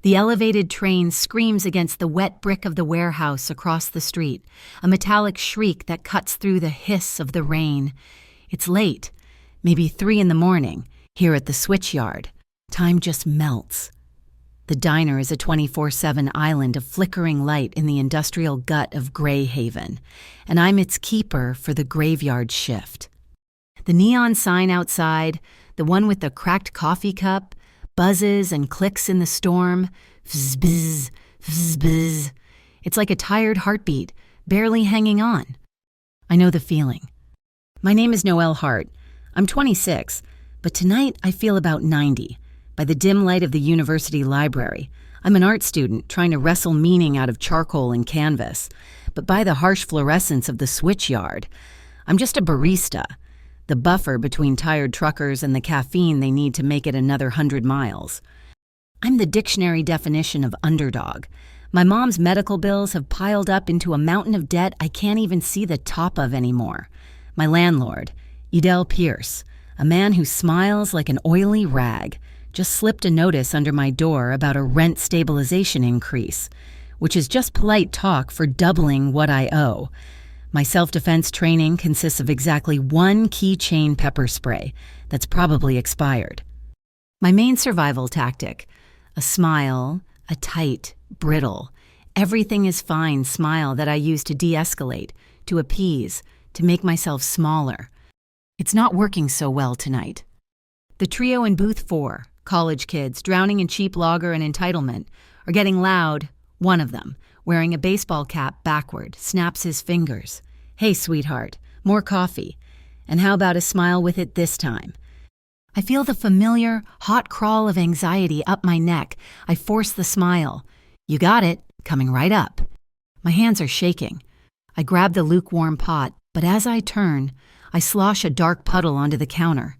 The elevated train screams against the wet brick of the warehouse across the street, a metallic shriek that cuts through the hiss of the rain. It's late, maybe 3 in the morning, here at the switchyard. Time just melts. The diner is a 24/7 island of flickering light in the industrial gut of Greyhaven, and I'm its keeper for the graveyard shift. The neon sign outside, the one with the cracked coffee cup, buzzes and clicks in the storm. Fzz-bzz, fzz-bzz. It's like a tired heartbeat, barely hanging on. I know the feeling. My name is Noelle Hart. I'm 26, but tonight I feel about 90. By the dim light of the university library, I'm an art student trying to wrestle meaning out of charcoal and canvas. But by the harsh fluorescence of the switchyard, I'm just a barista, the buffer between tired truckers and the caffeine they need to make it another 100 miles. I'm the dictionary definition of underdog. My mom's medical bills have piled up into a mountain of debt I can't even see the top of anymore. My landlord, Edel Pierce, a man who smiles like an oily rag, just slipped a notice under my door about a rent stabilization increase, which is just polite talk for doubling what I owe. My self-defense training consists of exactly 1 keychain pepper spray that's probably expired. My main survival tactic, a smile, a tight, brittle, everything is fine smile that I use to de-escalate, to appease, to make myself smaller. It's not working so well tonight. The trio in booth 4, college kids drowning in cheap lager and entitlement, are getting loud. One of them, wearing a baseball cap backward, snaps his fingers. Hey, sweetheart, more coffee. And how about a smile with it this time? I feel the familiar, hot crawl of anxiety up my neck. I force the smile. You got it, coming right up. My hands are shaking. I grab the lukewarm pot, but as I turn, I slosh a dark puddle onto the counter.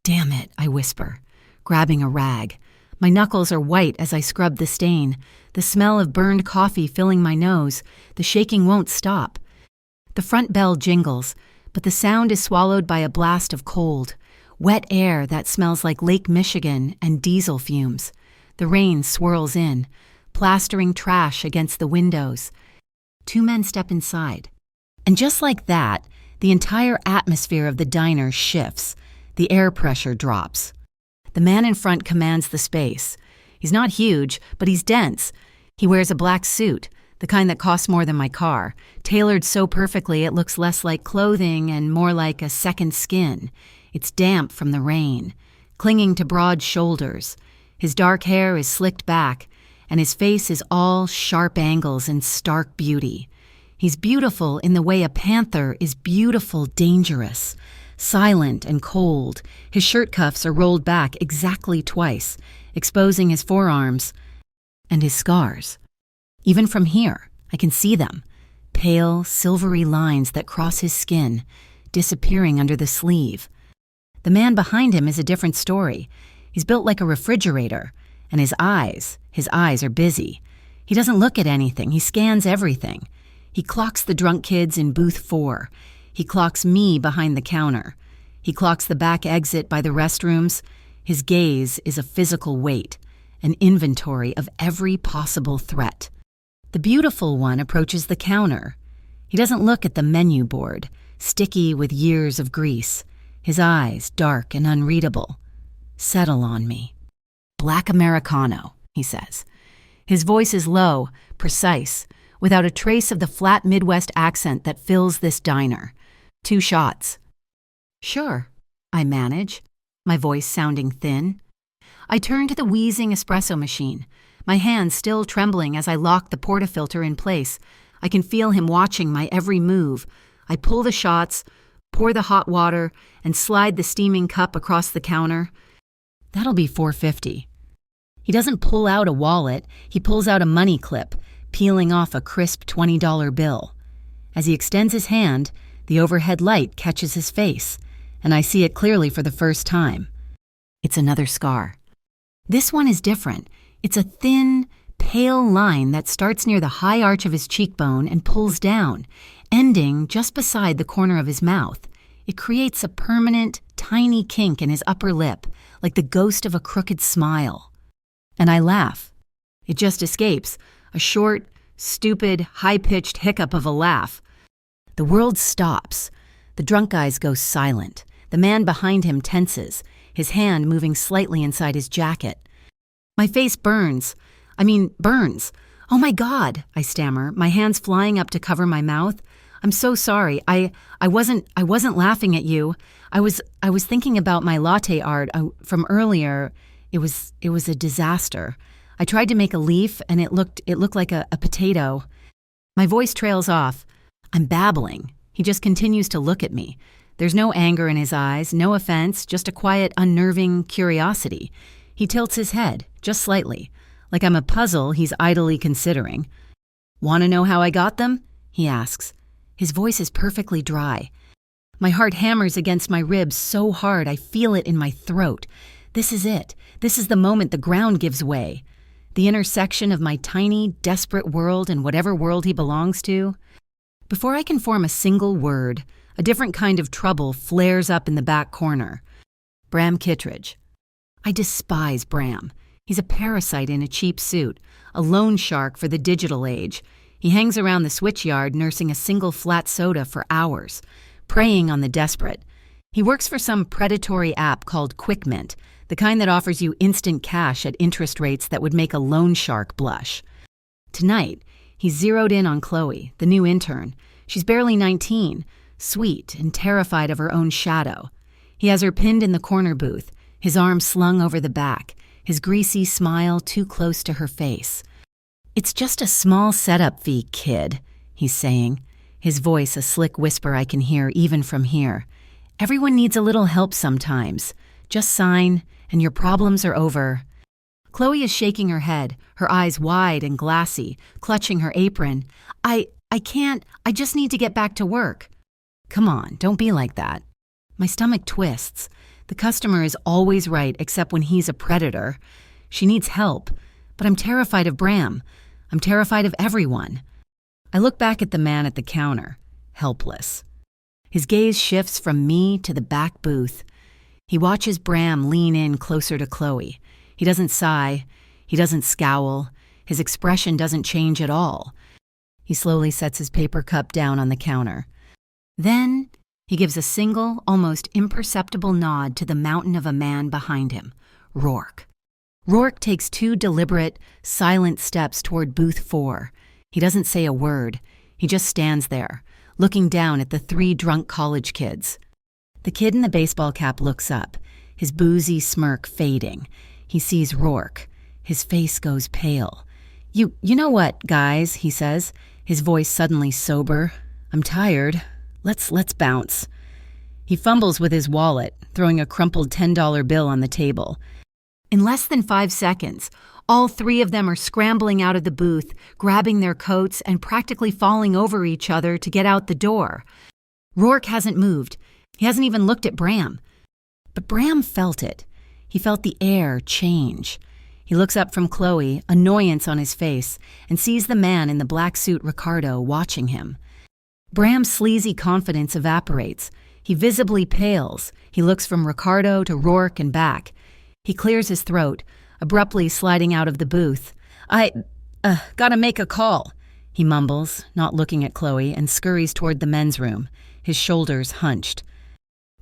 Damn it, I whisper, grabbing a rag. My knuckles are white as I scrub the stain, the smell of burned coffee filling my nose. The shaking won't stop. The front bell jingles, but the sound is swallowed by a blast of cold, wet air that smells like Lake Michigan and diesel fumes. The rain swirls in, plastering trash against the windows. 2 men step inside. And just like that, the entire atmosphere of the diner shifts. The air pressure drops. The man in front commands the space. He's not huge, but he's dense. He wears a black suit, the kind that costs more than my car, tailored so perfectly it looks less like clothing and more like a second skin. It's damp from the rain, clinging to broad shoulders. His dark hair is slicked back, and his face is all sharp angles and stark beauty. He's beautiful in the way a panther is beautiful, dangerous. Silent and cold, his shirt cuffs are rolled back exactly twice, exposing his forearms and his scars. Even from here, I can see them, pale, silvery lines that cross his skin, disappearing under the sleeve. The man behind him is a different story. He's built like a refrigerator, and his eyes are busy. He doesn't look at anything, he scans everything. He clocks the drunk kids in booth 4. He clocks me behind the counter. He clocks the back exit by the restrooms. His gaze is a physical weight, an inventory of every possible threat. The beautiful one approaches the counter. He doesn't look at the menu board, sticky with years of grease. His eyes, dark and unreadable, settle on me. Black Americano, he says. His voice is low, precise, without a trace of the flat Midwest accent that fills this diner. 2 shots. Sure, I manage, my voice sounding thin. I turn to the wheezing espresso machine, my hands still trembling as I lock the portafilter in place. I can feel him watching my every move. I pull the shots, pour the hot water, and slide the steaming cup across the counter. That'll be $4.50. He doesn't pull out a wallet, he pulls out a money clip, peeling off a crisp $20 bill. As he extends his hand, the overhead light catches his face, and I see it clearly for the first time. It's another scar. This one is different. It's a thin, pale line that starts near the high arch of his cheekbone and pulls down, ending just beside the corner of his mouth. It creates a permanent, tiny kink in his upper lip, like the ghost of a crooked smile. And I laugh. It just escapes, a short, stupid, high-pitched hiccup of a laugh. The world stops. The drunk guys go silent. The man behind him tenses, his hand moving slightly inside his jacket. My face burns. Burns. Oh my God, I stammer, my hands flying up to cover my mouth. I'm so sorry. I wasn't laughing at you. I was thinking about my latte art from earlier. It was a disaster. I tried to make a leaf and it looked like a potato. My voice trails off. I'm babbling. He just continues to look at me. There's no anger in his eyes, no offense, just a quiet, unnerving curiosity. He tilts his head, just slightly, like I'm a puzzle he's idly considering. Want to know how I got them? He asks. His voice is perfectly dry. My heart hammers against my ribs so hard I feel it in my throat. This is it. This is the moment the ground gives way. The intersection of my tiny, desperate world and whatever world he belongs to. Before I can form a single word, a different kind of trouble flares up in the back corner. Bram Kittredge. I despise Bram. He's a parasite in a cheap suit, a loan shark for the digital age. He hangs around the switchyard nursing a single flat soda for hours, preying on the desperate. He works for some predatory app called QuickMint, the kind that offers you instant cash at interest rates that would make a loan shark blush. Tonight, he's zeroed in on Chloe, the new intern. She's barely 19, sweet and terrified of her own shadow. He has her pinned in the corner booth, his arm slung over the back, his greasy smile too close to her face. It's just a small setup fee, kid, he's saying, his voice a slick whisper I can hear even from here. Everyone needs a little help sometimes. Just sign, and your problems are over. Chloe is shaking her head, her eyes wide and glassy, clutching her apron. I can't, I just need to get back to work. Come on, don't be like that. My stomach twists. The customer is always right except when he's a predator. She needs help, but I'm terrified of Bram. I'm terrified of everyone. I look back at the man at the counter, helpless. His gaze shifts from me to the back booth. He watches Bram lean in closer to Chloe. He doesn't sigh. He doesn't scowl. His expression doesn't change at all. He slowly sets his paper cup down on the counter. Then he gives a single, almost imperceptible nod to the mountain of a man behind him, Rourke. Rourke takes 2 deliberate, silent steps toward booth 4. He doesn't say a word. He just stands there, looking down at the 3 drunk college kids. The kid in the baseball cap looks up, his boozy smirk fading. He sees Rourke. His face goes pale. You know what, guys, he says, his voice suddenly sober. I'm tired. Let's bounce. He fumbles with his wallet, throwing a crumpled $10 bill on the table. In less than 5 seconds, all 3 of them are scrambling out of the booth, grabbing their coats and practically falling over each other to get out the door. Rourke hasn't moved. He hasn't even looked at Bram. But Bram felt it. He felt the air change. He looks up from Chloe, annoyance on his face, and sees the man in the black suit, Ricardo, watching him. Bram's sleazy confidence evaporates. He visibly pales. He looks from Ricardo to Rourke and back. He clears his throat, abruptly sliding out of the booth. Gotta make a call, he mumbles, not looking at Chloe, and scurries toward the men's room, his shoulders hunched.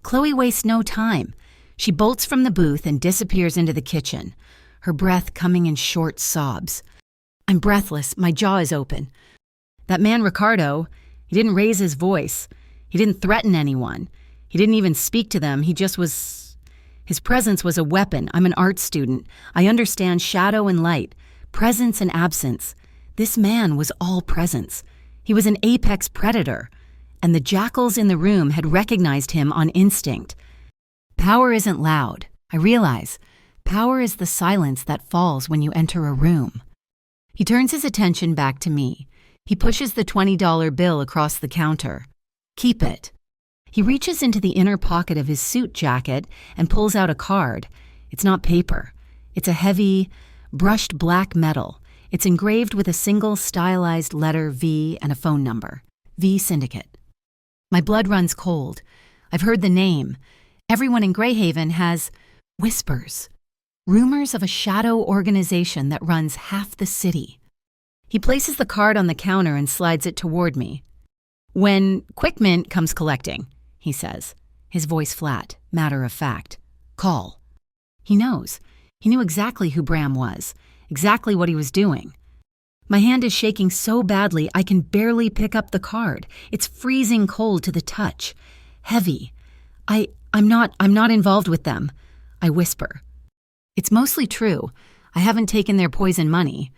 Chloe wastes no time. She bolts from the booth and disappears into the kitchen, her breath coming in short sobs. I'm breathless. My jaw is open. That man Ricardo, he didn't raise his voice. He didn't threaten anyone. He didn't even speak to them. He just was... His presence was a weapon. I'm an art student. I understand shadow and light, presence and absence. This man was all presence. He was an apex predator, and the jackals in the room had recognized him on instinct. Power isn't loud. I realize. Power is the silence that falls when you enter a room. He turns his attention back to me. He pushes the $20 bill across the counter. Keep it. He reaches into the inner pocket of his suit jacket and pulls out a card. It's not paper. It's a heavy, brushed black metal. It's engraved with a single stylized letter V and a phone number. V Syndicate. My blood runs cold. I've heard the name. Everyone in Greyhaven has whispers. Rumors of a shadow organization that runs half the city. He places the card on the counter and slides it toward me. "When Quick Mint comes collecting," he says, his voice flat, matter of fact. "Call." He knows. He knew exactly who Bram was, exactly what he was doing. My hand is shaking so badly I can barely pick up the card. It's freezing cold to the touch. Heavy. I'm not involved with them, I whisper. It's mostly true. I haven't taken their poison money.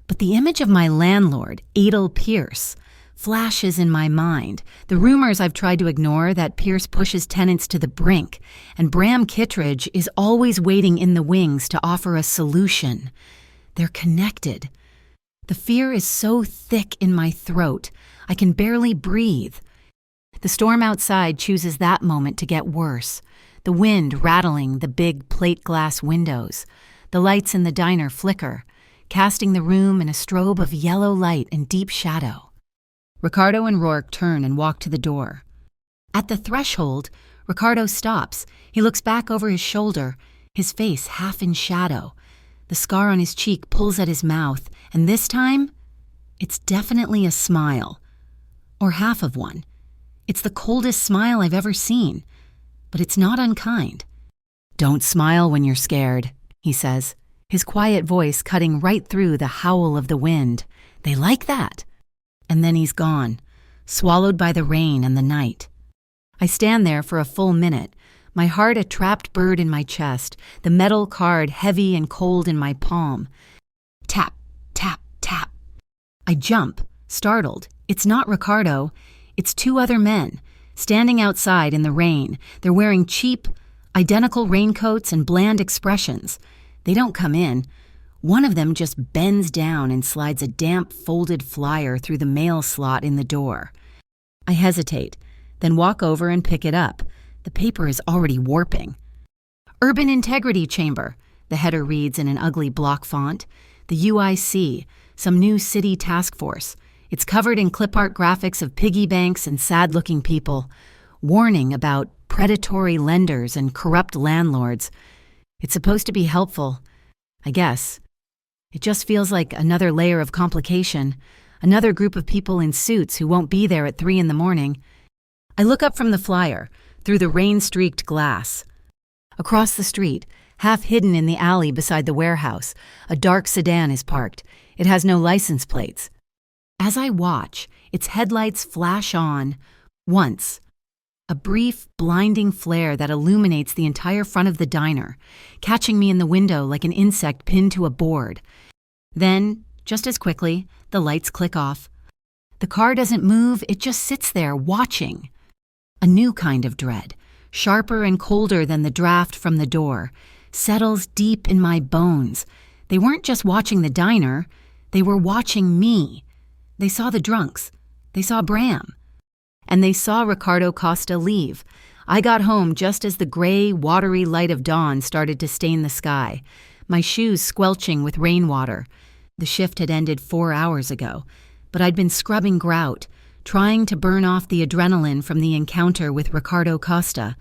But the image of my landlord, Adel Pierce, flashes in my mind. The rumors I've tried to ignore that Pierce pushes tenants to the brink, and Bram Kittredge is always waiting in the wings to offer a solution. They're connected. The fear is so thick in my throat, I can barely breathe. The storm outside chooses that moment to get worse. The wind rattling the big plate glass windows. The lights in the diner flicker, casting the room in a strobe of yellow light and deep shadow. Ricardo and Rourke turn and walk to the door. At the threshold, Ricardo stops. He looks back over his shoulder, his face half in shadow. The scar on his cheek pulls at his mouth, and this time, it's definitely a smile. Or half of one. It's the coldest smile I've ever seen, but it's not unkind. "Don't smile when you're scared," he says, his quiet voice cutting right through the howl of the wind. They like that. And then he's gone, swallowed by the rain and the night. I stand there for a full minute, my heart a trapped bird in my chest, the metal card heavy and cold in my palm. Tap, tap, tap. I jump, startled. It's not Ricardo. It's two other men, standing outside in the rain. They're wearing cheap, identical raincoats and bland expressions. They don't come in. One of them just bends down and slides a damp, folded flyer through the mail slot in the door. I hesitate, then walk over and pick it up. The paper is already warping. "Urban Integrity Chamber," the header reads in an ugly block font. "The UIC, some new city task force. It's covered in clip art graphics of piggy banks and sad-looking people. Warning about predatory lenders and corrupt landlords. It's supposed to be helpful, I guess. It just feels like another layer of complication, another group of people in suits who won't be there at 3 a.m. I look up from the flyer, through the rain-streaked glass. Across the street, half hidden in the alley beside the warehouse, a dark sedan is parked. It has no license plates. As I watch, its headlights flash on, once. A brief, blinding flare that illuminates the entire front of the diner, catching me in the window like an insect pinned to a board. Then, just as quickly, the lights click off. The car doesn't move, it just sits there, watching. A new kind of dread, sharper and colder than the draft from the door, settles deep in my bones. They weren't just watching the diner, they were watching me. They saw the drunks. They saw Bram. And they saw Ricardo Costa leave. I got home just as the gray, watery light of dawn started to stain the sky, my shoes squelching with rainwater. The shift had ended 4 hours ago, but I'd been scrubbing grout, trying to burn off the adrenaline from the encounter with Ricardo Costa.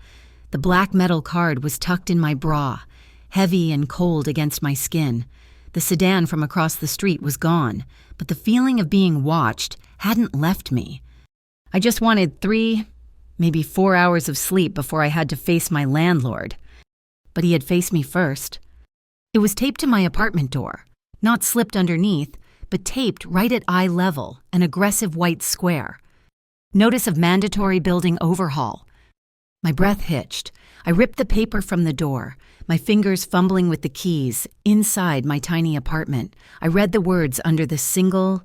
The black metal card was tucked in my bra, heavy and cold against my skin. The sedan from across the street was gone, but the feeling of being watched hadn't left me. I just wanted 3, maybe 4 hours of sleep before I had to face my landlord. But he had faced me first. It was taped to my apartment door, not slipped underneath, but taped right at eye level, an aggressive white square. Notice of mandatory building overhaul. My breath hitched. I ripped the paper from the door, my fingers fumbling with the keys, inside my tiny apartment. I read the words under the single,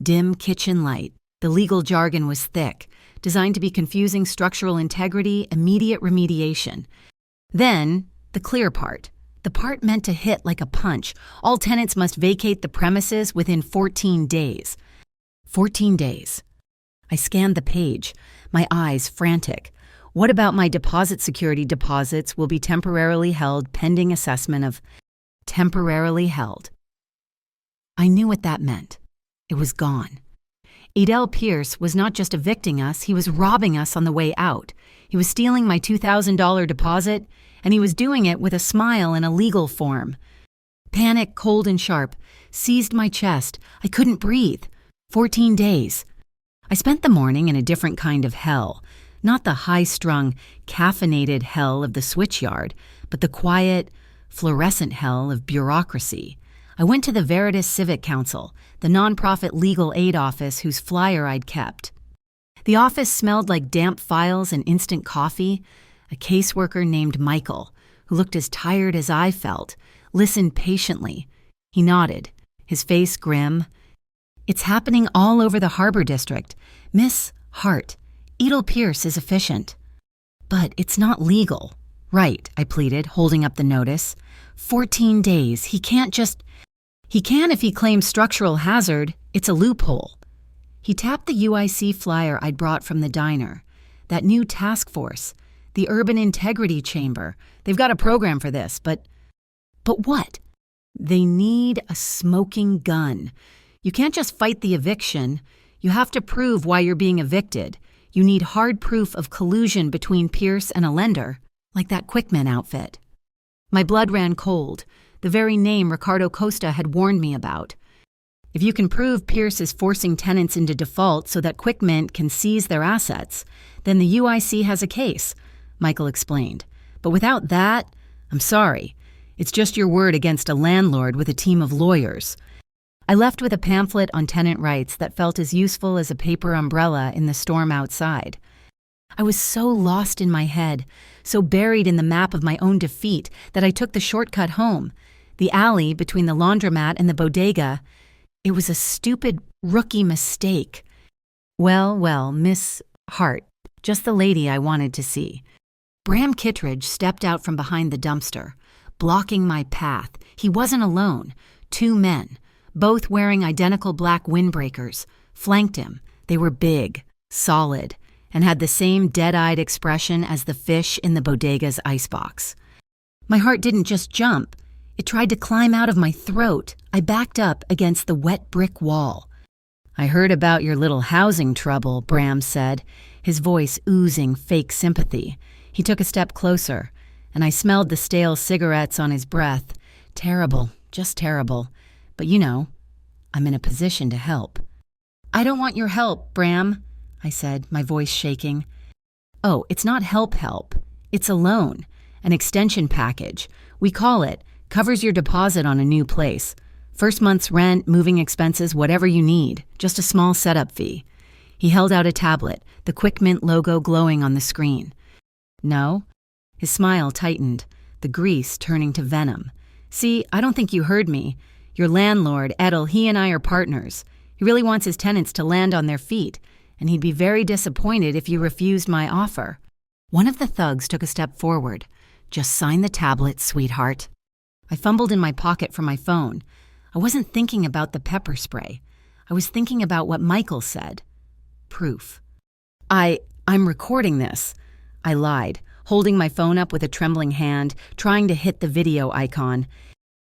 dim kitchen light. The legal jargon was thick, designed to be confusing: structural integrity, immediate remediation. Then, the clear part. The part meant to hit like a punch. All tenants must vacate the premises within 14 days. 14 days. I scanned the page, my eyes frantic. What about my deposit security deposits will be temporarily held pending assessment of temporarily held? I knew what that meant. It was gone. Adel Pierce was not just evicting us, he was robbing us on the way out. He was stealing my $2,000 deposit and he was doing it with a smile in a legal form. Panic, cold and sharp, seized my chest. I couldn't breathe. 14 days. I spent the morning in a different kind of hell. Not the high-strung, caffeinated hell of the switchyard, but the quiet, fluorescent hell of bureaucracy. I went to the Veritas Civic Council, the nonprofit legal aid office whose flyer I'd kept. The office smelled like damp files and instant coffee. A caseworker named Michael, who looked as tired as I felt, listened patiently. He nodded, his face grim. "It's happening all over the Harbor District. Miss Hart, Edel Pierce is efficient." "But it's not legal." "Right," I pleaded, holding up the notice. 14 days. He can't just... He can if he claims structural hazard. It's a loophole. He tapped the UIC flyer I'd brought from the diner. That new task force. The Urban Integrity Chamber. They've got a program for this, but what? They need a smoking gun. You can't just fight the eviction. You have to prove why you're being evicted. You need hard proof of collusion between Pierce and a lender, like that Quickman outfit. My blood ran cold, the very name Ricardo Costa had warned me about. If you can prove Pierce is forcing tenants into default so that Quickmint can seize their assets, then the UIC has a case, Michael explained. But without that, I'm sorry. It's just your word against a landlord with a team of lawyers. I left with a pamphlet on tenant rights that felt as useful as a paper umbrella in the storm outside. I was so lost in my head, so buried in the map of my own defeat that I took the shortcut home. The alley between the laundromat and the bodega. It was a stupid rookie mistake. Well, Miss Hart, just the lady I wanted to see. Bram Kittredge stepped out from behind the dumpster, blocking my path. He wasn't alone. 2 men, both wearing identical black windbreakers, flanked him. They were big, solid, and had the same dead-eyed expression as the fish in the bodega's icebox. My heart didn't just jump. It tried to climb out of my throat. I backed up against the wet brick wall. "I heard about your little housing trouble," Bram said, his voice oozing fake sympathy. He took a step closer, and I smelled the stale cigarettes on his breath. Terrible, just terrible. But you know, I'm in a position to help. "I don't want your help, Bram," I said, my voice shaking. "Oh, it's not help. It's a loan, an extension package. We call it. Covers your deposit on a new place. First month's rent, moving expenses, whatever you need. Just a small setup fee." He held out a tablet, the Quickmint logo glowing on the screen. "No?" His smile tightened, the grease turning to venom. "See, I don't think you heard me. Your landlord, Edel, he and I are partners. He really wants his tenants to land on their feet, and he'd be very disappointed if you refused my offer." One of the thugs took a step forward. "Just sign the tablet, sweetheart." I fumbled in my pocket for my phone. I wasn't thinking about the pepper spray. I was thinking about what Michael said. Proof. I'm recording this." I lied, holding my phone up with a trembling hand, trying to hit the video icon.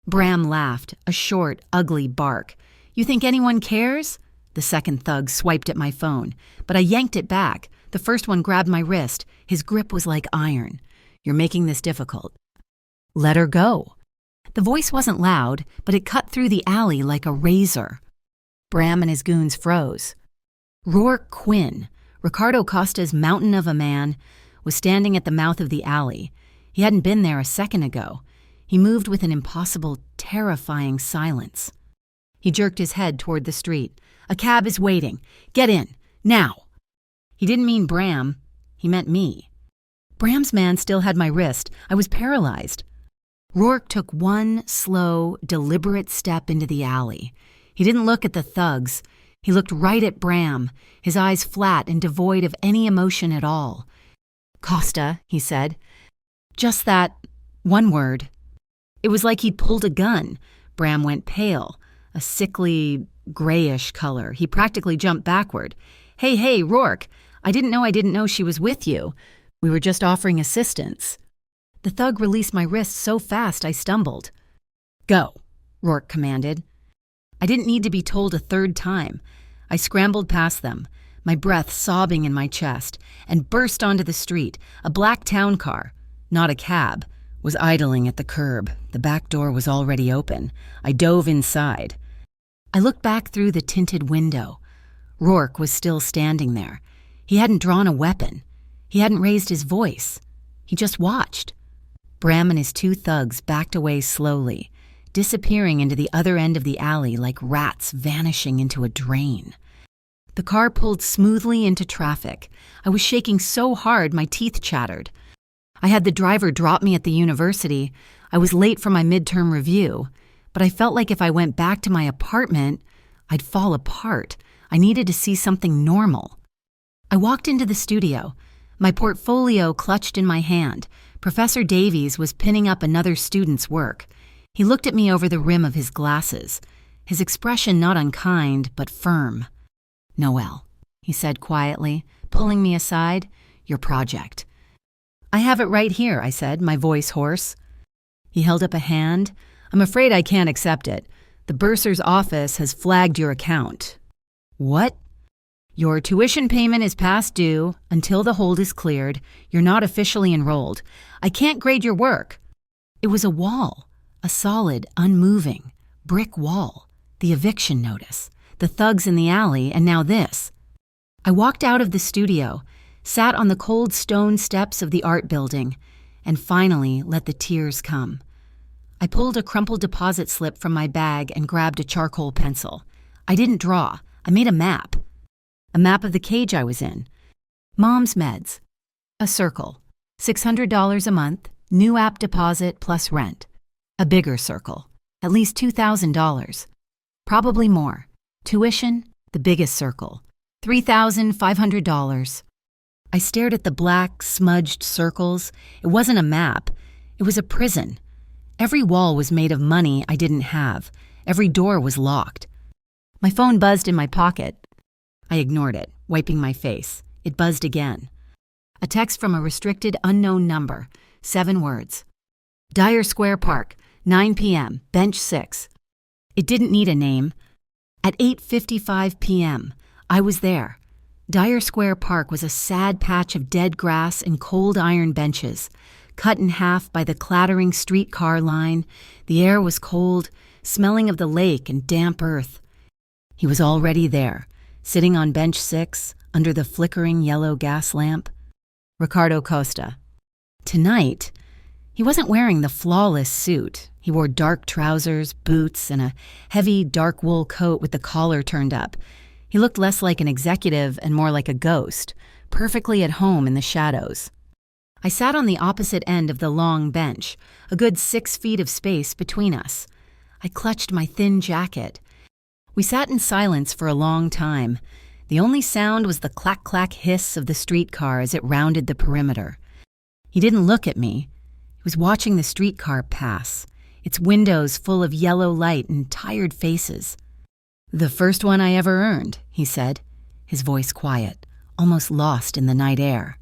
Bram laughed, a short, ugly bark. "You think anyone cares?" The second thug swiped at my phone, but I yanked it back. The first one grabbed my wrist. His grip was like iron. "You're making this difficult." "Let her go." The voice wasn't loud, but it cut through the alley like a razor. Bram and his goons froze. Rourke Quinn, Ricardo Costa's mountain of a man, was standing at the mouth of the alley. He hadn't been there a second ago. He moved with an impossible, terrifying silence. He jerked his head toward the street. "A cab is waiting. Get in. Now." He didn't mean Bram. He meant me. Bram's man still had my wrist. I was paralyzed. Rourke took one slow, deliberate step into the alley. He didn't look at the thugs. He looked right at Bram, his eyes flat and devoid of any emotion at all. "Costa," he said. Just that, one word. It was like he'd pulled a gun. Bram went pale, a sickly, grayish color. He practically jumped backward. Hey, Rourke, I didn't know she was with you. We were just offering assistance." The thug released my wrist so fast I stumbled. "Go," Rourke commanded. I didn't need to be told a third time. I scrambled past them, my breath sobbing in my chest, and burst onto the street, a black town car, not a cab, was idling at the curb. The back door was already open. I dove inside. I looked back through the tinted window. Rourke was still standing there. He hadn't drawn a weapon. He hadn't raised his voice. He just watched. Bram and his two thugs backed away slowly, disappearing into the other end of the alley like rats vanishing into a drain. The car pulled smoothly into traffic. I was shaking so hard my teeth chattered. I had the driver drop me at the university. I was late for my midterm review, but I felt like if I went back to my apartment, I'd fall apart. I needed to see something normal. I walked into the studio, my portfolio clutched in my hand. Professor Davies was pinning up another student's work. He looked at me over the rim of his glasses, his expression not unkind, but firm. "Noelle," he said quietly, pulling me aside, "your project." "I have it right here," I said, my voice hoarse. He held up a hand. "I'm afraid I can't accept it. The bursar's office has flagged your account." "What?" "Your tuition payment is past due. Until the hold is cleared, you're not officially enrolled. I can't grade your work." It was a wall, a solid, unmoving, brick wall. The eviction notice, the thugs in the alley, and now this. I walked out of the studio, sat on the cold stone steps of the art building, and finally let the tears come. I pulled a crumpled deposit slip from my bag and grabbed a charcoal pencil. I didn't draw. I made a map. A map of the cage I was in. Mom's meds. A circle. $600 a month, new app deposit plus rent. A bigger circle. At least $2,000. Probably more. Tuition, the biggest circle. $3,500. I stared at the black, smudged circles. It wasn't a map. It was a prison. Every wall was made of money I didn't have. Every door was locked. My phone buzzed in my pocket. I ignored it, wiping my face. It buzzed again. A text from a restricted unknown number. 7 words. Dyer Square Park, 9 p.m., bench 6. It didn't need a name. At 8:55 p.m., I was there. Dyer Square Park was a sad patch of dead grass and cold iron benches, cut in half by the clattering streetcar line. The air was cold, smelling of the lake and damp earth. He was already there, sitting on bench 6, under the flickering yellow gas lamp. Ricardo Costa. Tonight, he wasn't wearing the flawless suit. He wore dark trousers, boots, and a heavy dark wool coat with the collar turned up. He looked less like an executive and more like a ghost, perfectly at home in the shadows. I sat on the opposite end of the long bench, a good 6 feet of space between us. I clutched my thin jacket. We sat in silence for a long time. The only sound was the clack-clack hiss of the streetcar as it rounded the perimeter. He didn't look at me. He was watching the streetcar pass, its windows full of yellow light and tired faces. "The first one I ever earned," he said, his voice quiet, almost lost in the night air.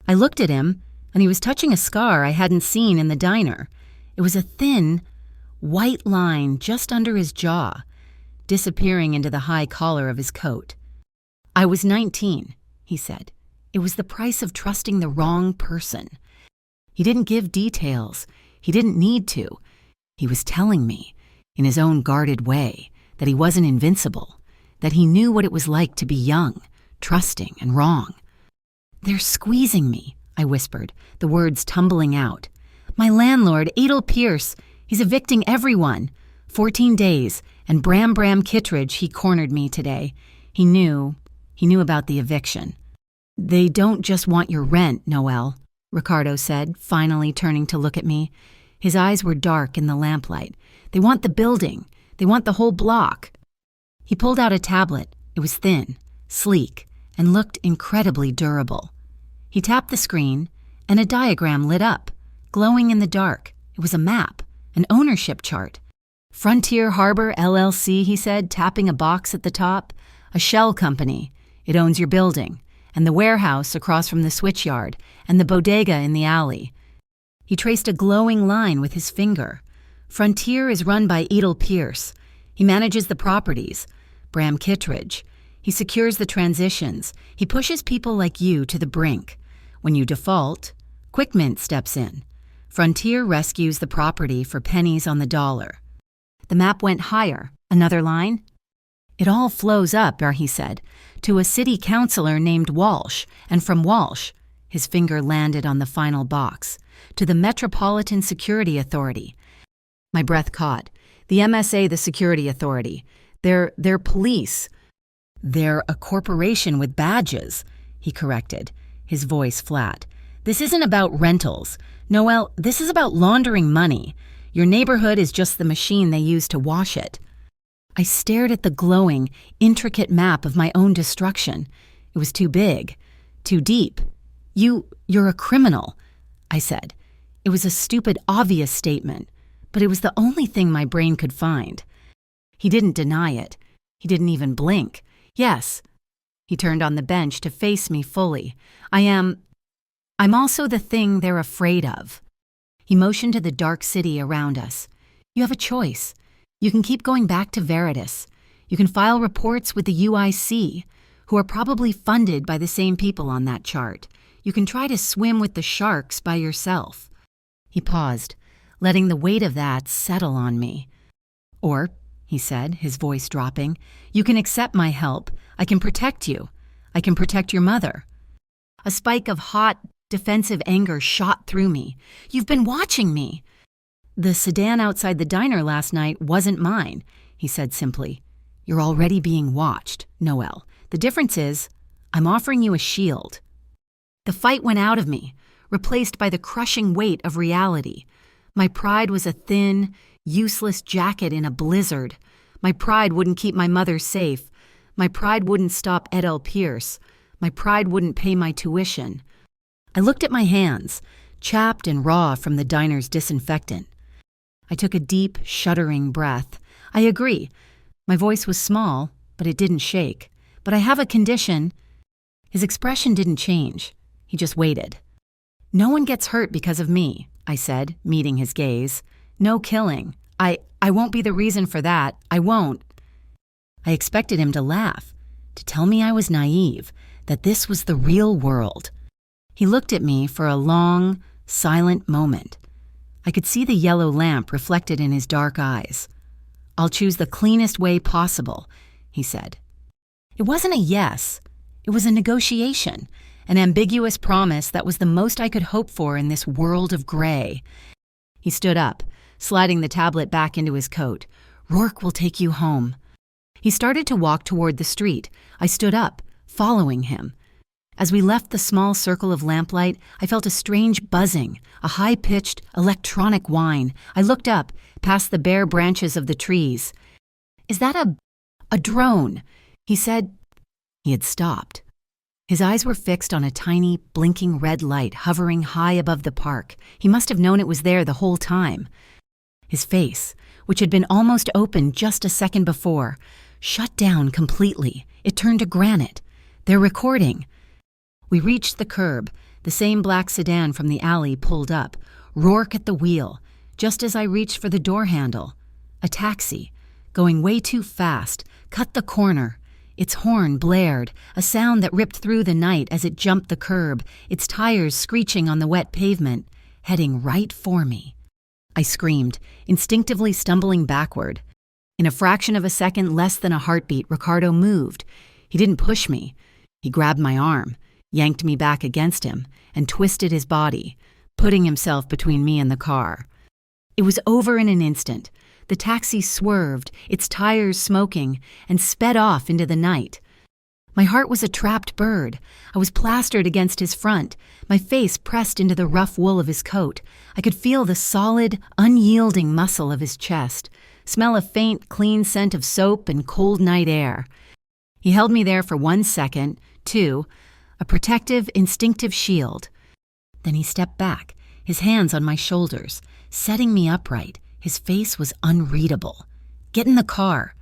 I looked at him, and he was touching a scar I hadn't seen in the diner. It was a thin, white line just under his jaw, disappearing into the high collar of his coat. "I was 19, he said. "It was the price of trusting the wrong person." He didn't give details. He didn't need to. He was telling me, in his own guarded way, that he wasn't invincible, that he knew what it was like to be young, trusting, and wrong. "They're squeezing me," I whispered, the words tumbling out. "My landlord, Adel Pierce, he's evicting everyone. 14 days, and Bram Kittredge, he cornered me today. He knew about the eviction." "They don't just want your rent, Noelle," Ricardo said, finally turning to look at me. His eyes were dark in the lamplight. "They want the building. They want the whole block." He pulled out a tablet. It was thin, sleek, and looked incredibly durable. He tapped the screen, and a diagram lit up, glowing in the dark. It was a map, an ownership chart. "Frontier Harbor LLC," he said, tapping a box at the top. "A shell company. It owns your building, and the warehouse across from the switchyard, and the bodega in the alley." He traced a glowing line with his finger. "Frontier is run by Adel Pierce. He manages the properties. Bram Kittredge. He secures the transitions. He pushes people like you to the brink. When you default, Quick Mint steps in. Frontier rescues the property for pennies on the dollar. The map went higher. Another line. It all flows up, he said, to a city councilor named Walsh, and from Walsh, his finger landed on the final box, to the Metropolitan Security Authority. My breath caught. The MSA, the Security Authority. They're police. They're a corporation with badges, he corrected, his voice flat. This isn't about rentals. Noel, this is about laundering money. Your neighborhood is just the machine they use to wash it. I stared at the glowing, intricate map of my own destruction. It was too big, too deep. You're a criminal, I said. It was a stupid, obvious statement, but it was the only thing my brain could find. He didn't deny it. He didn't even blink. Yes. He turned on the bench to face me fully. I'm also the thing they're afraid of. He motioned to the dark city around us. You have a choice. You can keep going back to Veritas. You can file reports with the UIC, who are probably funded by the same people on that chart. You can try to swim with the sharks by yourself. He paused, letting the weight of that settle on me. Or, he said, his voice dropping, you can accept my help. I can protect you. I can protect your mother. A spike of hot, defensive anger shot through me. You've been watching me. The sedan outside the diner last night wasn't mine, he said simply. You're already being watched, Noel. The difference is, I'm offering you a shield. The fight went out of me, replaced by the crushing weight of reality. My pride was a thin, useless jacket in a blizzard. My pride wouldn't keep my mother safe. My pride wouldn't stop Ed L. Pierce. My pride wouldn't pay my tuition. I looked at my hands, chapped and raw from the diner's disinfectant. I took a deep, shuddering breath. I agree. My voice was small, but it didn't shake. But I have a condition. His expression didn't change. He just waited. No one gets hurt because of me, I said, meeting his gaze. No killing. I won't be the reason for that. I won't. I expected him to laugh, to tell me I was naive, that this was the real world. He looked at me for a long, silent moment. I could see the yellow lamp reflected in his dark eyes. I'll choose the cleanest way possible, he said. It wasn't a yes. It was a negotiation, an ambiguous promise that was the most I could hope for in this world of gray. He stood up, sliding the tablet back into his coat. Rourke will take you home. He started to walk toward the street. I stood up, following him. As we left the small circle of lamplight, I felt a strange buzzing, a high-pitched, electronic whine. I looked up, past the bare branches of the trees. Is that a drone? He said. He had stopped. His eyes were fixed on a tiny, blinking red light hovering high above the park. He must have known it was there the whole time. His face, which had been almost open just a second before, shut down completely. It turned to granite. They're recording. We reached the curb. The same black sedan from the alley pulled up, Rourke at the wheel, just as I reached for the door handle. A taxi, going way too fast, cut the corner. Its horn blared, a sound that ripped through the night as it jumped the curb, its tires screeching on the wet pavement, heading right for me. I screamed, instinctively stumbling backward. In a fraction of a second less than a heartbeat, Ricardo moved. He didn't push me. He grabbed my arm, yanked me back against him, and twisted his body, putting himself between me and the car. It was over in an instant. The taxi swerved, its tires smoking, and sped off into the night. My heart was a trapped bird. I was plastered against his front, my face pressed into the rough wool of his coat. I could feel the solid, unyielding muscle of his chest, smell a faint, clean scent of soap and cold night air. He held me there for 1 second, 2, a protective, instinctive shield. Then he stepped back, his hands on my shoulders, setting me upright. His face was unreadable. Get in the car.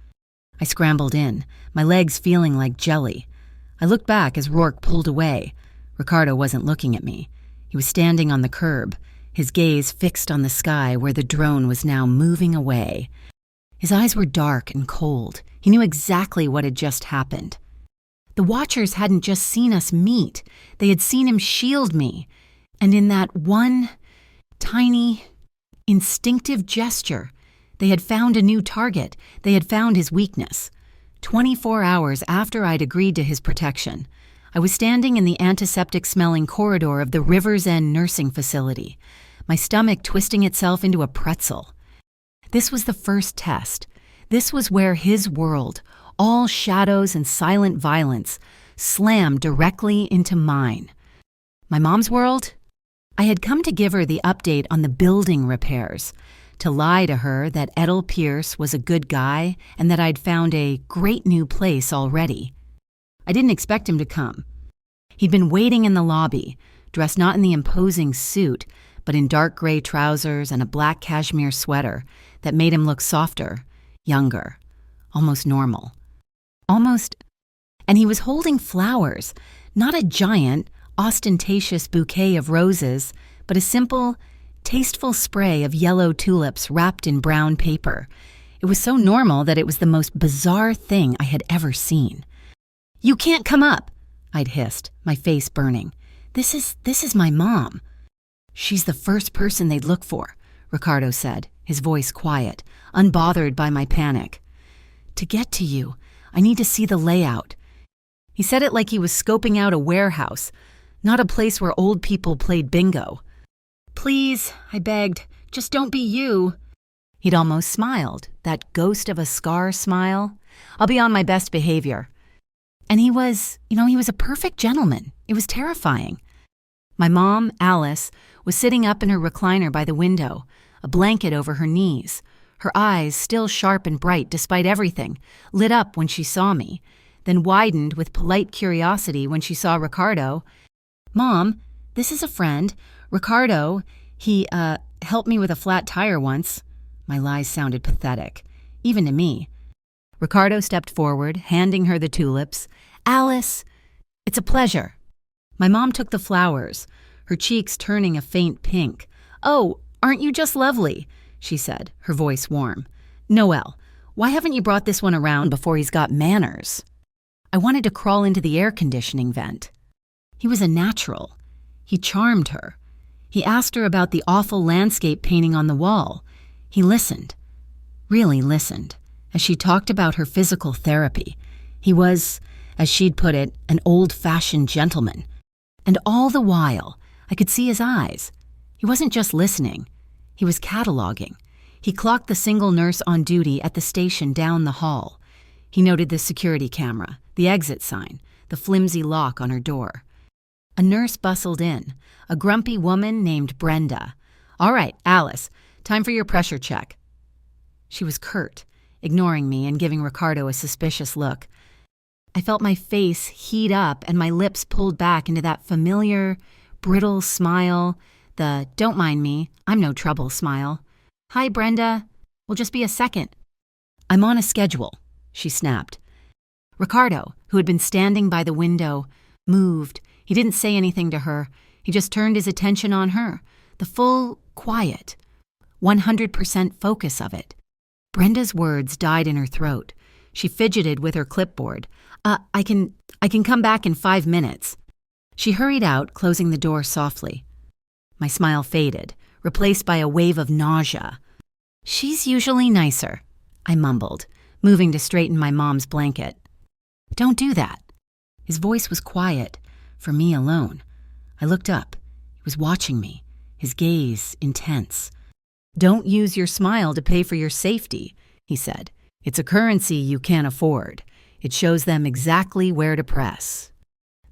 I scrambled in, my legs feeling like jelly. I looked back as Rourke pulled away. Ricardo wasn't looking at me. He was standing on the curb, his gaze fixed on the sky where the drone was now moving away. His eyes were dark and cold. He knew exactly what had just happened. The watchers hadn't just seen us meet. They had seen him shield me. And in that one tiny, instinctive gesture. They had found a new target. They had found his weakness. 24 hours after I'd agreed to his protection, I was standing in the antiseptic-smelling corridor of the River's End nursing facility, my stomach twisting itself into a pretzel. This was the first test. This was where his world, all shadows and silent violence, slammed directly into mine. My mom's world? I had come to give her the update on the building repairs, to lie to her that Edel Pierce was a good guy and that I'd found a great new place already. I didn't expect him to come. He'd been waiting in the lobby, dressed not in the imposing suit, but in dark gray trousers and a black cashmere sweater that made him look softer, younger, almost normal. And he was holding flowers, not a giant, ostentatious bouquet of roses, but a simple, tasteful spray of yellow tulips wrapped in brown paper. It was so normal that it was the most bizarre thing I had ever seen. "You can't come up," I'd hissed, my face burning. This is my mom." "She's the first person they'd look for," Ricardo said, his voice quiet, unbothered by my panic. "To get to you, I need to see the layout." He said it like he was scoping out a warehouse, not a place where old people played bingo. "Please," I begged, "just don't be you." He'd almost smiled, that ghost of a scar smile. "I'll be on my best behavior." And he was a perfect gentleman. It was terrifying. My mom, Alice, was sitting up in her recliner by the window, a blanket over her knees, her eyes still sharp and bright despite everything, lit up when she saw me, then widened with polite curiosity when she saw Ricardo. "Mom, this is a friend. Ricardo, he helped me with a flat tire once." My lies sounded pathetic, even to me. Ricardo stepped forward, handing her the tulips. "Alice, it's a pleasure." My mom took the flowers, her cheeks turning a faint pink. "Oh, aren't you just lovely?" she said, her voice warm. "Noelle, why haven't you brought this one around before he's got manners?" I wanted to crawl into the air conditioning vent. He was a natural. He charmed her. He asked her about the awful landscape painting on the wall. He listened, really listened, as she talked about her physical therapy. He was, as she'd put it, an old-fashioned gentleman. And all the while, I could see his eyes. He wasn't just listening. He was cataloging. He clocked the single nurse on duty at the station down the hall. He noted the security camera, the exit sign, the flimsy lock on her door. A nurse bustled in, a grumpy woman named Brenda. "All right, Alice, time for your pressure check." She was curt, ignoring me and giving Ricardo a suspicious look. I felt my face heat up and my lips pulled back into that familiar, brittle smile, the "don't mind me, I'm no trouble" smile. "Hi, Brenda. We'll just be a second." "I'm on a schedule," she snapped. Ricardo, who had been standing by the window, moved. He didn't say anything to her. He just turned his attention on her, the full, quiet, 100% focus of it. Brenda's words died in her throat. She fidgeted with her clipboard. I can come back in 5 minutes." She hurried out, closing the door softly. My smile faded, replaced by a wave of nausea. "She's usually nicer," I mumbled, moving to straighten my mom's blanket. "Don't do that." His voice was quiet, for me alone. I looked up. He was watching me, his gaze intense. "Don't use your smile to pay for your safety," he said. "It's a currency you can't afford. It shows them exactly where to press."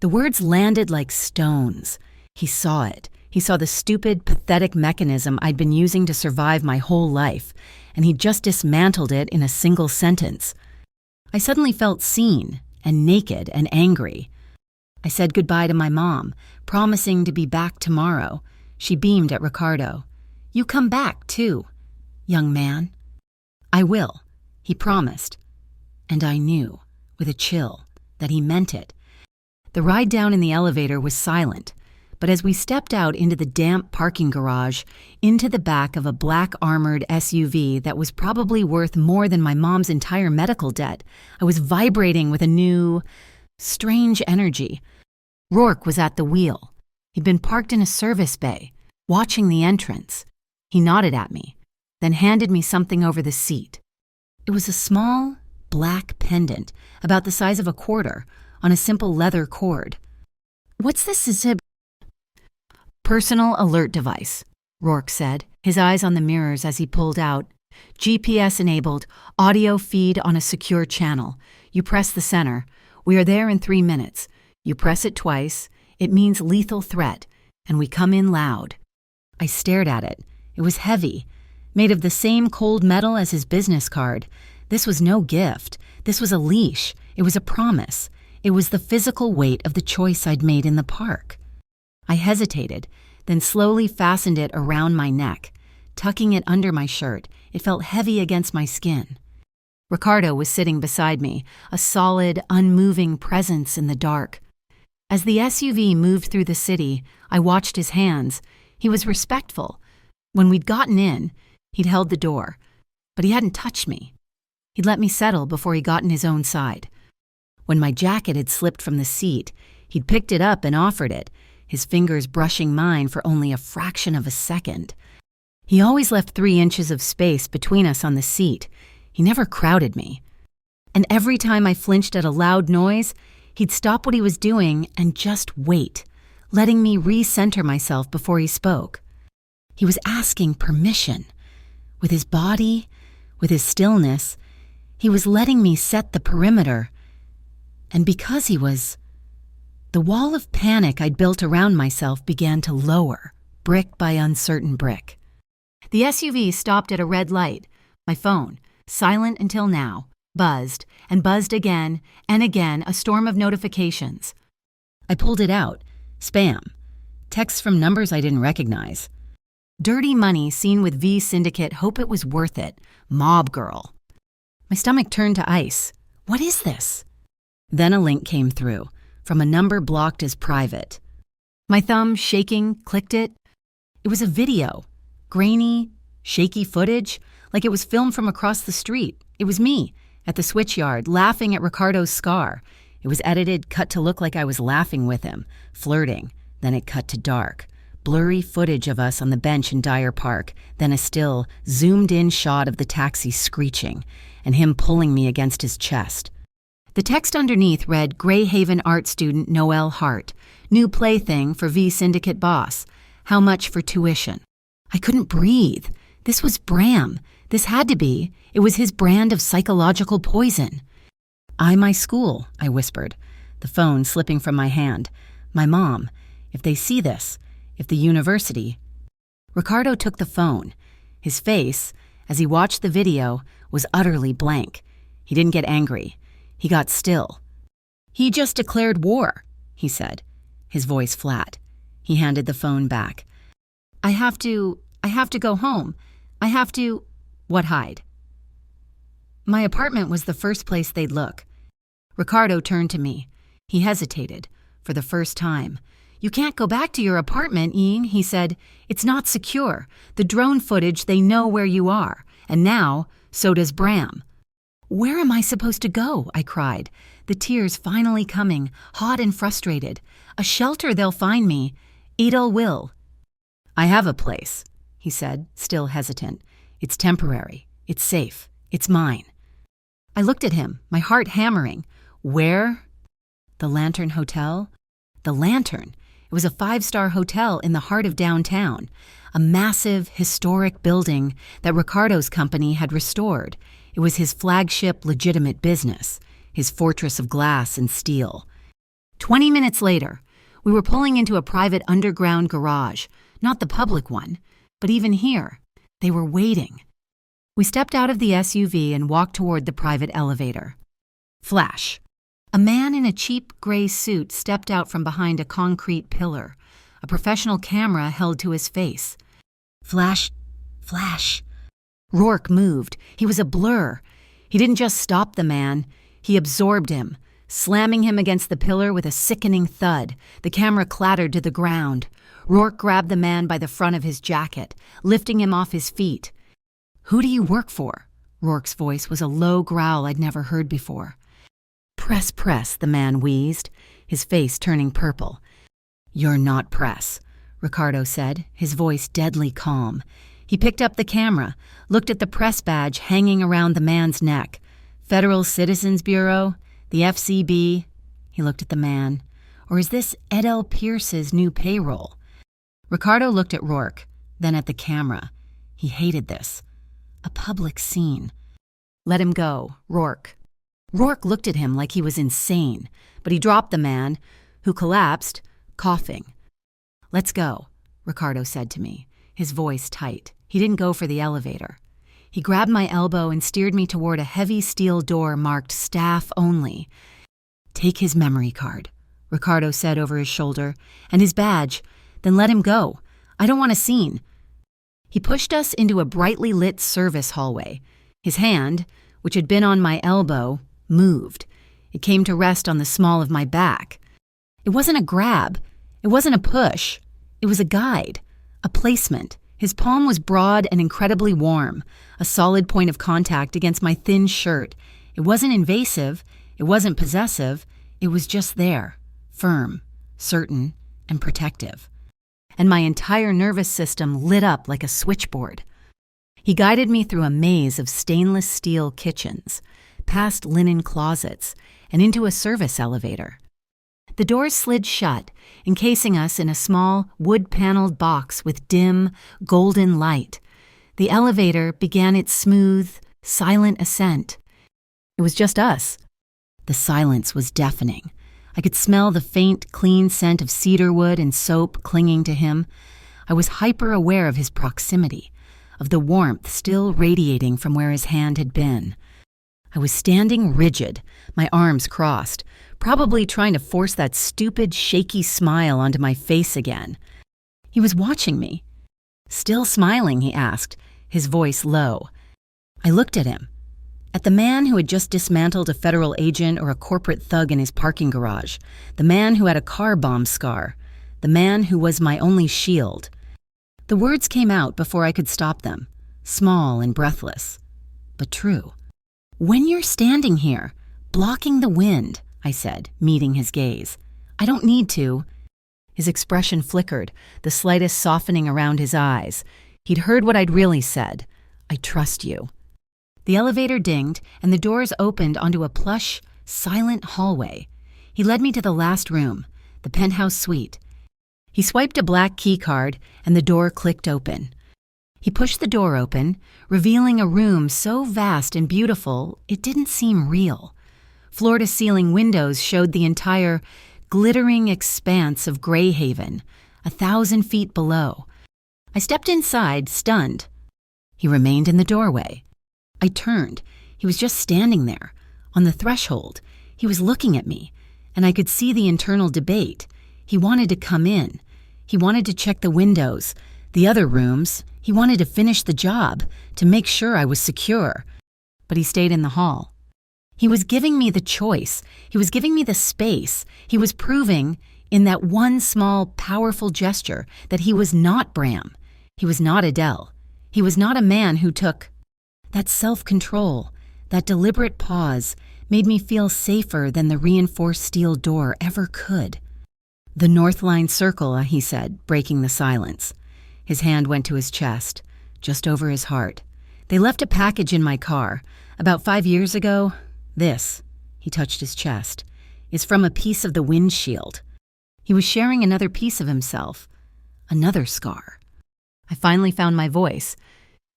The words landed like stones. He saw it. He saw the stupid, pathetic mechanism I'd been using to survive my whole life, and he just dismantled it in a single sentence. I suddenly felt seen and naked and angry. I said goodbye to my mom, promising to be back tomorrow. She beamed at Ricardo. "You come back, too, young man." "I will," he promised. And I knew, with a chill, that he meant it. The ride down in the elevator was silent, but as we stepped out into the damp parking garage, into the back of a black armored SUV that was probably worth more than my mom's entire medical debt, I was vibrating with a new, strange energy. Rourke was at the wheel. He'd been parked in a service bay, watching the entrance. He nodded at me, then handed me something over the seat. It was a small, black pendant, about the size of a quarter, on a simple leather cord. "What's this? Is a personal alert device," Rourke said, his eyes on the mirrors as he pulled out. "GPS-enabled, audio feed on a secure channel. You press the center. We are there in 3 minutes. You press it twice. It means lethal threat, and we come in loud." I stared at it. It was heavy, made of the same cold metal as his business card. This was no gift. This was a leash. It was a promise. It was the physical weight of the choice I'd made in the park. I hesitated, then slowly fastened it around my neck. Tucking it under my shirt, it felt heavy against my skin. Ricardo was sitting beside me, a solid, unmoving presence in the dark. As the SUV moved through the city, I watched his hands. He was respectful. When we'd gotten in, he'd held the door, but he hadn't touched me. He'd let me settle before he got in his own side. When my jacket had slipped from the seat, he'd picked it up and offered it, his fingers brushing mine for only a fraction of a second. He always left 3 inches of space between us on the seat. He never crowded me. And every time I flinched at a loud noise, he'd stop what he was doing and just wait, letting me recenter myself before he spoke. He was asking permission. With his body, with his stillness, he was letting me set the perimeter. And because he was, the wall of panic I'd built around myself began to lower, brick by uncertain brick. The SUV stopped at a red light. My phone, silent until now, buzzed and buzzed again and again, a storm of notifications. I pulled it out. Spam. Texts from numbers I didn't recognize. Dirty money seen with V Syndicate, hope it was worth it. Mob girl. My stomach turned to ice. What is this? Then a link came through, from a number blocked as private. My thumb, shaking, clicked it. It was a video. Grainy, shaky footage, like it was filmed from across the street. It was me, at the switchyard, laughing at Ricardo's scar. It was edited, cut to look like I was laughing with him, flirting. Then it cut to dark. Blurry footage of us on the bench in Dyer Park, then a still, zoomed-in shot of the taxi screeching, and him pulling me against his chest. The text underneath read, Greyhaven art student Noelle Hart, new plaything for V Syndicate boss. How much for tuition? I couldn't breathe. This was Bram. This had to be. It was his brand of psychological poison. My school, I whispered, the phone slipping from my hand. My mom. If they see this. If the university. Ricardo took the phone. His face, as he watched the video, was utterly blank. He didn't get angry. He got still. He just declared war, he said, his voice flat. He handed the phone back. I have to go home. What hide? My apartment was the first place they'd look. Ricardo turned to me. He hesitated, for the first time. You can't go back to your apartment, Ian, he said. It's not secure. The drone footage, they know where you are. And now, so does Bram. Where am I supposed to go? I cried, the tears finally coming, hot and frustrated. A shelter they'll find me. Adel will. I have a place, he said, still hesitant. It's temporary. It's safe. It's mine. I looked at him, my heart hammering. Where? The Lantern Hotel? The Lantern. It was a 5-star hotel in the heart of downtown, a massive, historic building that Ricardo's company had restored. It was his flagship legitimate business, his fortress of glass and steel. 20 minutes later, we were pulling into a private underground garage, not the public one, but even here, they were waiting. We stepped out of the SUV and walked toward the private elevator. Flash. A man in a cheap gray suit stepped out from behind a concrete pillar, a professional camera held to his face. Flash. Flash. Rourke moved. He was a blur. He didn't just stop the man. He absorbed him, slamming him against the pillar with a sickening thud. The camera clattered to the ground. Rourke grabbed the man by the front of his jacket, lifting him off his feet. Who do you work for? Rourke's voice was a low growl I'd never heard before. Press, the man wheezed, his face turning purple. You're not press. Ricardo said, his voice deadly calm. He picked up the camera, looked at the press badge hanging around the man's neck. Federal Citizens Bureau, the FCB. He looked at the man. Or is this Ed L. Pierce's new payroll? Ricardo looked at Rourke, then at the camera. He hated this. A public scene. Let him go, Rourke. Rourke looked at him like he was insane, but he dropped the man, who collapsed, coughing. Let's go, Ricardo said to me, his voice tight. He didn't go for the elevator. He grabbed my elbow and steered me toward a heavy steel door marked Staff Only. Take his memory card, Ricardo said over his shoulder, and his badge. Then let him go. I don't want a scene. He pushed us into a brightly lit service hallway. His hand, which had been on my elbow, moved. It came to rest on the small of my back. It wasn't a grab. It wasn't a push. It was a guide, a placement. His palm was broad and incredibly warm, a solid point of contact against my thin shirt. It wasn't invasive. It wasn't possessive. It was just there, firm, certain, and protective. And my entire nervous system lit up like a switchboard. He guided me through a maze of stainless steel kitchens, past linen closets, and into a service elevator. The doors slid shut, encasing us in a small, wood-paneled box with dim, golden light. The elevator began its smooth, silent ascent. It was just us. The silence was deafening. I could smell the faint, clean scent of cedarwood and soap clinging to him. I was hyper-aware of his proximity, of the warmth still radiating from where his hand had been. I was standing rigid, my arms crossed, probably trying to force that stupid, shaky smile onto my face again. He was watching me. Still smiling, he asked, his voice low. I looked at him. At the man who had just dismantled a federal agent or a corporate thug in his parking garage. The man who had a car bomb scar. The man who was my only shield. The words came out before I could stop them, small and breathless, but true. When you're standing here, blocking the wind, I said, meeting his gaze. I don't need to. His expression flickered, the slightest softening around his eyes. He'd heard what I'd really said. I trust you. The elevator dinged, and the doors opened onto a plush, silent hallway. He led me to the last room, the penthouse suite. He swiped a black key card, and the door clicked open. He pushed the door open, revealing a room so vast and beautiful it didn't seem real. Floor-to-ceiling windows showed the entire glittering expanse of Greyhaven, 1,000 feet below. I stepped inside, stunned. He remained in the doorway. I turned. He was just standing there, on the threshold. He was looking at me, and I could see the internal debate. He wanted to come in. He wanted to check the windows, the other rooms. He wanted to finish the job, to make sure I was secure. But he stayed in the hall. He was giving me the choice. He was giving me the space. He was proving, in that one small, powerful gesture, that he was not Bram. He was not Adele. He was not a man who took... That self-control, that deliberate pause, made me feel safer than the reinforced steel door ever could. The North Line Circle, he said, breaking the silence. His hand went to his chest, just over his heart. They left a package in my car. About 5 years ago, this, he touched his chest, is from a piece of the windshield. He was sharing another piece of himself, another scar. I finally found my voice.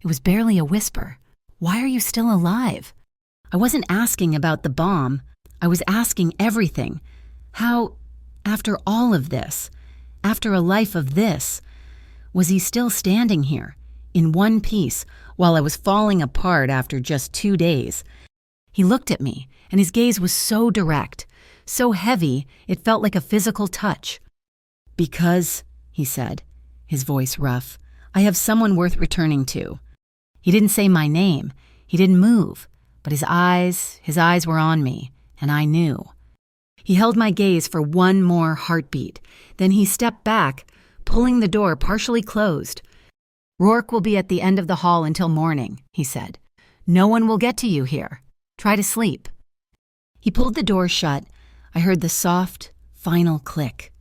It was barely a whisper. Why are you still alive? I wasn't asking about the bomb. I was asking everything. How, after all of this, after a life of this, was he still standing here, in one piece, while I was falling apart after just 2 days? He looked at me, and his gaze was so direct, so heavy it felt like a physical touch. Because, he said, his voice rough, I have someone worth returning to. He didn't say my name. He didn't move, but his eyes were on me, and I knew. He held my gaze for one more heartbeat. Then he stepped back, pulling the door partially closed. Rourke will be at the end of the hall until morning, he said. No one will get to you here. Try to sleep. He pulled the door shut. I heard the soft, final click.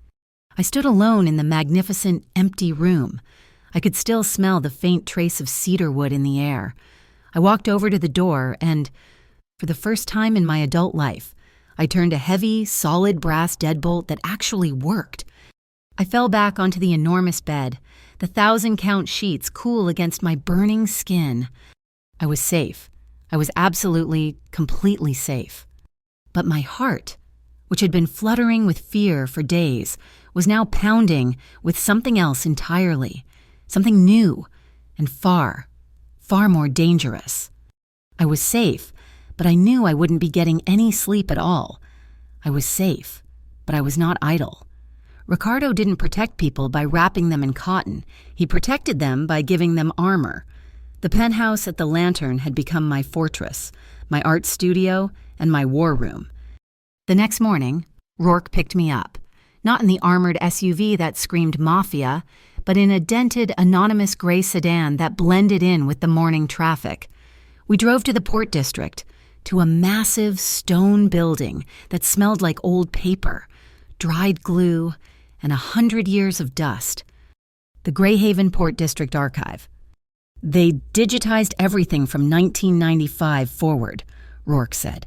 I stood alone in the magnificent, empty room. I could still smell the faint trace of cedar wood in the air. I walked over to the door and, for the first time in my adult life, I turned a heavy, solid brass deadbolt that actually worked. I fell back onto the enormous bed, the 1,000-count sheets cool against my burning skin. I was safe. I was absolutely, completely safe. But my heart, which had been fluttering with fear for days, was now pounding with something else entirely, something new and far, far more dangerous. I was safe, but I knew I wouldn't be getting any sleep at all. I was safe, but I was not idle. Ricardo didn't protect people by wrapping them in cotton. He protected them by giving them armor. The penthouse at the Lantern had become my fortress, my art studio, and my war room. The next morning, Rourke picked me up, not in the armored SUV that screamed Mafia, but in a dented, anonymous gray sedan that blended in with the morning traffic. We drove to the Port District, to a massive stone building that smelled like old paper, dried glue, and 100 years of dust. The Greyhaven Port District Archive. They digitized everything from 1995 forward, Rourke said,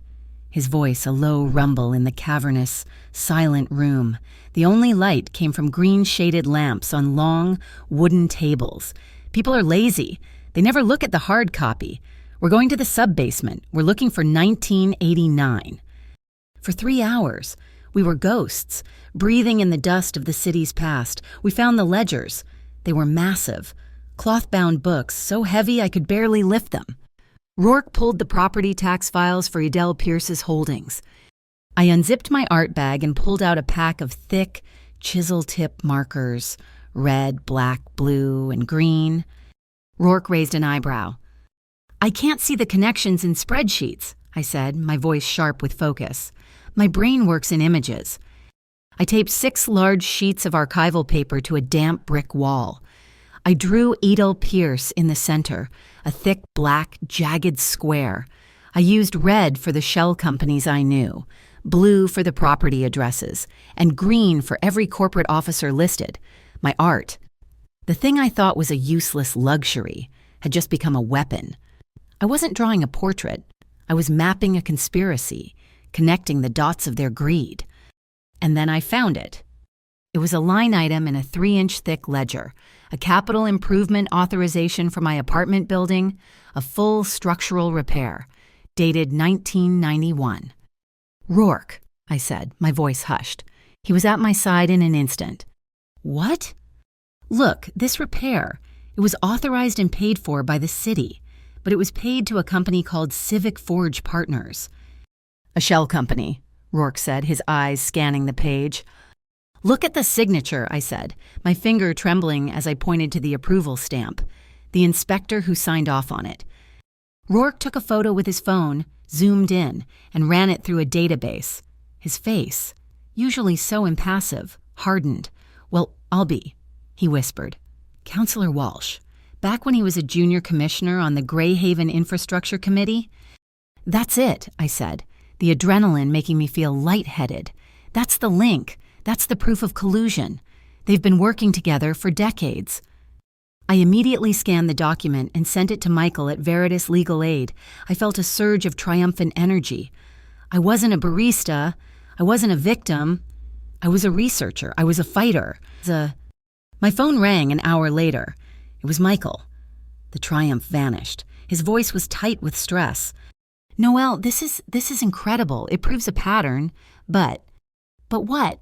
his voice a low rumble in the cavernous, silent room. The only light came from green-shaded lamps on long, wooden tables. People are lazy. They never look at the hard copy. We're going to the sub-basement. We're looking for 1989. For 3 hours, we were ghosts, breathing in the dust of the city's past. We found the ledgers. They were massive, cloth-bound books so heavy I could barely lift them. Rourke pulled the property tax files for Edel Pierce's holdings. I unzipped my art bag and pulled out a pack of thick, chisel-tip markers, red, black, blue, and green. Rourke raised an eyebrow. "I can't see the connections in spreadsheets," I said, my voice sharp with focus. "My brain works in images." I taped 6 large sheets of archival paper to a damp brick wall. I drew Edel Pierce in the center, a thick, black, jagged square. I used red for the shell companies I knew, blue for the property addresses, and green for every corporate officer listed. My art, the thing I thought was a useless luxury, had just become a weapon. I wasn't drawing a portrait. I was mapping a conspiracy, connecting the dots of their greed. And then I found it. It was a line item in a 3-inch thick ledger, a capital improvement authorization for my apartment building, a full structural repair, dated 1991. "Rourke," I said, my voice hushed. He was at my side in an instant. "What?" "Look, this repair, it was authorized and paid for by the city, but it was paid to a company called Civic Forge Partners." "A shell company," Rourke said, his eyes scanning the page. "Look at the signature," I said, my finger trembling as I pointed to the approval stamp, the inspector who signed off on it. Rourke took a photo with his phone, zoomed in, and ran it through a database. His face, usually so impassive, hardened. "Well, I'll be," he whispered. "Councillor Walsh, back when he was a junior commissioner on the Greyhaven Infrastructure Committee?" "That's it," I said, the adrenaline making me feel lightheaded. "That's the link. That's the proof of collusion. They've been working together for decades." I immediately scanned the document and sent it to Michael at Veritas Legal Aid. I felt a surge of triumphant energy. I wasn't a barista. I wasn't a victim. I was a researcher. I was a fighter. My phone rang an hour later. It was Michael. The triumph vanished. His voice was tight with stress. "Noelle, this is incredible. It proves a pattern. But what?"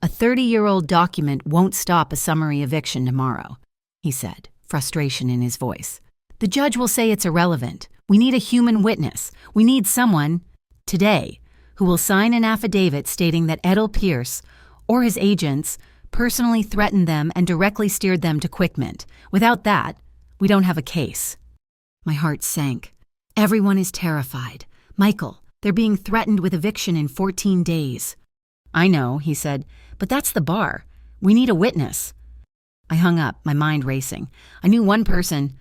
"A 30-year-old document won't stop a summary eviction tomorrow," he said, frustration in his voice. "The judge will say it's irrelevant. We need a human witness. We need someone, today, who will sign an affidavit stating that Edel Pierce, or his agents, personally threatened them and directly steered them to Quickmint. Without that, we don't have a case." My heart sank. Everyone is terrified. "Michael, they're being threatened with eviction in 14 days. "I know," he said, "but that's the bar. We need a witness." I hung up, my mind racing. I knew one person.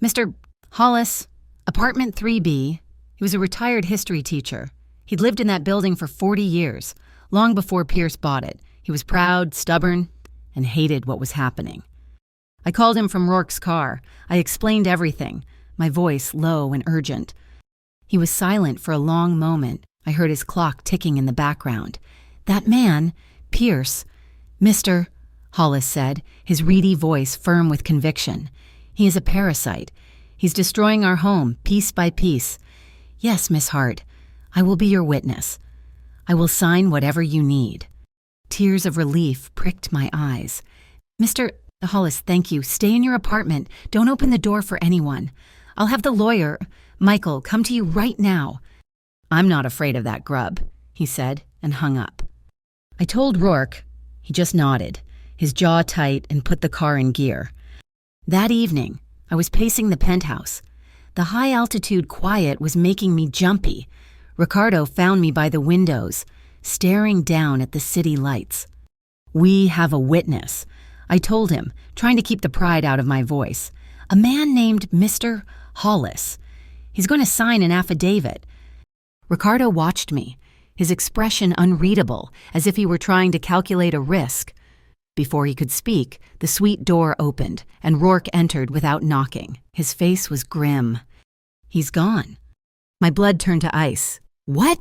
"Mr. Hollis, apartment 3B. He was a retired history teacher. He'd lived in that building for 40 years, long before Pierce bought it. He was proud, stubborn, and hated what was happening. I called him from Rourke's car. I explained everything, my voice low and urgent. He was silent for a long moment. I heard his clock ticking in the background. That man, Pierce, Mr. Hollis said, his reedy voice firm with conviction. He is a parasite. He's destroying our home, piece by piece. Yes, Miss Hart, I will be your witness. I will sign whatever you need. Tears of relief pricked my eyes. Mr. Hollis, thank you. Stay in your apartment. Don't open the door for anyone. I'll have the lawyer, Michael, come to you right now. I'm not afraid of that grub, he said, and hung up. I told Rourke. He just nodded, his jaw tight, and put the car in gear. That evening, I was pacing the penthouse. The high-altitude quiet was making me jumpy. Ricardo found me by the windows, staring down at the city lights. We have a witness, I told him, trying to keep the pride out of my voice. A man named Mr. Hollis. He's going to sign an affidavit. Ricardo watched me, his expression unreadable, as if he were trying to calculate a risk. Before he could speak, the suite door opened, and Rourke entered without knocking. His face was grim. He's gone. My blood turned to ice. What?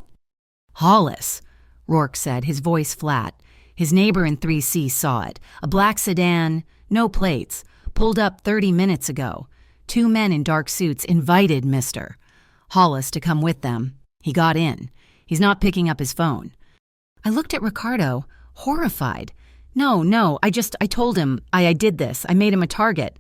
Hollis, Rourke said, his voice flat. His neighbor in 3C saw it. A black sedan, no plates, pulled up 30 minutes ago. 2 men in dark suits invited Mr. Hollis to come with them. He got in. He's not picking up his phone. I looked at Ricardo, horrified. No, I told him I did this. I made him a target.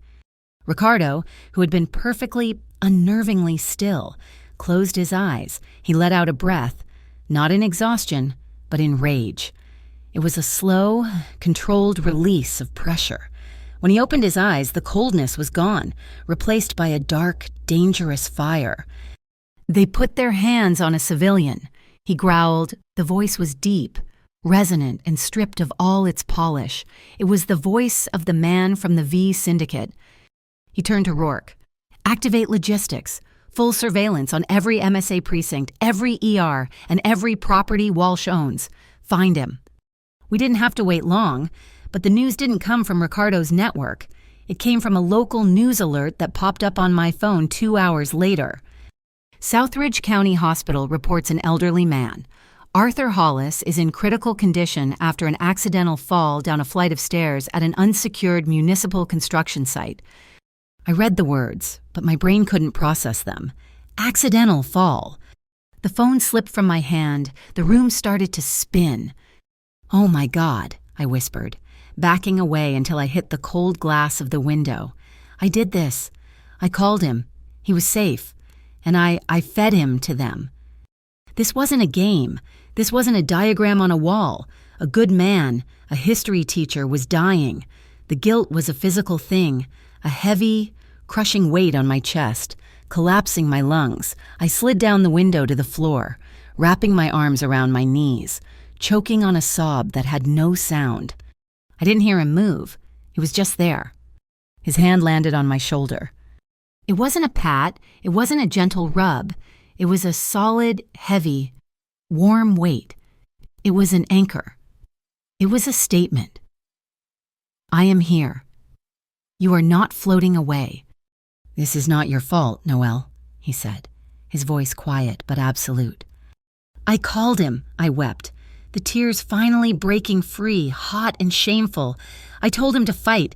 Ricardo, who had been perfectly, unnervingly still, closed his eyes. He let out a breath, not in exhaustion, but in rage. It was a slow, controlled release of pressure. When he opened his eyes, the coldness was gone, replaced by a dark, dangerous fire. They put their hands on a civilian. He growled. The voice was deep, resonant, and stripped of all its polish. It was the voice of the man from the V Syndicate. He turned to Rourke. Activate logistics. Full surveillance on every MSA precinct, every ER, and every property Walsh owns. Find him. We didn't have to wait long, but the news didn't come from Ricardo's network. It came from a local news alert that popped up on my phone 2 hours later. Southridge County Hospital reports an elderly man. Arthur Hollis is in critical condition after an accidental fall down a flight of stairs at an unsecured municipal construction site. I read the words, but my brain couldn't process them. Accidental fall. The phone slipped from my hand. The room started to spin. Oh my God, I whispered, backing away until I hit the cold glass of the window. I did this. I called him. He was safe. And I fed him to them. This wasn't a game. This wasn't a diagram on a wall. A good man, a history teacher, was dying. The guilt was a physical thing, a heavy, crushing weight on my chest, collapsing my lungs. I slid down the window to the floor, wrapping my arms around my knees, choking on a sob that had no sound. I didn't hear him move. He was just there. His hand landed on my shoulder. It wasn't a pat. It wasn't a gentle rub. It was a solid, heavy, warm weight. It was an anchor. It was a statement. I am here. You are not floating away. This is not your fault, Noel, he said, his voice quiet but absolute. I called him, I wept, the tears finally breaking free, hot and shameful. I told him to fight.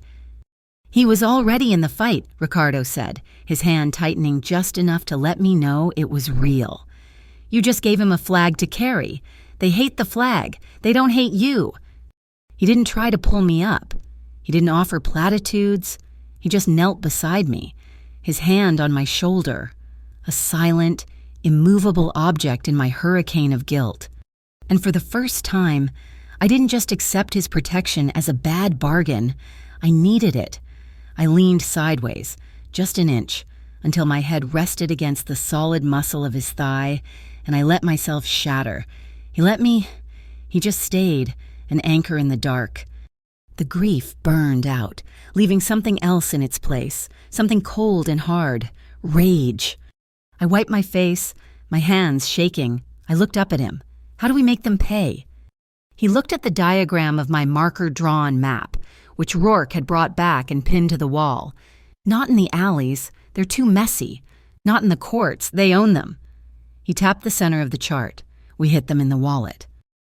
He was already in the fight, Ricardo said, his hand tightening just enough to let me know it was real. You just gave him a flag to carry. They hate the flag. They don't hate you. He didn't try to pull me up. He didn't offer platitudes. He just knelt beside me, his hand on my shoulder, a silent, immovable object in my hurricane of guilt. And for the first time, I didn't just accept his protection as a bad bargain. I needed it. I leaned sideways, just an inch, until my head rested against the solid muscle of his thigh, and I let myself shatter. He just stayed, an anchor in the dark. The grief burned out, leaving something else in its place, something cold and hard, rage. I wiped my face, my hands shaking. I looked up at him. How do we make them pay? He looked at the diagram of my marker-drawn map, which Rourke had brought back and pinned to the wall. Not in the alleys, they're too messy. Not in the courts, they own them. He tapped the center of the chart. We hit them in the wallet.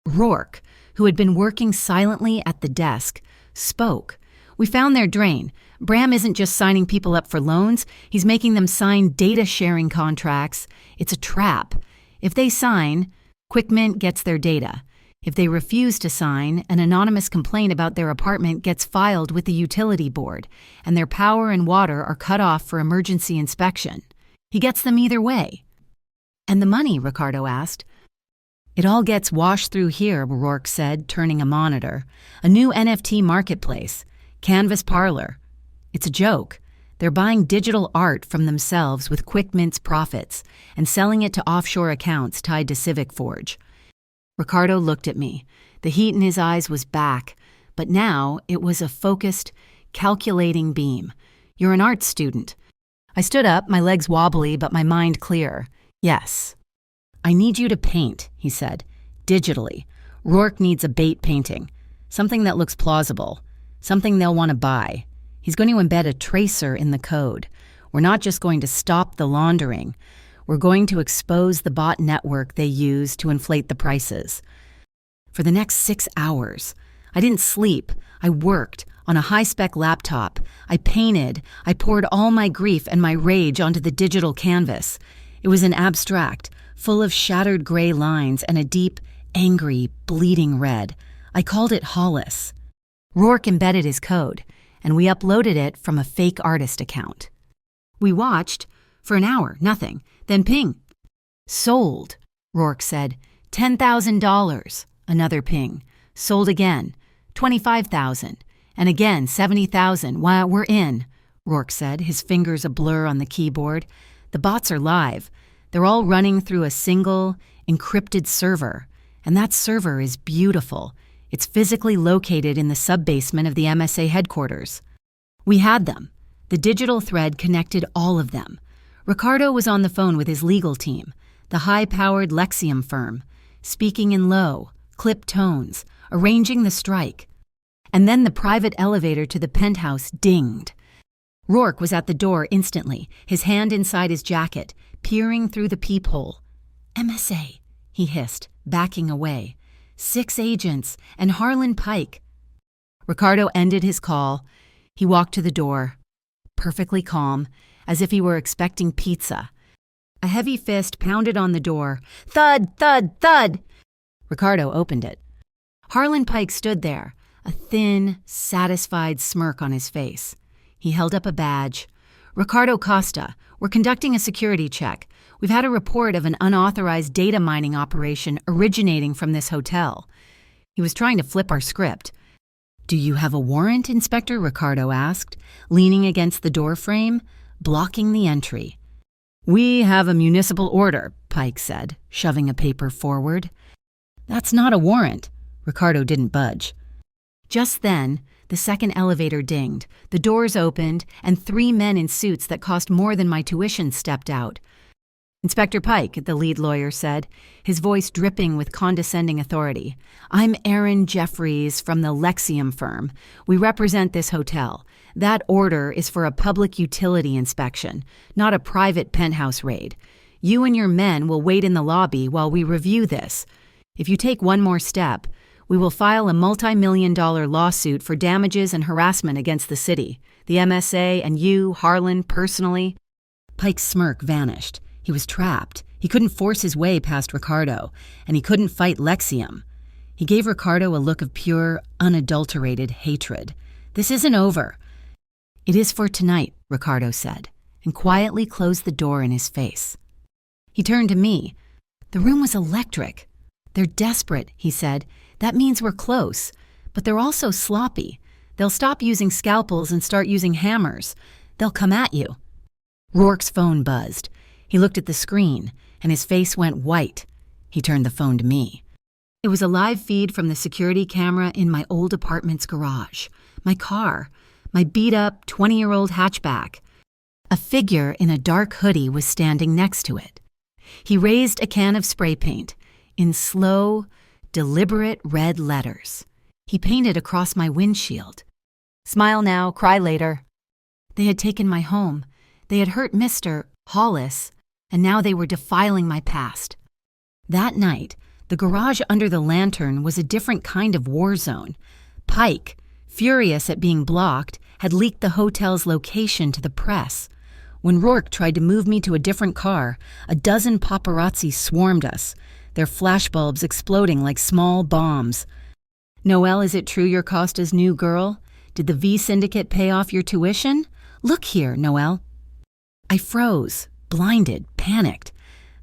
Rourke, who had been working silently at the desk, spoke. We found their drain. Bram isn't just signing people up for loans, he's making them sign data-sharing contracts. It's a trap. If they sign, QuickMint gets their data. If they refuse to sign, an anonymous complaint about their apartment gets filed with the utility board, and their power and water are cut off for emergency inspection. He gets them either way. And the money, Ricardo asked. It all gets washed through here, Rourke said, turning a monitor. A new NFT marketplace. Canvas Parlor. It's a joke. They're buying digital art from themselves with QuickMint's profits and selling it to offshore accounts tied to Civic Forge. Ricardo looked at me. The heat in his eyes was back, but now it was a focused, calculating beam. You're an art student. I stood up, my legs wobbly, but my mind clear. Yes. I need you to paint, he said, digitally. Rourke needs a bait painting, something that looks plausible, something they'll want to buy. He's going to embed a tracer in the code. We're not just going to stop the laundering. We're going to expose the bot network they use to inflate the prices. For the next 6 hours, I didn't sleep. I worked on a high-spec laptop. I painted. I poured all my grief and my rage onto the digital canvas. It was an abstract, full of shattered gray lines and a deep, angry, bleeding red. I called it Hollis. Rourke embedded his code, and we uploaded it from a fake artist account. We watched for an hour, nothing. Then ping. Sold, Rourke said. $10,000. Another ping. Sold again. $25,000. And again, $70,000. Why, we're in, Rourke said, his fingers a blur on the keyboard. The bots are live. They're all running through a single, encrypted server. And that server is beautiful. It's physically located in the sub-basement of the MSA headquarters. We had them. The digital thread connected all of them. Ricardo was on the phone with his legal team, the high-powered Lexium firm, speaking in low, clipped tones, arranging the strike. And then the private elevator to the penthouse dinged. Rourke was at the door instantly, his hand inside his jacket, peering through the peephole. MSA, he hissed, backing away. 6 agents and Harlan Pike. Ricardo ended his call. He walked to the door, perfectly calm, as if he were expecting pizza. A heavy fist pounded on the door. Thud, thud, thud! Ricardo opened it. Harlan Pike stood there, a thin, satisfied smirk on his face. He held up a badge. Ricardo Costa, we're conducting a security check. We've had a report of an unauthorized data mining operation originating from this hotel. He was trying to flip our script. Do you have a warrant, Inspector? Ricardo asked, leaning against the doorframe, blocking the entry. We have a municipal order, Pike said, shoving a paper forward. That's not a warrant. Ricardo didn't budge. Just then, the second elevator dinged, the doors opened, and 3 men in suits that cost more than my tuition stepped out. Inspector Pike, the lead lawyer said, his voice dripping with condescending authority. I'm Aaron Jeffries from the Lexium firm. We represent this hotel. That order is for a public utility inspection, not a private penthouse raid. You and your men will wait in the lobby while we review this. If you take one more step, we will file a multi-million-dollar lawsuit for damages and harassment against the city, the MSA, and you, Harlan, personally. Pike's smirk vanished. He was trapped. He couldn't force his way past Ricardo, and he couldn't fight Lexium. He gave Ricardo a look of pure, unadulterated hatred. This isn't over. It is for tonight, Ricardo said, and quietly closed the door in his face. He turned to me. The room was electric. They're desperate, he said. That means we're close, but they're also sloppy. They'll stop using scalpels and start using hammers. They'll come at you. Rourke's phone buzzed. He looked at the screen, and his face went white. He turned the phone to me. It was a live feed from the security camera in my old apartment's garage. My car, my beat-up 20-year-old hatchback. A figure in a dark hoodie was standing next to it. He raised a can of spray paint. In slow, deliberate red letters. He painted across my windshield. "Smile now, cry later." They had taken my home. They had hurt Mr. Hollis, and now they were defiling my past. That night, the garage under the lantern was a different kind of war zone. Pike, furious at being blocked, had leaked the hotel's location to the press. When Rourke tried to move me to a different car, a dozen paparazzi swarmed us, their flashbulbs exploding like small bombs. "Noelle, is it true you're Costa's new girl? Did the V Syndicate pay off your tuition? Look here, Noelle." I froze, blinded, panicked.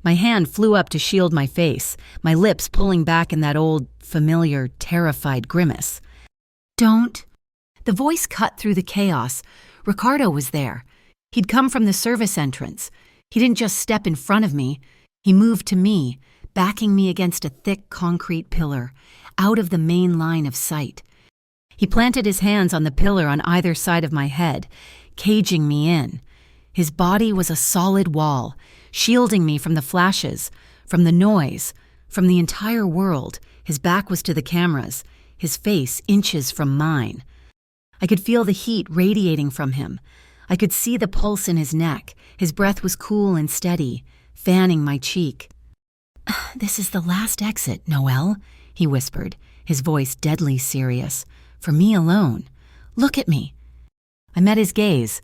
My hand flew up to shield my face, my lips pulling back in that old, familiar, terrified grimace. "Don't." The voice cut through the chaos. Ricardo was there. He'd come from the service entrance. He didn't just step in front of me. He moved to me, backing me against a thick concrete pillar, out of the main line of sight. He planted his hands on the pillar on either side of my head, caging me in. His body was a solid wall, shielding me from the flashes, from the noise, from the entire world. His back was to the cameras, his face inches from mine. I could feel the heat radiating from him. I could see the pulse in his neck. His breath was cool and steady, fanning my cheek. "This is the last exit, Noelle," he whispered, his voice deadly serious. "For me alone. Look at me." I met his gaze.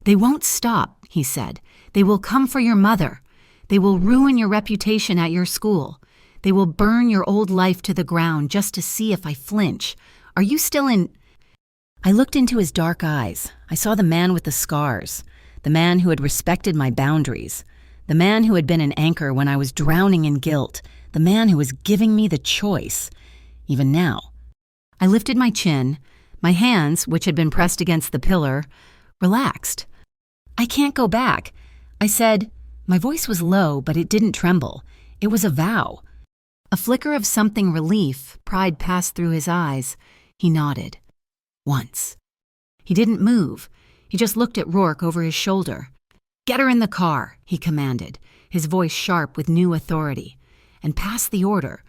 "They won't stop," he said. "They will come for your mother. They will ruin your reputation at your school. They will burn your old life to the ground just to see if I flinch. Are you still in—" I looked into his dark eyes. I saw the man with the scars, the man who had respected my boundaries, the man who had been an anchor when I was drowning in guilt, the man who was giving me the choice, even now. I lifted my chin. My hands, which had been pressed against the pillar, relaxed. "I can't go back," I said. My voice was low, but it didn't tremble. It was a vow. A flicker of something relief, pride passed through his eyes. He nodded. Once. He didn't move. He just looked at Rourke over his shoulder. "Get her in the car," he commanded, his voice sharp with new authority. "And pass the order.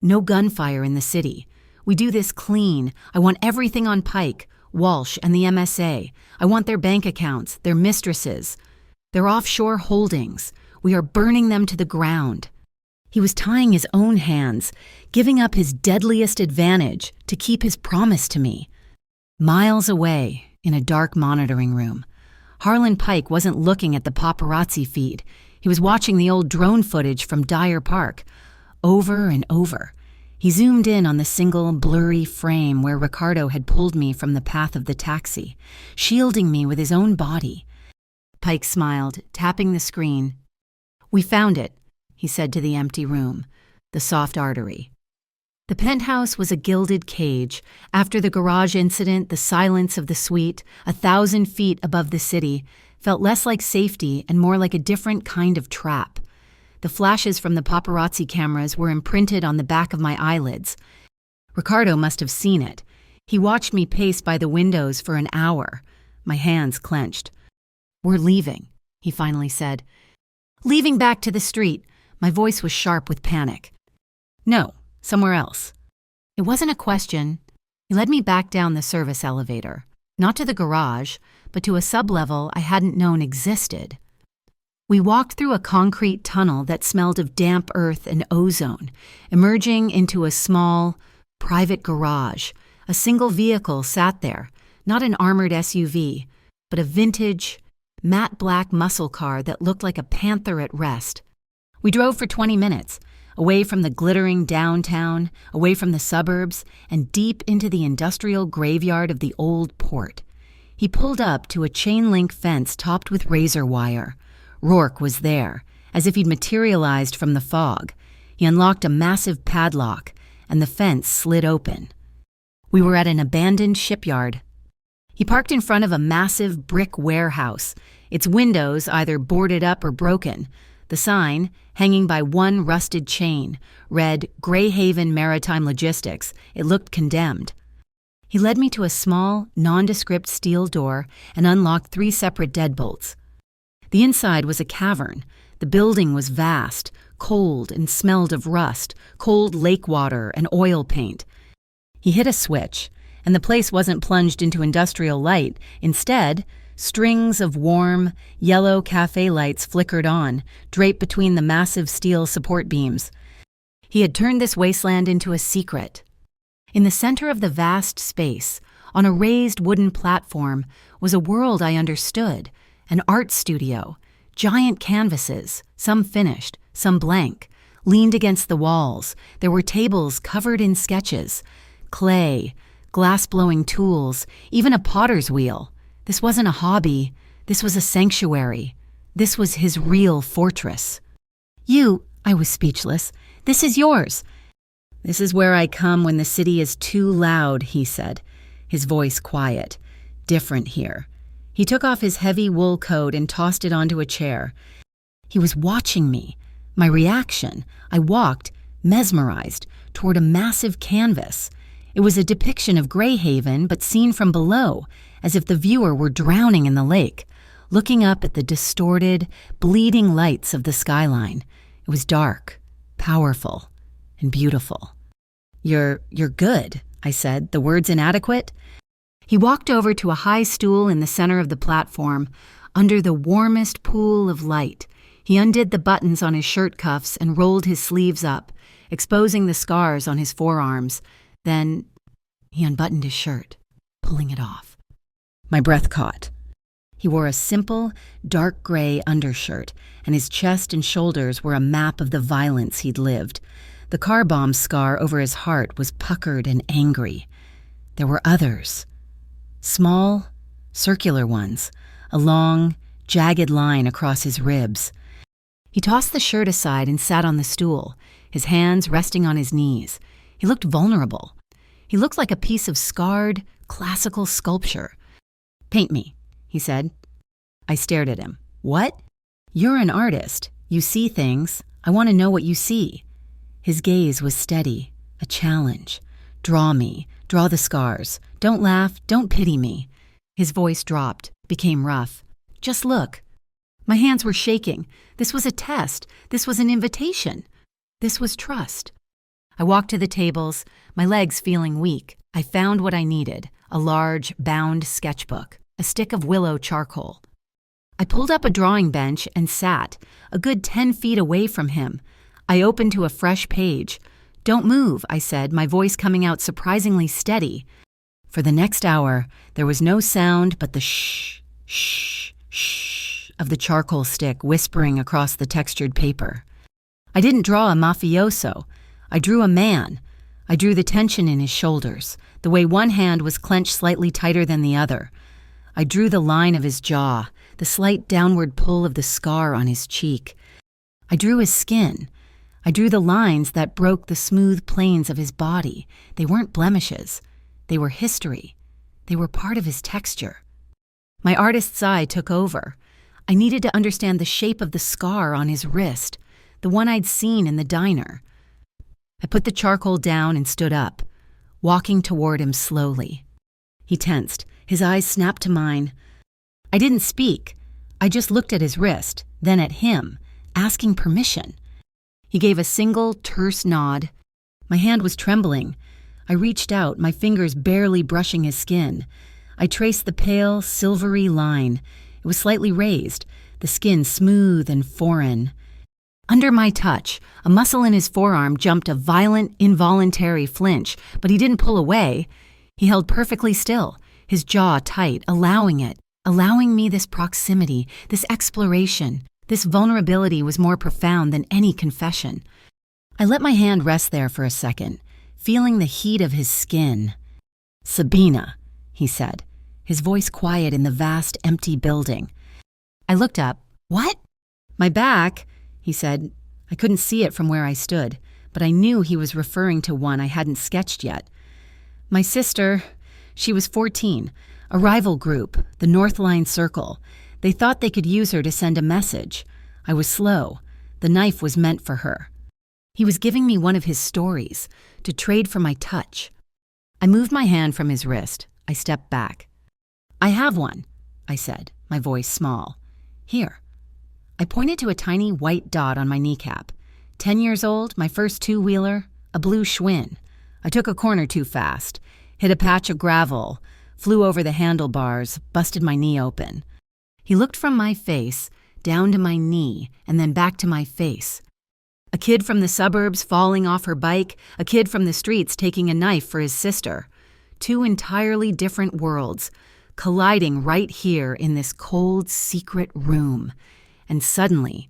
No gunfire in the city. We do this clean. I want everything on Pike, Walsh, and the MSA. I want their bank accounts, their mistresses, their offshore holdings. We are burning them to the ground." He was tying his own hands, giving up his deadliest advantage to keep his promise to me. Miles away, in a dark monitoring room, Harlan Pike wasn't looking at the paparazzi feed. He was watching the old drone footage from Dyer Park. Over and over. He zoomed in on the single, blurry frame where Ricardo had pulled me from the path of the taxi, shielding me with his own body. Pike smiled, tapping the screen. "We found it," he said to the empty room, the soft artery. The penthouse was a gilded cage. After the garage incident, the silence of the suite, 1,000 feet above the city, felt less like safety and more like a different kind of trap. The flashes from the paparazzi cameras were imprinted on the back of my eyelids. Ricardo must have seen it. He watched me pace by the windows for an hour. My hands clenched. "We're leaving," he finally said. "Leaving back to the street." My voice was sharp with panic. "No. Somewhere else." It wasn't a question. He led me back down the service elevator, not to the garage, but to a sublevel I hadn't known existed. We walked through a concrete tunnel that smelled of damp earth and ozone, emerging into a small, private garage. A single vehicle sat there, not an armored SUV, but a vintage, matte black muscle car that looked like a panther at rest. We drove for 20 minutes, away from the glittering downtown, away from the suburbs, and deep into the industrial graveyard of the old port. He pulled up to a chain-link fence topped with razor wire. Rourke was there, as if he'd materialized from the fog. He unlocked a massive padlock, and the fence slid open. We were at an abandoned shipyard. He parked in front of a massive brick warehouse, its windows either boarded up or broken. The sign, hanging by one rusted chain, read Greyhaven Maritime Logistics. It looked condemned. He led me to a small, nondescript steel door and unlocked 3 separate deadbolts. The inside was a cavern. The building was vast, cold and smelled of rust, cold lake water, and oil paint. He hit a switch, and the place wasn't plunged into industrial light. Instead, strings of warm, yellow cafe lights flickered on, draped between the massive steel support beams. He had turned this wasteland into a secret. In the center of the vast space, on a raised wooden platform, was a world I understood, an art studio. Giant canvases, some finished, some blank, leaned against the walls. There were tables covered in sketches, clay, glass-blowing tools, even a potter's wheel. This wasn't a hobby. This was a sanctuary. This was his real fortress. I was speechless. This is yours. This is where I come when the city is too loud, he said, his voice quiet. Different here. He took off his heavy wool coat and tossed it onto a chair. He was watching me, my reaction. I walked, mesmerized, toward a massive canvas. It was a depiction of Greyhaven, but seen from below, as if the viewer were drowning in the lake, looking up at the distorted, bleeding lights of the skyline. It was dark, powerful, and beautiful. You're good, I said, the words inadequate. He walked over to a high stool in the center of the platform, under the warmest pool of light. He undid the buttons on his shirt cuffs and rolled his sleeves up, exposing the scars on his forearms. Then he unbuttoned his shirt, pulling it off. My breath caught. He wore a simple, dark gray undershirt, and his chest and shoulders were a map of the violence he'd lived. The car bomb scar over his heart was puckered and angry. There were others. Small, circular ones, a long, jagged line across his ribs. He tossed the shirt aside and sat on the stool, his hands resting on his knees. He looked vulnerable. He looked like a piece of scarred, classical sculpture. Paint me, he said. I stared at him. What? You're an artist. You see things. I want to know what you see. His gaze was steady, a challenge. Draw me. Draw the scars. Don't laugh. Don't pity me. His voice dropped, became rough. Just look. My hands were shaking. This was a test. This was an invitation. This was trust. I walked to the tables, my legs feeling weak. I found what I needed, a large, bound sketchbook, a stick of willow charcoal. I pulled up a drawing bench and sat, a good 10 feet away from him. I opened to a fresh page. Don't move, I said, my voice coming out surprisingly steady. For the next hour, there was no sound but the shh, shh, shh of the charcoal stick whispering across the textured paper. I didn't draw a mafioso. I drew a man. I drew the tension in his shoulders, the way one hand was clenched slightly tighter than the other. I drew the line of his jaw, the slight downward pull of the scar on his cheek. I drew his skin. I drew the lines that broke the smooth planes of his body. They weren't blemishes. They were history. They were part of his texture. My artist's eye took over. I needed to understand the shape of the scar on his wrist, the one I'd seen in the diner. I put the charcoal down and stood up, walking toward him slowly. He tensed. His eyes snapped to mine. I didn't speak. I just looked at his wrist, then at him, asking permission. He gave a single, terse nod. My hand was trembling. I reached out, my fingers barely brushing his skin. I traced the pale, silvery line. It was slightly raised, the skin smooth and foreign. Under my touch, a muscle in his forearm jumped a violent, involuntary flinch, but he didn't pull away. He held perfectly still, his jaw tight, allowing me this proximity, this exploration. This vulnerability was more profound than any confession. I let my hand rest there for a second, feeling the heat of his skin. Sabina, he said, his voice quiet in the vast, empty building. I looked up. What? My back, he said. I couldn't see it from where I stood, but I knew he was referring to one I hadn't sketched yet. My sister, she was 14, a rival group, the North Line Circle. They thought they could use her to send a message. I was slow. The knife was meant for her. He was giving me one of his stories, to trade for my touch. I moved my hand from his wrist. I stepped back. I have one, I said, my voice small. Here. I pointed to a tiny white dot on my kneecap. 10 years old, my first two-wheeler, a blue Schwinn. I took a corner too fast, hit a patch of gravel, flew over the handlebars, busted my knee open. He looked from my face, down to my knee, and then back to my face. A kid from the suburbs falling off her bike, a kid from the streets taking a knife for his sister. Two entirely different worlds, colliding right here in this cold, secret room. And suddenly,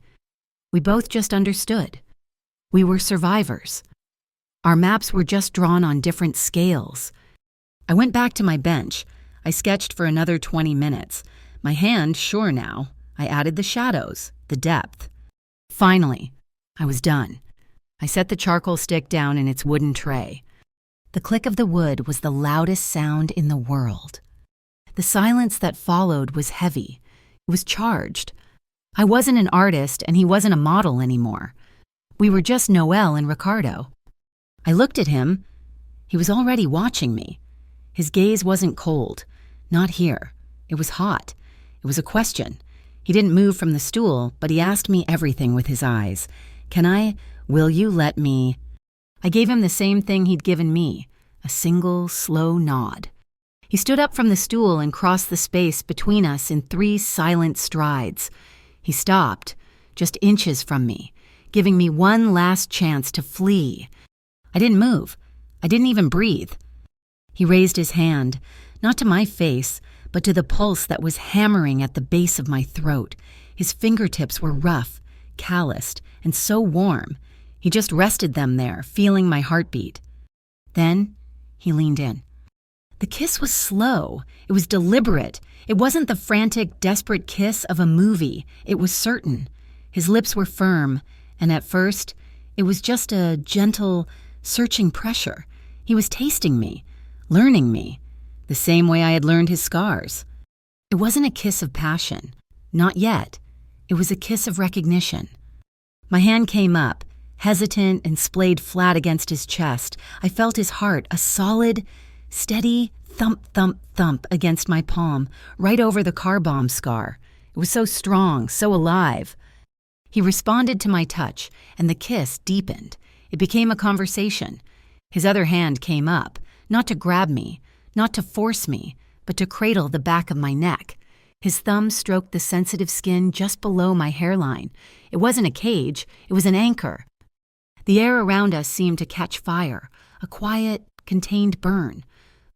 we both just understood. We were survivors. Our maps were just drawn on different scales. I went back to my bench. I sketched for another 20 minutes. My hand sure now. I added the shadows, the depth. Finally, I was done. I set the charcoal stick down in its wooden tray. The click of the wood was the loudest sound in the world. The silence that followed was heavy. It was charged. I wasn't an artist and he wasn't a model anymore. We were just Noel and Ricardo. I looked at him. He was already watching me. His gaze wasn't cold. Not here. It was hot. It was a question. He didn't move from the stool, but he asked me everything with his eyes. Will you let me? I gave him the same thing he'd given me, a single, slow nod. He stood up from the stool and crossed the space between us in 3 silent strides. He stopped, just inches from me, giving me one last chance to flee. I didn't move. I didn't even breathe. He raised his hand, not to my face, but to the pulse that was hammering at the base of my throat. His fingertips were rough, calloused, and so warm. He just rested them there, feeling my heartbeat. Then he leaned in. The kiss was slow. It was deliberate. It wasn't the frantic, desperate kiss of a movie. It was certain. His lips were firm, and at first, it was just a gentle, searching pressure. He was tasting me, learning me, the same way I had learned his scars. It wasn't a kiss of passion. Not yet. It was a kiss of recognition. My hand came up, hesitant and splayed flat against his chest. I felt his heart, a solid, steady thump, thump, thump against my palm, right over the car bomb scar. It was so strong, so alive. He responded to my touch, and the kiss deepened. It became a conversation. His other hand came up, not to grab me, not to force me, but to cradle the back of my neck. His thumb stroked the sensitive skin just below my hairline. It wasn't a cage, it was an anchor. The air around us seemed to catch fire, a quiet, contained burn.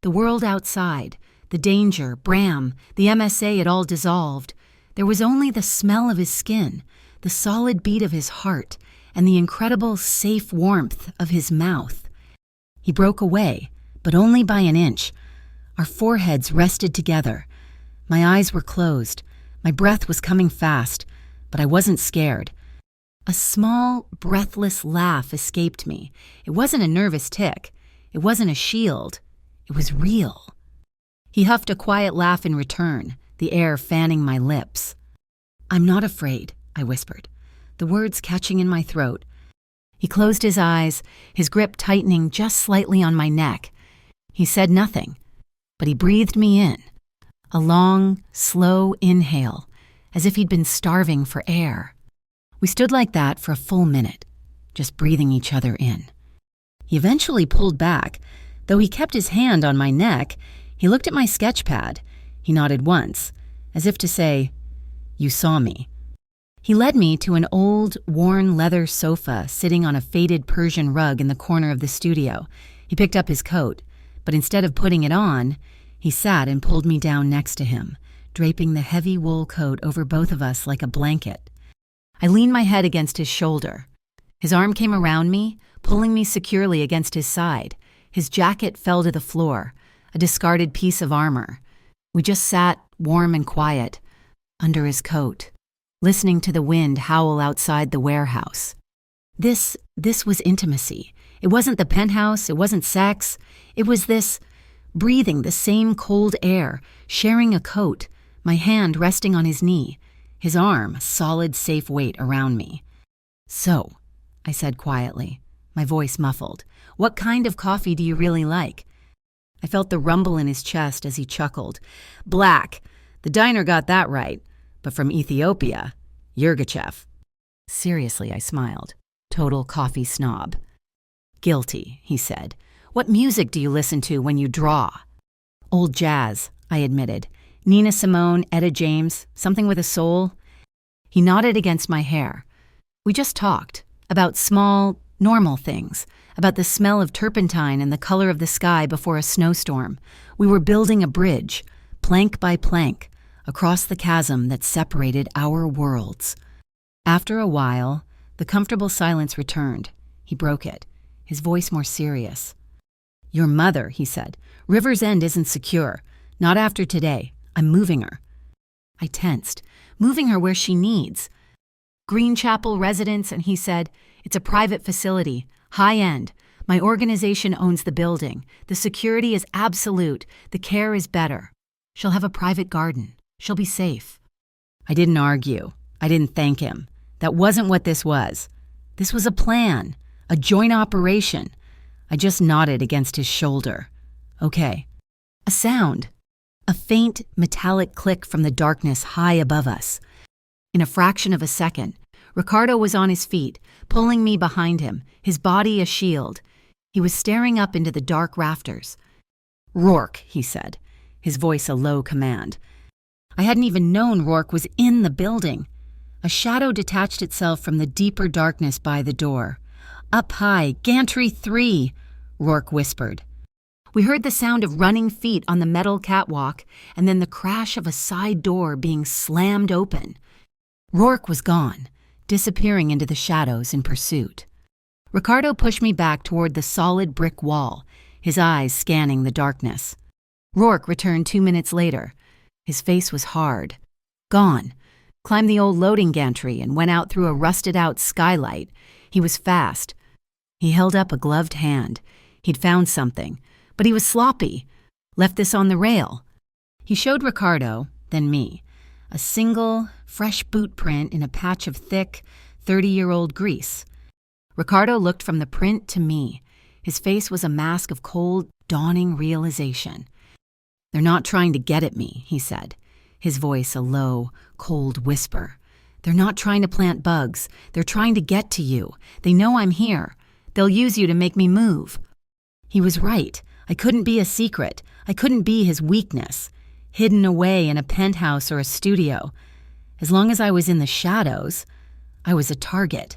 The world outside, the danger, Bram, the MSA had all dissolved. There was only the smell of his skin, the solid beat of his heart, and the incredible, safe warmth of his mouth. He broke away, but only by an inch. Our foreheads rested together. My eyes were closed. My breath was coming fast, but I wasn't scared. A small, breathless laugh escaped me. It wasn't a nervous tick. It wasn't a shield. It was real. He huffed a quiet laugh in return, the air fanning my lips. "I'm not afraid," I whispered, the words catching in my throat. He closed his eyes, his grip tightening just slightly on my neck. He said nothing, but he breathed me in. A long, slow inhale, as if he'd been starving for air. We stood like that for a full minute, just breathing each other in. He eventually pulled back. Though he kept his hand on my neck, he looked at my sketch pad. He nodded once, as if to say, "You saw me." He led me to an old, worn leather sofa sitting on a faded Persian rug in the corner of the studio. He picked up his coat, but instead of putting it on, he sat and pulled me down next to him, draping the heavy wool coat over both of us like a blanket. I leaned my head against his shoulder. His arm came around me, pulling me securely against his side. His jacket fell to the floor, a discarded piece of armor. We just sat, warm and quiet, under his coat, listening to the wind howl outside the warehouse. This was intimacy. It wasn't the penthouse, it wasn't sex. It was this, breathing the same cold air, sharing a coat, my hand resting on his knee, his arm a solid, safe weight around me. "So," I said quietly, my voice muffled, "what kind of coffee do you really like?" I felt the rumble in his chest as he chuckled. "Black. The diner got that right. But from Ethiopia, Yirgachev." "Seriously," I smiled. total coffee snob. Guilty, he said. What music do you listen to when you draw? Old jazz, I admitted. Nina Simone, Etta James, something with a soul. He nodded against my hair. We just talked about small, normal things, about the smell of turpentine and the color of the sky before a snowstorm. We were building a bridge, plank by plank, across the chasm that separated our worlds. After a while, the comfortable silence returned. He broke it, his voice more serious. Your mother, he said. River's End isn't secure. Not after today. I'm moving her. I tensed. Moving her where she needs. Greenchapel residence, and he said, it's a private facility, high-end. My organization owns the building. The security is absolute. The care is better. She'll have a private garden. She'll be safe. I didn't argue. I didn't thank him. That wasn't what this was. This was a plan, a joint operation. I just nodded against his shoulder. Okay. A sound. A faint, metallic click from the darkness high above us. In a fraction of a second, Ricardo was on his feet, pulling me behind him, his body a shield. He was staring up into the dark rafters. Rourke, he said, his voice a low command. I hadn't even known Rourke was in the building. A shadow detached itself from the deeper darkness by the door. Up high, Gantry 3, Rourke whispered. We heard the sound of running feet on the metal catwalk and then the crash of a side door being slammed open. Rourke was gone, disappearing into the shadows in pursuit. Ricardo pushed me back toward the solid brick wall, his eyes scanning the darkness. Rourke returned 2 minutes later. His face was hard. Gone. Climbed the old loading gantry and went out through a rusted-out skylight. He was fast. He held up a gloved hand. He'd found something, but he was sloppy. Left this on the rail. He showed Ricardo, then me, a single, fresh boot print in a patch of thick, 30-year-old grease. Ricardo looked from the print to me. His face was a mask of cold, dawning realization. They're not trying to get at me, he said, his voice a low, cold whisper. They're not trying to plant bugs. They're trying to get to you. They know I'm here. They'll use you to make me move. He was right. I couldn't be a secret. I couldn't be his weakness, hidden away in a penthouse or a studio. As long as I was in the shadows, I was a target.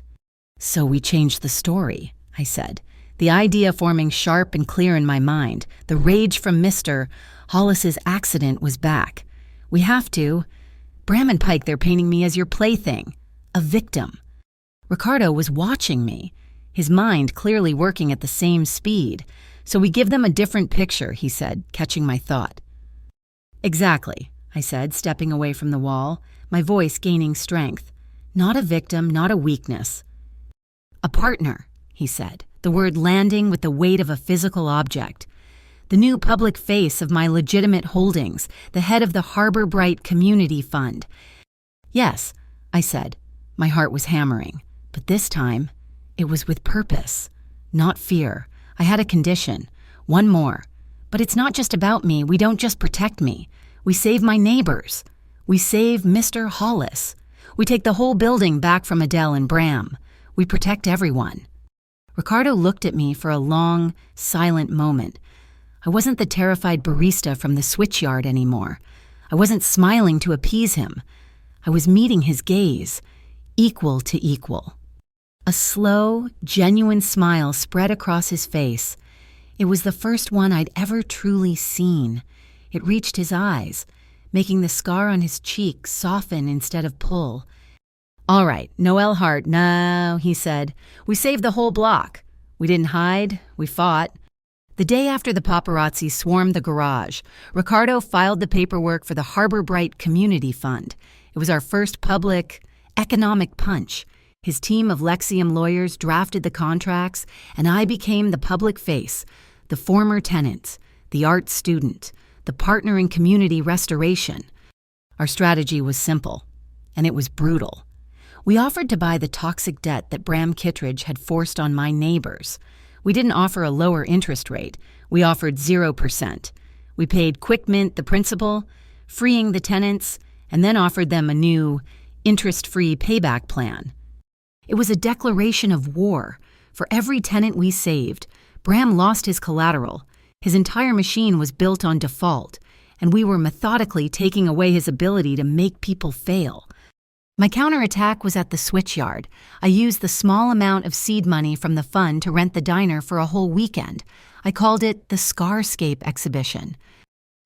So we changed the story, I said, the idea forming sharp and clear in my mind. The rage from Mr. Hollis's accident was back. We have to. Bram and Pike, they're painting me as your plaything, a victim. Ricardo was watching me, his mind clearly working at the same speed. So we give them a different picture, he said, catching my thought. Exactly, I said, stepping away from the wall, my voice gaining strength. Not a victim, not a weakness. A partner, he said, the word landing with the weight of a physical object. The new public face of my legitimate holdings, the head of the Harbor Bright Community Fund. Yes, I said. My heart was hammering. But this time, it was with purpose, not fear. I had a condition. One more. But it's not just about me. We don't just protect me. We save my neighbors. We save Mr. Hollis. We take the whole building back from Adele and Bram. We protect everyone. Ricardo looked at me for a long, silent moment. I wasn't the terrified barista from the switchyard anymore. I wasn't smiling to appease him. I was meeting his gaze, equal to equal. A slow, genuine smile spread across his face. It was the first one I'd ever truly seen. It reached his eyes, making the scar on his cheek soften instead of pull. All right, Noel Hart, no, he said. We saved the whole block. We didn't hide, we fought. The day after the paparazzi swarmed the garage, Ricardo filed the paperwork for the Harbor Bright Community Fund. It was our first public, economic punch. His team of Lexium lawyers drafted the contracts, and I became the public face, the former tenant, the art student, the partner in community restoration. Our strategy was simple, and it was brutal. We offered to buy the toxic debt that Bram Kittredge had forced on my neighbors. We didn't offer a lower interest rate. We offered 0%. We paid quick mint the principal, freeing the tenants, and then offered them a new, interest-free payback plan. It was a declaration of war. For every tenant we saved, Bram lost his collateral. His entire machine was built on default, and we were methodically taking away his ability to make people fail. My counterattack was at the switchyard. I used the small amount of seed money from the fund to rent the diner for a whole weekend. I called it the Scarscape exhibition.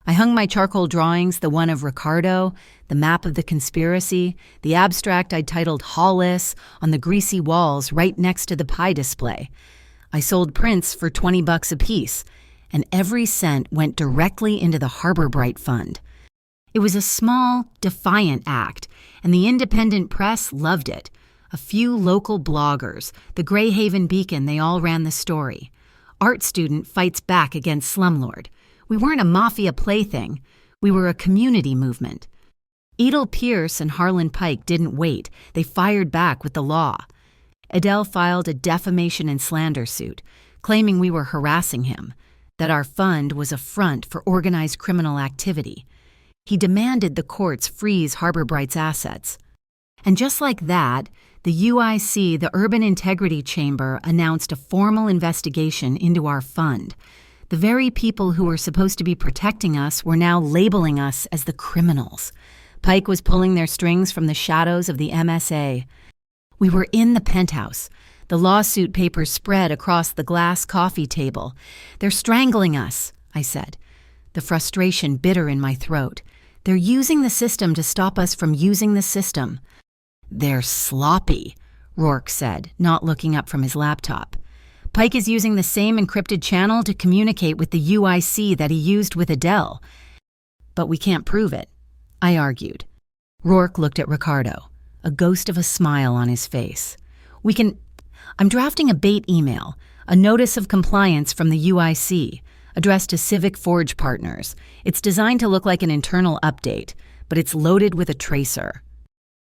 I hung my charcoal drawings, the one of Ricardo, the map of the conspiracy, the abstract I'd titled Hollis, on the greasy walls right next to the pie display. I sold prints for $20 apiece, and every cent went directly into the Harbor Bright Fund. It was a small, defiant act, and the independent press loved it. A few local bloggers, the Greyhaven Beacon, they all ran the story. Art student fights back against slumlord. We weren't a mafia plaything. We were a community movement. Edel Pierce and Harlan Pike didn't wait. They fired back with the law. Adele filed a defamation and slander suit, claiming we were harassing him, that our fund was a front for organized criminal activity. He demanded the courts freeze Harbor Bright's assets. And just like that, the UIC, the Urban Integrity Chamber, announced a formal investigation into our fund. The very people who were supposed to be protecting us were now labeling us as the criminals. Pike was pulling their strings from the shadows of the MSA. We were in the penthouse. The lawsuit papers spread across the glass coffee table. "They're strangling us," I said, the frustration bitter in my throat. "They're using the system to stop us from using the system." "They're sloppy," Rourke said, not looking up from his laptop. "Pike is using the same encrypted channel to communicate with the UIC that he used with Adele." "But we can't prove it," I argued. Rourke looked at Ricardo, a ghost of a smile on his face. I'm drafting a bait email, a notice of compliance from the UIC, addressed to Civic Forge partners. It's designed to look like an internal update, but it's loaded with a tracer."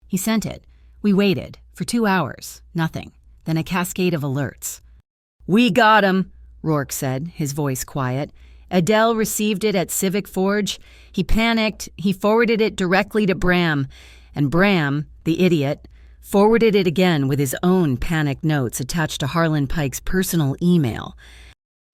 He sent it. We waited for 2 hours, nothing, then a cascade of alerts. "We got him," Rourke said, his voice quiet. "Adele received it at Civic Forge. He panicked. He forwarded it directly to Bram. And Bram, the idiot, forwarded it again with his own panicked notes attached to Harlan Pike's personal email.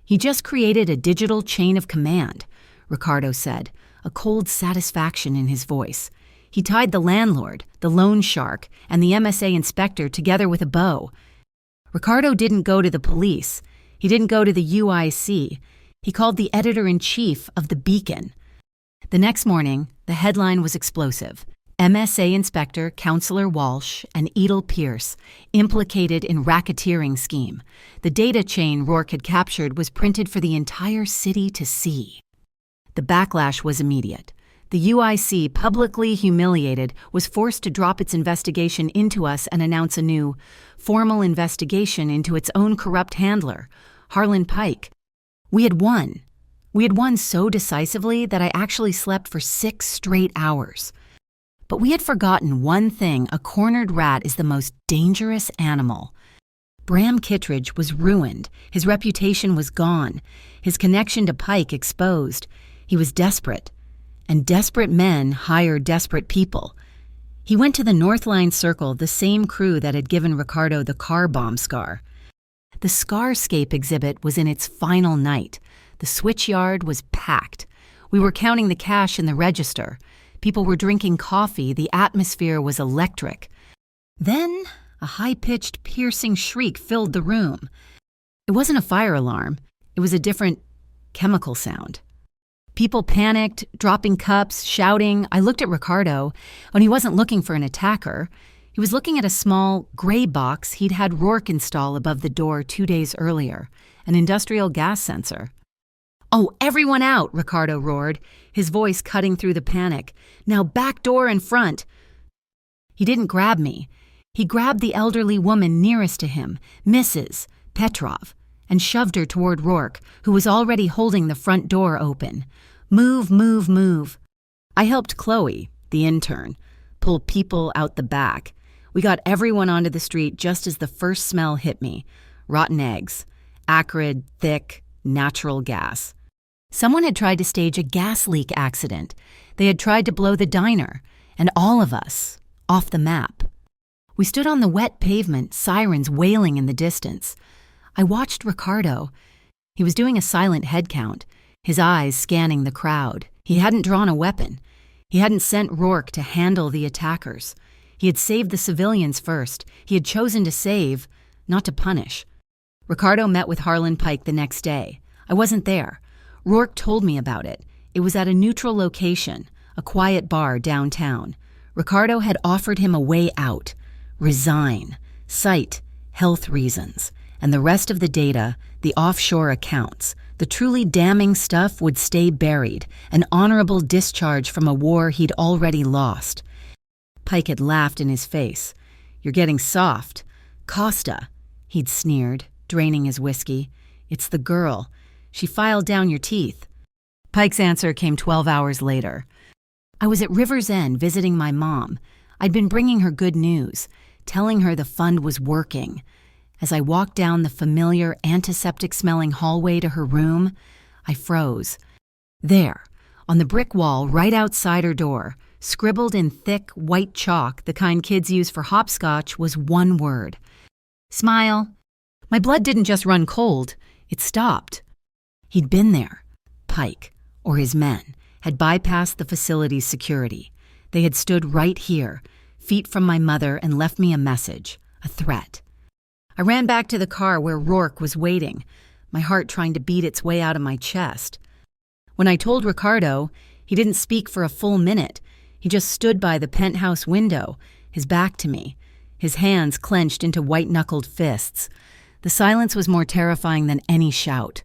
He just created a digital chain of command," Ricardo said, a cold satisfaction in his voice. "He tied the landlord, the loan shark, and the MSA inspector together with a bow. Ricardo didn't go to the police. He didn't go to the UIC. He called the editor-in-chief of the Beacon." The next morning, the headline was explosive. MSA Inspector Counselor Walsh and Edel Pierce implicated in racketeering scheme. The data chain Rourke had captured was printed for the entire city to see. The backlash was immediate. The UIC, publicly humiliated, was forced to drop its investigation into us and announce a new, formal investigation into its own corrupt handler, Harlan Pike. We had won. We had won so decisively that I actually slept for 6 straight hours. But we had forgotten one thing: a cornered rat is the most dangerous animal. Bram Kittredge was ruined. His reputation was gone. His connection to Pike exposed. He was desperate. And desperate men hire desperate people. He went to the Northline Circle, the same crew that had given Ricardo the car bomb scar. The Scarscape exhibit was in its final night. The switchyard was packed. We were counting the cash in the register. People were drinking coffee. The atmosphere was electric. Then a high-pitched, piercing shriek filled the room. It wasn't a fire alarm. It was a different chemical sound. People panicked, dropping cups, shouting. I looked at Ricardo, and he wasn't looking for an attacker. He was looking at a small, gray box he'd had Rourke install above the door 2 days earlier, an industrial gas sensor. "Oh, everyone out!" Ricardo roared, his voice cutting through the panic. "Now back door and front!" He didn't grab me. He grabbed the elderly woman nearest to him, Mrs. Petrov, and shoved her toward Rourke, who was already holding the front door open. "Move, move, move." I helped Chloe, the intern, pull people out the back. We got everyone onto the street just as the first smell hit me. Rotten eggs. Acrid, thick, natural gas. Someone had tried to stage a gas leak accident. They had tried to blow the diner, and all of us, off the map. We stood on the wet pavement, sirens wailing in the distance. I watched Ricardo. He was doing a silent head count, his eyes scanning the crowd. He hadn't drawn a weapon. He hadn't sent Rourke to handle the attackers. He had saved the civilians first. He had chosen to save, not to punish. Ricardo met with Harlan Pike the next day. I wasn't there. Rourke told me about it. It was at a neutral location, a quiet bar downtown. Ricardo had offered him a way out. Resign, cite health reasons, and the rest of the data, the offshore accounts, the truly damning stuff would stay buried, an honorable discharge from a war he'd already lost. Pike had laughed in his face. "You're getting soft. Costa," he'd sneered, draining his whiskey. "It's the girl. She filed down your teeth." Pike's answer came 12 hours later. I was at River's End visiting my mom. I'd been bringing her good news, telling her the fund was working. As I walked down the familiar antiseptic-smelling hallway to her room, I froze. There, on the brick wall right outside her door, scribbled in thick, white chalk, the kind kids use for hopscotch, was one word. Smile. My blood didn't just run cold, it stopped. He'd been there. Pike, or his men, had bypassed the facility's security. They had stood right here, feet from my mother, and left me a message, a threat. I ran back to the car where Rourke was waiting, my heart trying to beat its way out of my chest. When I told Ricardo, he didn't speak for a full minute. He just stood by the penthouse window, his back to me, his hands clenched into white-knuckled fists. The silence was more terrifying than any shout.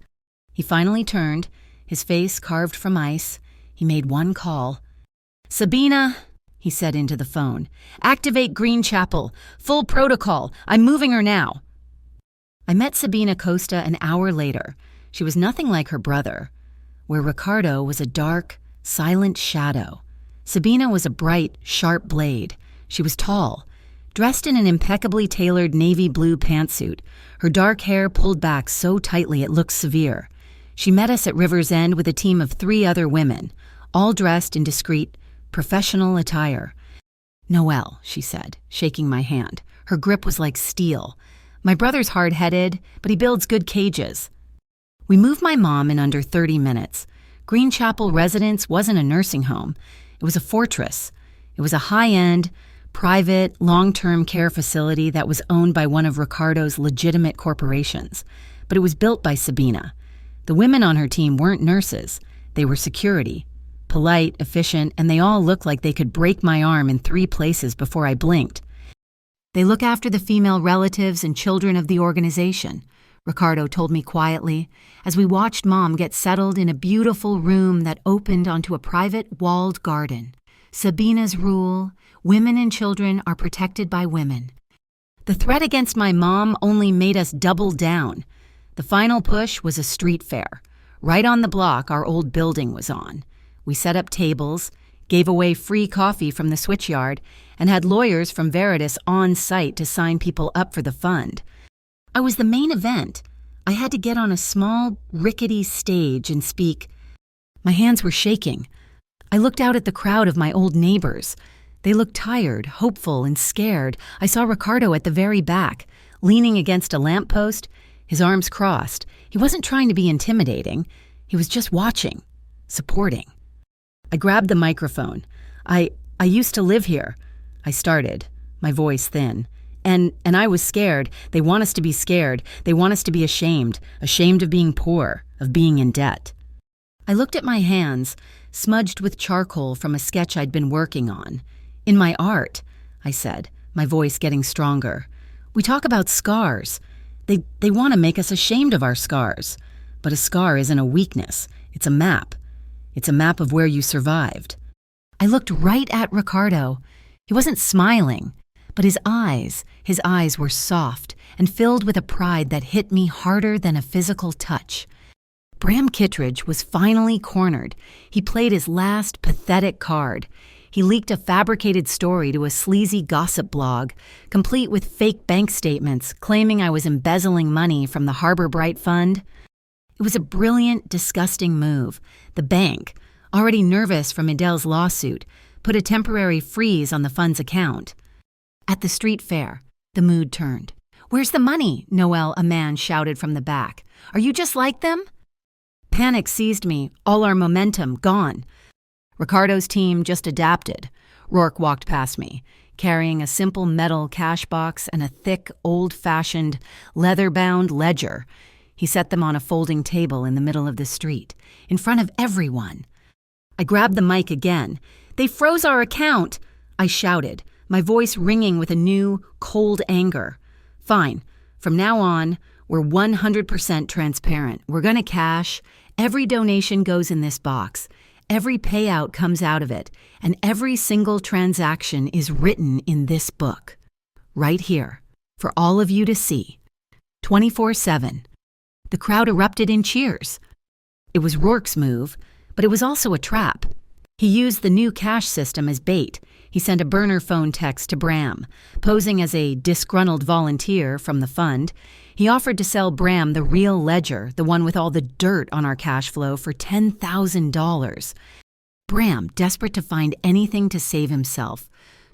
He finally turned, his face carved from ice. He made one call. "Sabina," he said into the phone. "Activate Green Chapel. Full protocol. I'm moving her now." I met Sabina Costa an hour later. She was nothing like her brother. Where Ricardo was a dark, silent shadow, Sabina was a bright, sharp blade. She was tall, dressed in an impeccably tailored navy blue pantsuit, her dark hair pulled back so tightly it looked severe. She met us at River's End with a team of 3 other women, all dressed in discreet, professional attire. "Noelle," she said, shaking my hand. Her grip was like steel. "My brother's hard-headed, but he builds good cages." We moved my mom in under 30 minutes. Green Chapel Residence wasn't a nursing home. It was a fortress. It was a high-end, private, long-term care facility that was owned by one of Ricardo's legitimate corporations. But it was built by Sabina. The women on her team weren't nurses. They were security. Polite, efficient, and they all looked like they could break my arm in 3 places before I blinked. "They look after the female relatives and children of the organization," Ricardo told me quietly, as we watched Mom get settled in a beautiful room that opened onto a private, walled garden. "Sabina's rule, women and children are protected by women." The threat against my mom only made us double down. The final push was a street fair. Right on the block our old building was on. We set up tables, gave away free coffee from the switchyard, and had lawyers from Veritas on site to sign people up for the fund. I was the main event. I had to get on a small, rickety stage and speak. My hands were shaking. I looked out at the crowd of my old neighbors. They looked tired, hopeful, and scared. I saw Ricardo at the very back, leaning against a lamppost, his arms crossed. He wasn't trying to be intimidating. He was just watching, supporting. I grabbed the microphone. I used to live here," I started, my voice thin. And I was scared. They want us to be scared. They want us to be ashamed of being poor, of being in debt. I looked at my hands, smudged with charcoal from a sketch I'd been working on. "In my art," I said, my voice getting stronger. "We talk about scars. They want to make us ashamed of our scars. But a scar isn't a weakness. It's a map. It's a map of where you survived." I looked right at Ricardo. He wasn't smiling, but his eyes were soft and filled with a pride that hit me harder than a physical touch. Bram Kittredge was finally cornered. He played his last pathetic card. He leaked a fabricated story to a sleazy gossip blog, complete with fake bank statements claiming I was embezzling money from the Harbor Bright Fund. It was a brilliant, disgusting move. The bank, already nervous from Adele's lawsuit, put a temporary freeze on the fund's account. At the street fair, the mood turned. "Where's the money?" Noel, a man, shouted from the back. "Are you just like them?" Panic seized me, all our momentum gone. Ricardo's team just adapted. Rourke walked past me, carrying a simple metal cash box and a thick, old-fashioned, leather-bound ledger. He set them on a folding table in the middle of the street, in front of everyone. I grabbed the mic again. "They froze our account!" I shouted, my voice ringing with a new, cold anger. "Fine. From now on, we're 100% transparent. We're gonna cash. Every donation goes in this box. Every payout comes out of it, and every single transaction is written in this book. Right here, for all of you to see. 24/7. The crowd erupted in cheers. It was Rourke's move, but it was also a trap. He used the new cash system as bait. He sent a burner phone text to Bram. Posing as a disgruntled volunteer from the fund, he offered to sell Bram the real ledger, the one with all the dirt on our cash flow, for $10,000. Bram, desperate to find anything to save himself,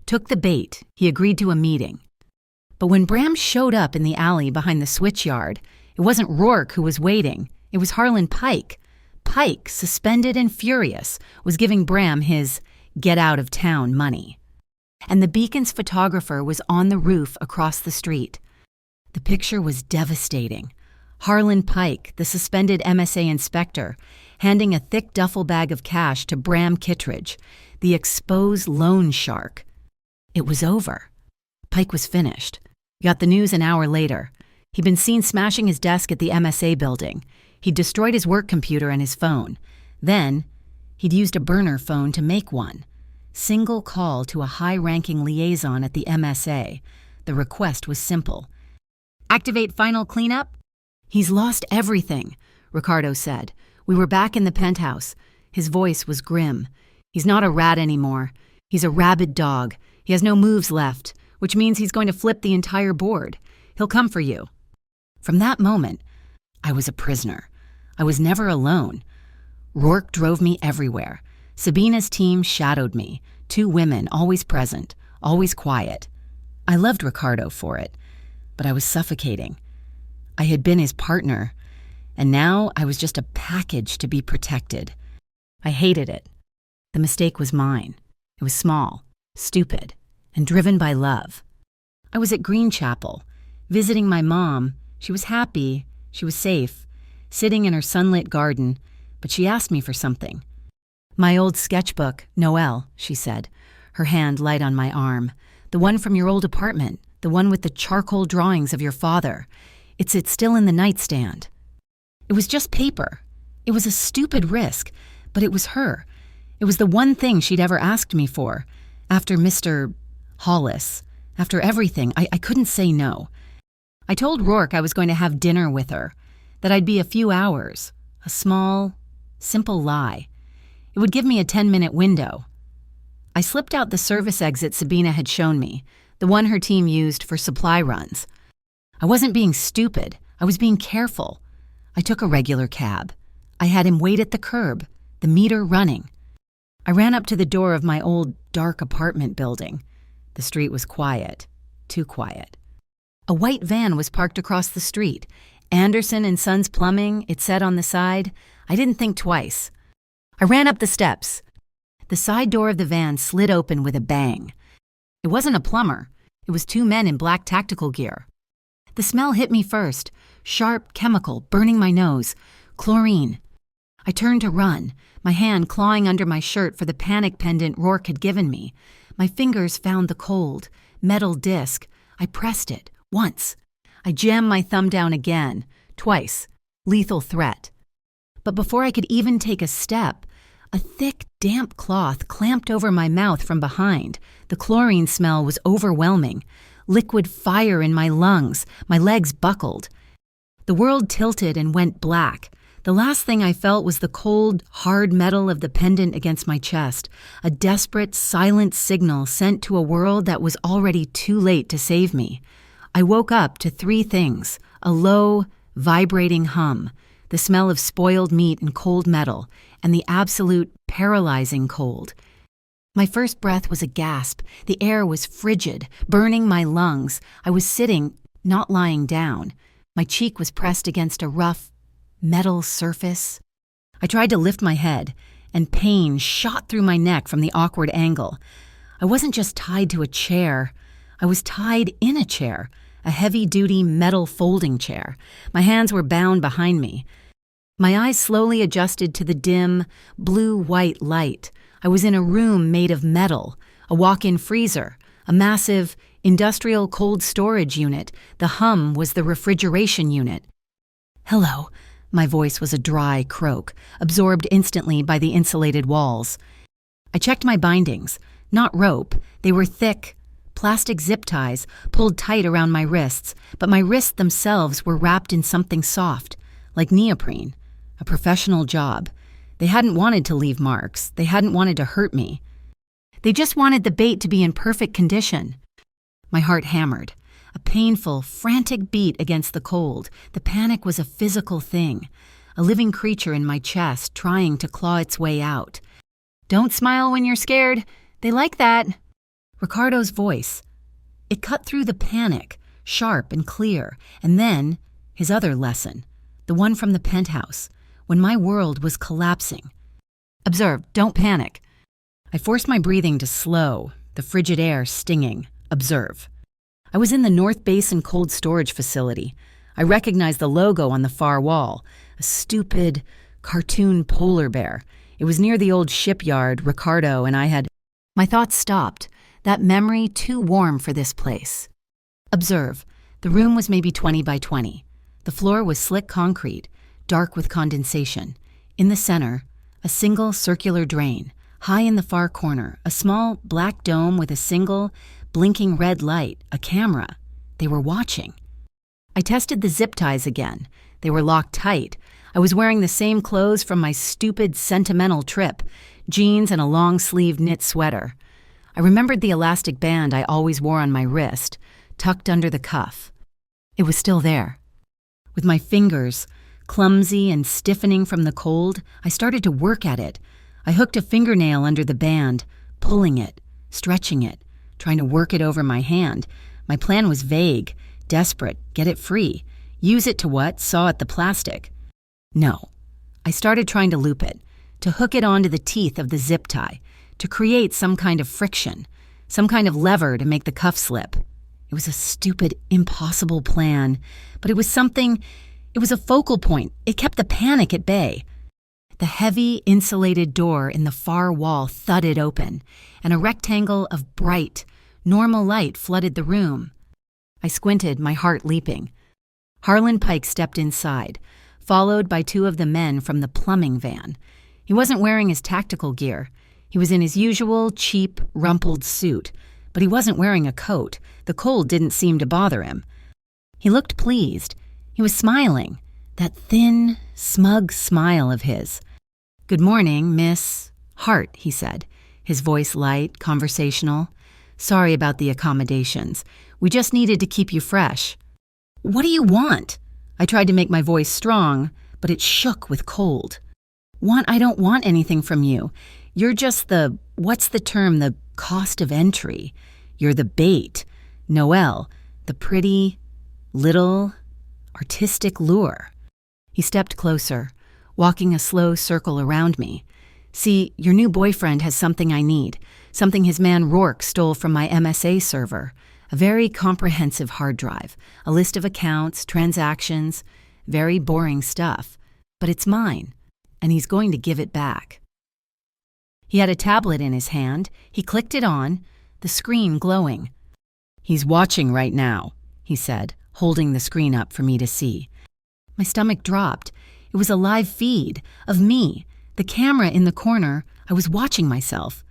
took the bait. He agreed to a meeting. But when Bram showed up in the alley behind the switchyard, it wasn't Rourke who was waiting. It was Harlan Pike. Pike, suspended and furious, was giving Bram his get-out-of-town money. And the Beacon's photographer was on the roof across the street. The picture was devastating. Harlan Pike, the suspended MSA inspector, handing a thick duffel bag of cash to Bram Kittredge, the exposed loan shark. It was over. Pike was finished. Got the news an hour later. He'd been seen smashing his desk at the MSA building. He'd destroyed his work computer and his phone. Then, he'd used a burner phone to make one. Single call to a high-ranking liaison at the MSA. The request was simple. "Activate final cleanup?" "He's lost everything," Ricardo said. We were back in the penthouse. His voice was grim. "He's not a rat anymore. He's a rabid dog. He has no moves left, which means he's going to flip the entire board. He'll come for you." From that moment, I was a prisoner. I was never alone. Rourke drove me everywhere. Sabina's team shadowed me. 2 women, always present, always quiet. I loved Ricardo for it, but I was suffocating. I had been his partner, and now I was just a package to be protected. I hated it. The mistake was mine. It was small, stupid, and driven by love. I was at Greenchapel, visiting my mom. She was happy, she was safe, sitting in her sunlit garden, but she asked me for something. "My old sketchbook, Noel," she said, her hand light on my arm. "The one from your old apartment, the one with the charcoal drawings of your father. It's still in the nightstand." It was just paper. It was a stupid risk, but it was her. It was the one thing she'd ever asked me for. After Mr. Hollis, after everything, I couldn't say no. I told Rourke I was going to have dinner with her, that I'd be a few hours, a small, simple lie. It would give me a 10-minute window. I slipped out the service exit Sabina had shown me, the one her team used for supply runs. I wasn't being stupid. I was being careful. I took a regular cab. I had him wait at the curb, the meter running. I ran up to the door of my old, dark apartment building. The street was quiet, too quiet. A white van was parked across the street. Anderson and Sons Plumbing, it said on the side. I didn't think twice. I ran up the steps. The side door of the van slid open with a bang. It wasn't a plumber. It was 2 men in black tactical gear. The smell hit me first, sharp chemical burning my nose, chlorine. I turned to run, my hand clawing under my shirt for the panic pendant Rourke had given me. My fingers found the cold, metal disc. I pressed it, once. I jammed my thumb down again, twice. Lethal threat. But before I could even take a step, a thick, damp cloth clamped over my mouth from behind. The chlorine smell was overwhelming. Liquid fire in my lungs. My legs buckled. The world tilted and went black. The last thing I felt was the cold, hard metal of the pendant against my chest, a desperate, silent signal sent to a world that was already too late to save me. I woke up to 3 things: a low, vibrating hum, the smell of spoiled meat and cold metal, and the absolute, paralyzing cold. My first breath was a gasp. The air was frigid, burning my lungs. I was sitting, not lying down. My cheek was pressed against a rough, metal surface. I tried to lift my head, and pain shot through my neck from the awkward angle. I wasn't just tied to a chair. I was tied in a chair, a heavy-duty metal folding chair. My hands were bound behind me. My eyes slowly adjusted to the dim, blue-white light. I was in a room made of metal, a walk-in freezer, a massive, industrial cold storage unit. The hum was the refrigeration unit. "Hello." My voice was a dry croak, absorbed instantly by the insulated walls. I checked my bindings. Not rope. They were thick, plastic zip ties pulled tight around my wrists, but my wrists themselves were wrapped in something soft, like neoprene. A professional job. They hadn't wanted to leave marks. They hadn't wanted to hurt me. They just wanted the bait to be in perfect condition. My heart hammered. A painful, frantic beat against the cold. The panic was a physical thing, a living creature in my chest trying to claw its way out. "Don't smile when you're scared. They like that." Ricardo's voice. It cut through the panic, sharp and clear, and then his other lesson, the one from the penthouse, when my world was collapsing. "Observe, don't panic." I forced my breathing to slow, the frigid air stinging. Observe. I was in the North Basin cold storage facility. I recognized the logo on the far wall, a stupid, cartoon polar bear. It was near the old shipyard Ricardo and I had. My thoughts stopped, that memory too warm for this place. Observe. The room was maybe 20 by 20. The floor was slick concrete, dark with condensation. In the center, a single circular drain. High in the far corner, a small black dome with a single, blinking red light, a camera. They were watching. I tested the zip ties again. They were locked tight. I was wearing the same clothes from my stupid, sentimental trip, jeans and a long-sleeved knit sweater. I remembered the elastic band I always wore on my wrist, tucked under the cuff. It was still there. With my fingers, clumsy and stiffening from the cold, I started to work at it. I hooked a fingernail under the band, pulling it, stretching it, trying to work it over my hand. My plan was vague, desperate, get it free. Use it to what? Saw at the plastic. No. I started trying to loop it, to hook it onto the teeth of the zip tie, to create some kind of friction, some kind of lever to make the cuff slip. It was a stupid, impossible plan, but it was something. It was a focal point. It kept the panic at bay. The heavy, insulated door in the far wall thudded open, and a rectangle of bright, normal light flooded the room. I squinted, my heart leaping. Harlan Pike stepped inside, followed by two of the men from the plumbing van. He wasn't wearing his tactical gear. He was in his usual, cheap, rumpled suit, but he wasn't wearing a coat. The cold didn't seem to bother him. He looked pleased. He was smiling, that thin, smug smile of his. "Good morning, Miss Hart," he said, his voice light, conversational. "Sorry about the accommodations. We just needed to keep you fresh." "What do you want?" I tried to make my voice strong, but it shook with cold. I don't want anything from you. You're just what's the term, the cost of entry. You're the bait. Noelle, the pretty, little, artistic lure." He stepped closer, walking a slow circle around me. "See, your new boyfriend has something I need, something his man Rourke stole from my MSA server. A very comprehensive hard drive, a list of accounts, transactions, very boring stuff. But it's mine, and he's going to give it back." He had a tablet in his hand. He clicked it on, the screen glowing. "He's watching right now," he said, holding the screen up for me to see. My stomach dropped. It was a live feed of me, the camera in the corner. I was watching myself.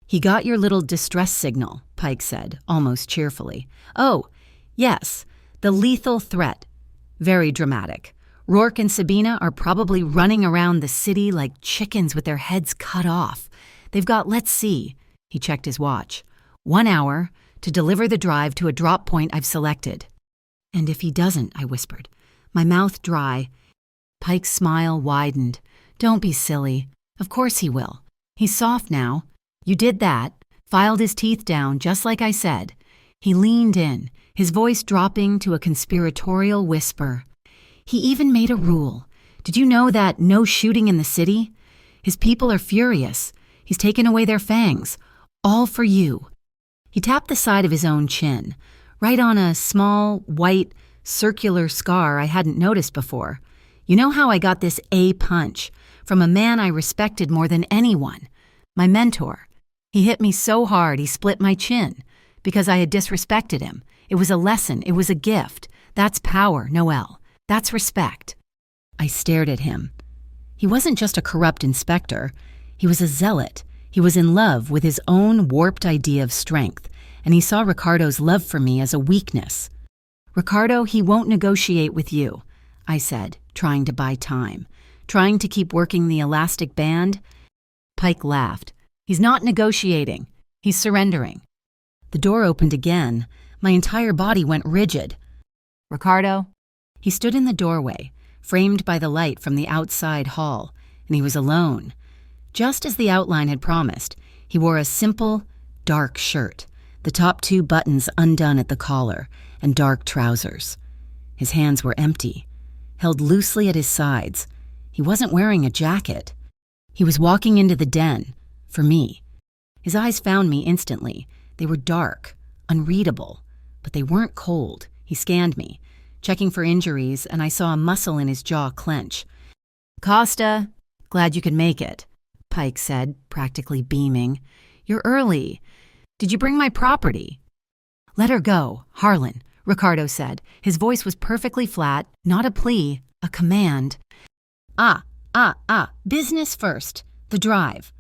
"He got your little distress signal," Pike said, almost cheerfully. "Oh, yes, the lethal threat. Very dramatic. Rourke and Sabina are probably running around the city like chickens with their heads cut off. They've got, let's see," he checked his watch, "1 hour to deliver the drive to a drop point I've selected." "And if he doesn't," I whispered, my mouth dry. Pike's smile widened. "Don't be silly. Of course he will. He's soft now. You did that, filed his teeth down just like I said. He leaned in, his voice dropping to a conspiratorial whisper. He even made a rule. Did you know that no shooting in the city? His people are furious. He's taken away their fangs. All for you. He tapped the side of his own chin, right on a small, white, circular scar I hadn't noticed before. You know how I got this A punch? From a man I respected more than anyone. My mentor. He hit me so hard he split my chin. Because I had disrespected him. It was a lesson. It was a gift. That's power, Noelle. That's respect. I stared at him. He wasn't just a corrupt inspector. He was a zealot. He was in love with his own warped idea of strength, and he saw Ricardo's love for me as a weakness. Ricardo, he won't negotiate with you, I said, trying to buy time, trying to keep working the elastic band. Pike laughed. He's not negotiating. He's surrendering. The door opened again. My entire body went rigid. Ricardo? He stood in the doorway, framed by the light from the outside hall, and he was alone. Just as the outline had promised, he wore a simple, dark shirt, the top 2 buttons undone at the collar, and dark trousers. His hands were empty, held loosely at his sides. He wasn't wearing a jacket. He was walking into the den, for me. His eyes found me instantly. They were dark, unreadable, but they weren't cold. He scanned me, checking for injuries, and I saw a muscle in his jaw clench. Costa, glad you could make it, Pike said, practically beaming. You're early. Did you bring my property? Let her go, Harlan, Ricardo said. His voice was perfectly flat, not a plea, a command. Business first. The drive.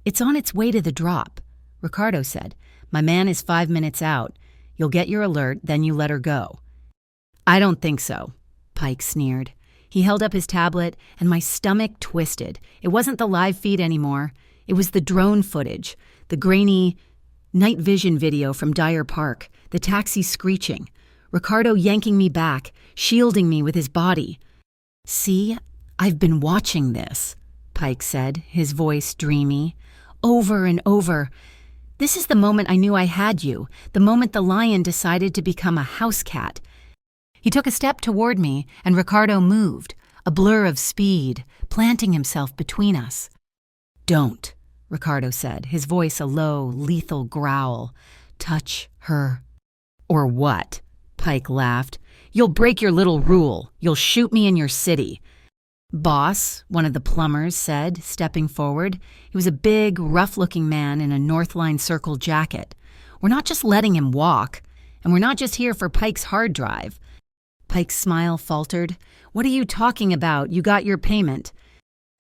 It's on its way to the drop, Ricardo said. My man is 5 minutes out. You'll get your alert, then you let her go. I don't think so, Pike sneered. He held up his tablet, and my stomach twisted. It wasn't the live feed anymore. It was the drone footage, the grainy night vision video from Dyer Park, the taxi screeching, Ricardo yanking me back, shielding me with his body. See, I've been watching this, Pike said, his voice dreamy. Over and over. This is the moment I knew I had you, the moment the lion decided to become a house cat. He took a step toward me, and Ricardo moved, a blur of speed, planting himself between us. Don't, Ricardo said, his voice a low, lethal growl. Touch her. Or what? Pike laughed. You'll break your little rule. You'll shoot me in your city. Boss, one of the plumbers said, stepping forward. He was a big, rough-looking man in a Northline Circle jacket. We're not just letting him walk, and we're not just here for Pike's hard drive. Pike's smile faltered. What are you talking about? You got your payment.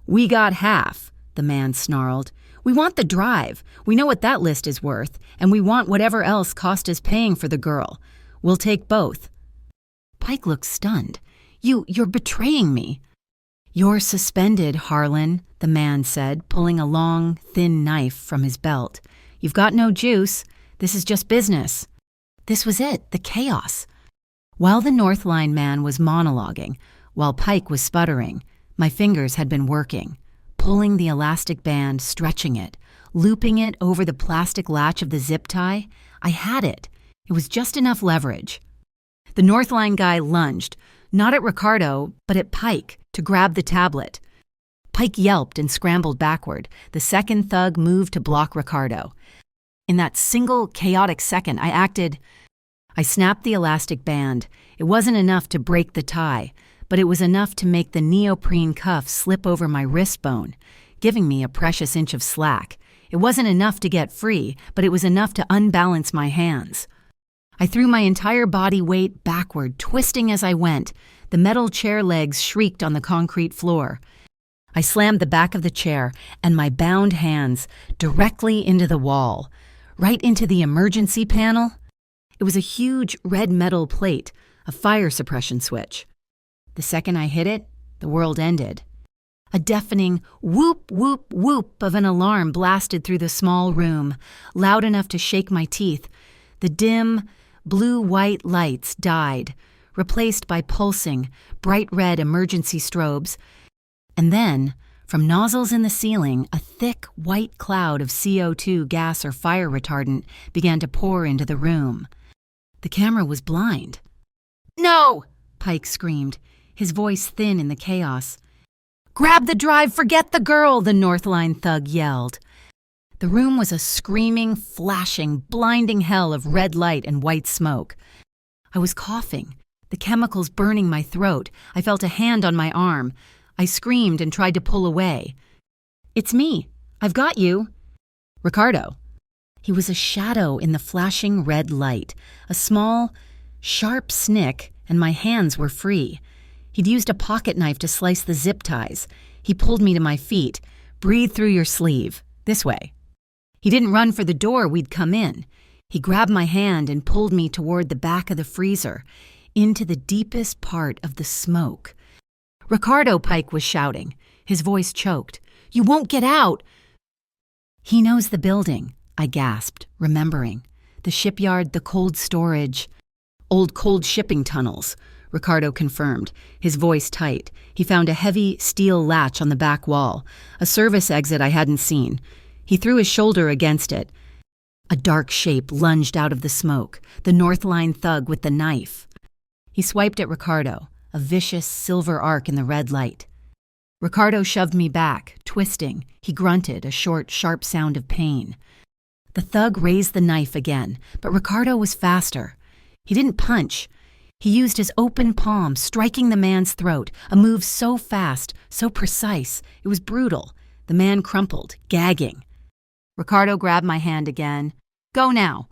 We got half, the man snarled. We want the drive. We know what that list is worth, and we want whatever else cost us paying for the girl. We'll take both. Pike looked stunned. You're betraying me. You're suspended, Harlan, the man said, pulling a long, thin knife from his belt. You've got no juice. This is just business. This was it, the chaos. While the Northline man was monologuing, while Pike was sputtering, my fingers had been working, pulling the elastic band, stretching it, looping it over the plastic latch of the zip tie. I had it. It was just enough leverage. The Northline guy lunged, not at Ricardo, but at Pike, to grab the tablet. Pike yelped and scrambled backward. The second thug moved to block Ricardo. In that single, chaotic second, I snapped the elastic band. It wasn't enough to break the tie, but it was enough to make the neoprene cuff slip over my wrist bone, giving me a precious inch of slack. It wasn't enough to get free, but it was enough to unbalance my hands. I threw my entire body weight backward, twisting as I went. The metal chair legs shrieked on the concrete floor. I slammed the back of the chair and my bound hands directly into the wall, right into the emergency panel. It was a huge red metal plate, a fire suppression switch. The second I hit it, the world ended. A deafening whoop, whoop, whoop of an alarm blasted through the small room, loud enough to shake my teeth. The dim, blue-white lights died, replaced by pulsing, bright red emergency strobes. And then, From nozzles in the ceiling, a thick, white cloud of CO2 gas or fire retardant began to pour into the room. The camera was blind. "No!" Pike screamed, his voice thin in the chaos. "Grab the drive, forget the girl," the Northline thug yelled. The room was a screaming, flashing, blinding hell of red light and white smoke. I was coughing, the chemicals burning my throat. I felt a hand on my arm. I screamed and tried to pull away. "It's me. I've got you." Ricardo. He was a shadow in the flashing red light, a small, sharp snick, and my hands were free. He'd used a pocket knife to slice the zip ties. He pulled me to my feet. "Breathe through your sleeve. This way." He didn't run for the door we'd come in. He grabbed my hand and pulled me toward the back of the freezer, into the deepest part of the smoke. "Ricardo," Pike was shouting. His voice choked. "You won't get out!" "He knows the building," I gasped, remembering. "The shipyard, the cold storage." "Old cold shipping tunnels," Ricardo confirmed, his voice tight. He found a heavy steel latch on the back wall, a service exit I hadn't seen. He threw his shoulder against it. A dark shape lunged out of the smoke, the Northline thug with the knife. He swiped at Ricardo, a vicious silver arc in the red light. Ricardo shoved me back, twisting. He grunted, a short, sharp sound of pain. The thug raised the knife again, but Ricardo was faster. He didn't punch. He used his open palm, striking the man's throat, a move so fast, so precise, it was brutal. The man crumpled, gagging. Ricardo grabbed my hand again. "Go now."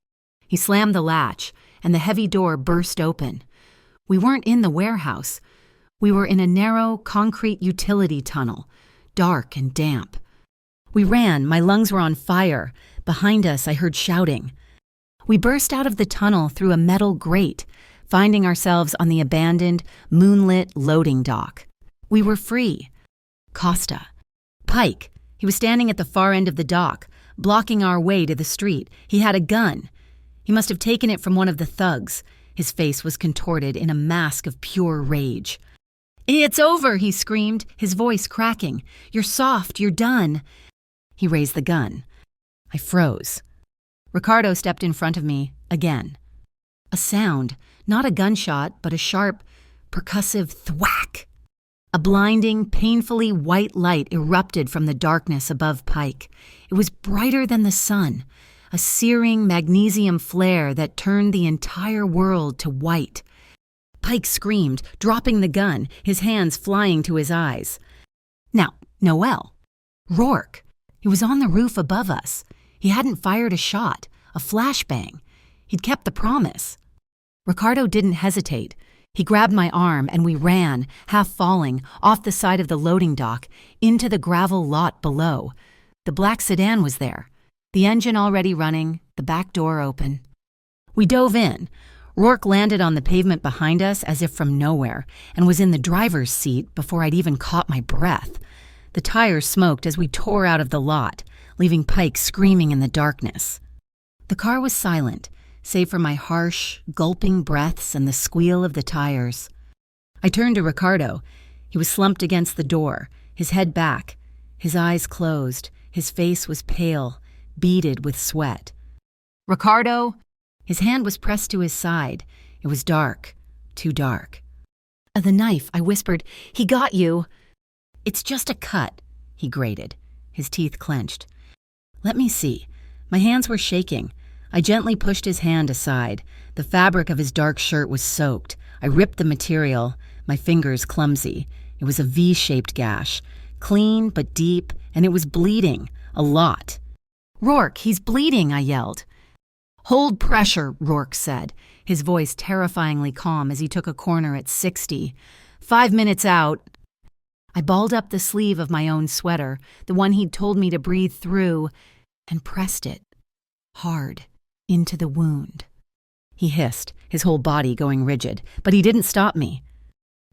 He slammed the latch, and the heavy door burst open. We weren't in the warehouse. We were in a narrow, concrete utility tunnel, dark and damp. We ran, my lungs were on fire. Behind us, I heard shouting. We burst out of the tunnel through a metal grate, finding ourselves on the abandoned, moonlit loading dock. We were free. Costa. Pike. He was standing at the far end of the dock, blocking our way to the street. He had a gun. He must have taken it from one of the thugs. His face was contorted in a mask of pure rage. "It's over," he screamed, his voice cracking. "You're soft, you're done." He raised the gun. I froze. Ricardo stepped in front of me, again. A sound, not a gunshot, but a sharp, percussive thwack. A blinding, painfully white light erupted from the darkness above Pike. It was brighter than the sun, a searing magnesium flare that turned the entire world to white. Pike screamed, dropping the gun, his hands flying to his eyes. Now, Noel. Rourke. He was on the roof above us. He hadn't fired a shot, a flashbang. He'd kept the promise. Ricardo didn't hesitate. He grabbed my arm and we ran, half falling, off the side of the loading dock, into the gravel lot below. The black sedan was there, the engine already running, the back door open. We dove in. Rourke landed on the pavement behind us as if from nowhere, and was in the driver's seat before I'd even caught my breath. The tires smoked as we tore out of the lot, leaving Pike screaming in the darkness. The car was silent, save for my harsh, gulping breaths and the squeal of the tires. I turned to Ricardo. He was slumped against the door, his head back, his eyes closed. His face was pale, beaded with sweat. "Ricardo!" His hand was pressed to his side. It was dark, too dark. "The knife," I whispered. "He got you." "It's just a cut," he grated, his teeth clenched. "Let me see." My hands were shaking. I gently pushed his hand aside. The fabric of his dark shirt was soaked. I ripped the material, my fingers clumsy. It was a V-shaped gash, clean but deep, and it was bleeding, a lot. "Rourke, he's bleeding," I yelled. "Hold pressure," Rourke said, his voice terrifyingly calm as he took a corner at 60. 5 minutes out. I balled up the sleeve of my own sweater, the one he'd told me to breathe through, and pressed it, hard, into the wound. He hissed, his whole body going rigid, but he didn't stop me.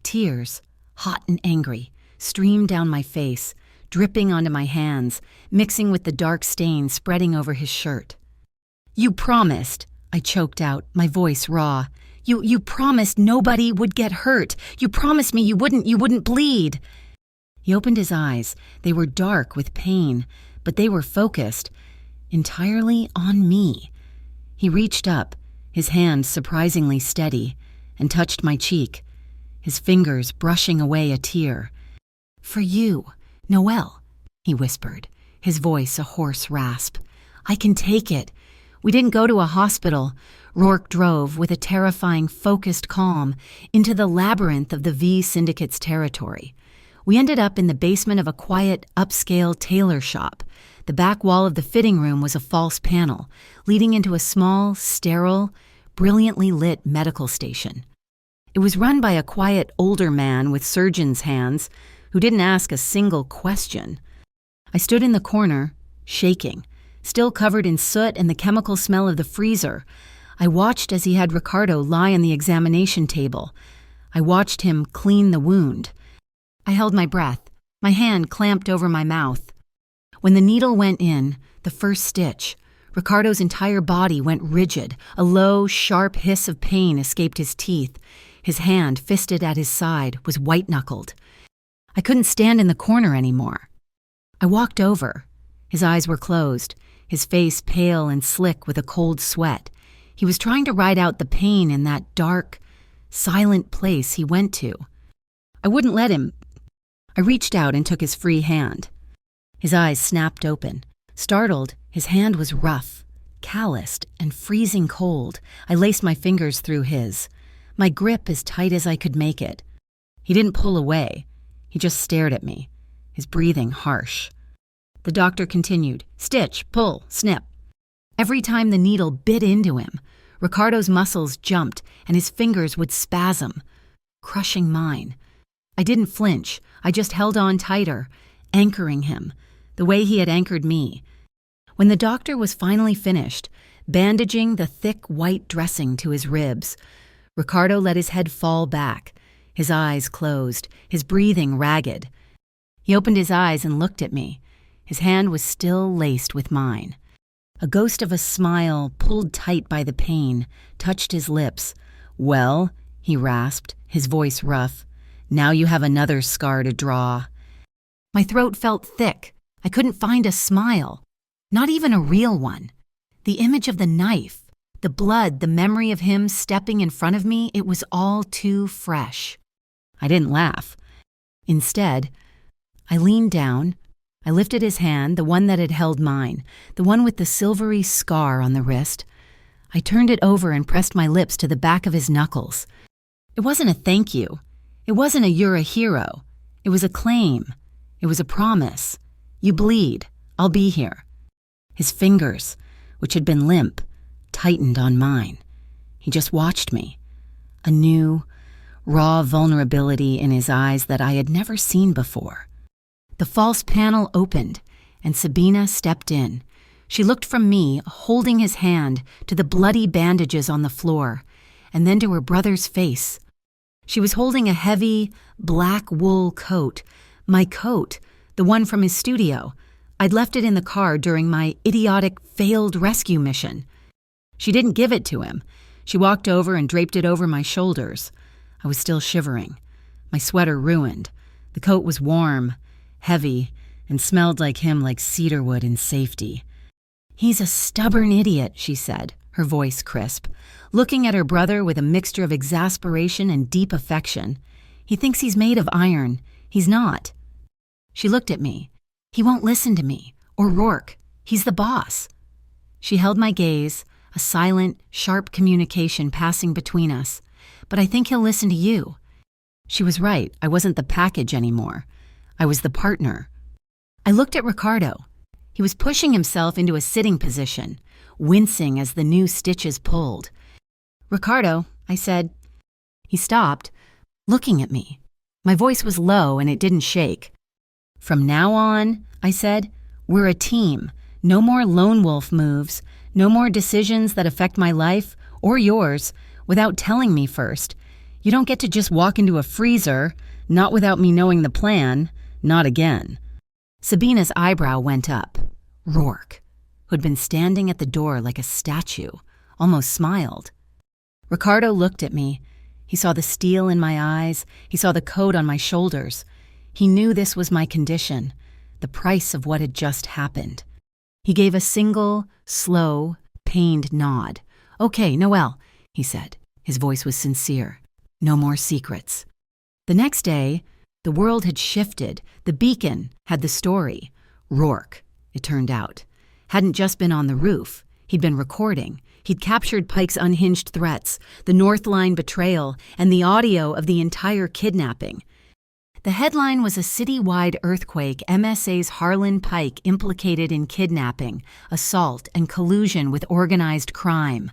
Tears, hot and angry, streamed down my face, dripping onto my hands, mixing with the dark stain spreading over his shirt. "You promised," I choked out, my voice raw. You promised nobody would get hurt. You promised me you wouldn't bleed." He opened his eyes. They were dark with pain, but they were focused entirely on me. He reached up, his hand surprisingly steady, and touched my cheek, his fingers brushing away a tear. "For you, Noelle," he whispered, his voice a hoarse rasp. "I can take it. We didn't go to a hospital." Rourke drove, with a terrifying, focused calm, into the labyrinth of the V Syndicate's territory. We ended up in the basement of a quiet, upscale tailor shop. The back wall of the fitting room was a false panel, leading into a small, sterile, brilliantly lit medical station. It was run by a quiet, older man with surgeon's hands who didn't ask a single question. I stood in the corner, shaking, still covered in soot and the chemical smell of the freezer. I watched as he had Ricardo lie on the examination table. I watched him clean the wound. I held my breath, my hand clamped over my mouth. When the needle went in, the first stitch, Ricardo's entire body went rigid. A low, sharp hiss of pain escaped his teeth. His hand, fisted at his side, was white-knuckled. I couldn't stand in the corner anymore. I walked over. His eyes were closed, his face pale and slick with a cold sweat. He was trying to ride out the pain in that dark, silent place he went to. I wouldn't let him. I reached out and took his free hand. His eyes snapped open. Startled, his hand was rough, calloused, and freezing cold. I laced my fingers through his, my grip as tight as I could make it. He didn't pull away. He just stared at me, his breathing harsh. The doctor continued, "Stitch, pull, snip." Every time the needle bit into him, Ricardo's muscles jumped and his fingers would spasm, crushing mine. I didn't flinch. I just held on tighter, anchoring him, the way he had anchored me. When the doctor was finally finished, bandaging the thick white dressing to his ribs, Ricardo let his head fall back, his eyes closed, his breathing ragged. He opened his eyes and looked at me. His hand was still laced with mine. A ghost of a smile, pulled tight by the pain, touched his lips. "Well," he rasped, his voice rough, "now you have another scar to draw." My throat felt thick. I couldn't find a smile, not even a real one. The image of the knife, the blood, the memory of him stepping in front of me, it was all too fresh. I didn't laugh. Instead, I leaned down. I lifted his hand, the one that had held mine, the one with the silvery scar on the wrist. I turned it over and pressed my lips to the back of his knuckles. It wasn't a thank you. It wasn't a "you're a hero." It was a claim. It was a promise. "You bleed. I'll be here." His fingers, which had been limp, tightened on mine. He just watched me. A new, raw vulnerability in his eyes that I had never seen before. The false panel opened, and Sabina stepped in. She looked from me, holding his hand, to the bloody bandages on the floor, and then to her brother's face. She was holding a heavy, black wool coat, my coat, the one from his studio. I'd left it in the car during my idiotic, failed rescue mission. She didn't give it to him. She walked over and draped it over my shoulders. I was still shivering, my sweater ruined. The coat was warm, heavy, and smelled like him, like cedarwood in safety. "He's a stubborn idiot," she said, her voice crisp, looking at her brother with a mixture of exasperation and deep affection. "He thinks he's made of iron. He's not." She looked at me. "He won't listen to me, or Rourke. He's the boss." She held my gaze, a silent, sharp communication passing between us. "But I think he'll listen to you." She was right. I wasn't the package anymore. I was the partner. I looked at Ricardo. He was pushing himself into a sitting position, wincing as the new stitches pulled. "Ricardo," I said. He stopped, looking at me. My voice was low and it didn't shake. "From now on," I said, "we're a team. No more lone wolf moves. No more decisions that affect my life, or yours, without telling me first. You don't get to just walk into a freezer, not without me knowing the plan. Not again." Sabina's eyebrow went up. Rourke, who'd been standing at the door like a statue, almost smiled. Ricardo looked at me. He saw the steel in my eyes. He saw the coat on my shoulders. He knew this was my condition, the price of what had just happened. He gave a single, slow, pained nod. "Okay, Noelle," he said. His voice was sincere. "No more secrets." The next day, the world had shifted. The Beacon had the story. Rourke, it turned out, hadn't just been on the roof. He'd been recording. He'd captured Pike's unhinged threats, the North Line betrayal, and the audio of the entire kidnapping. The headline was a citywide earthquake, MSA's Harlan Pike implicated in kidnapping, assault, and collusion with organized crime.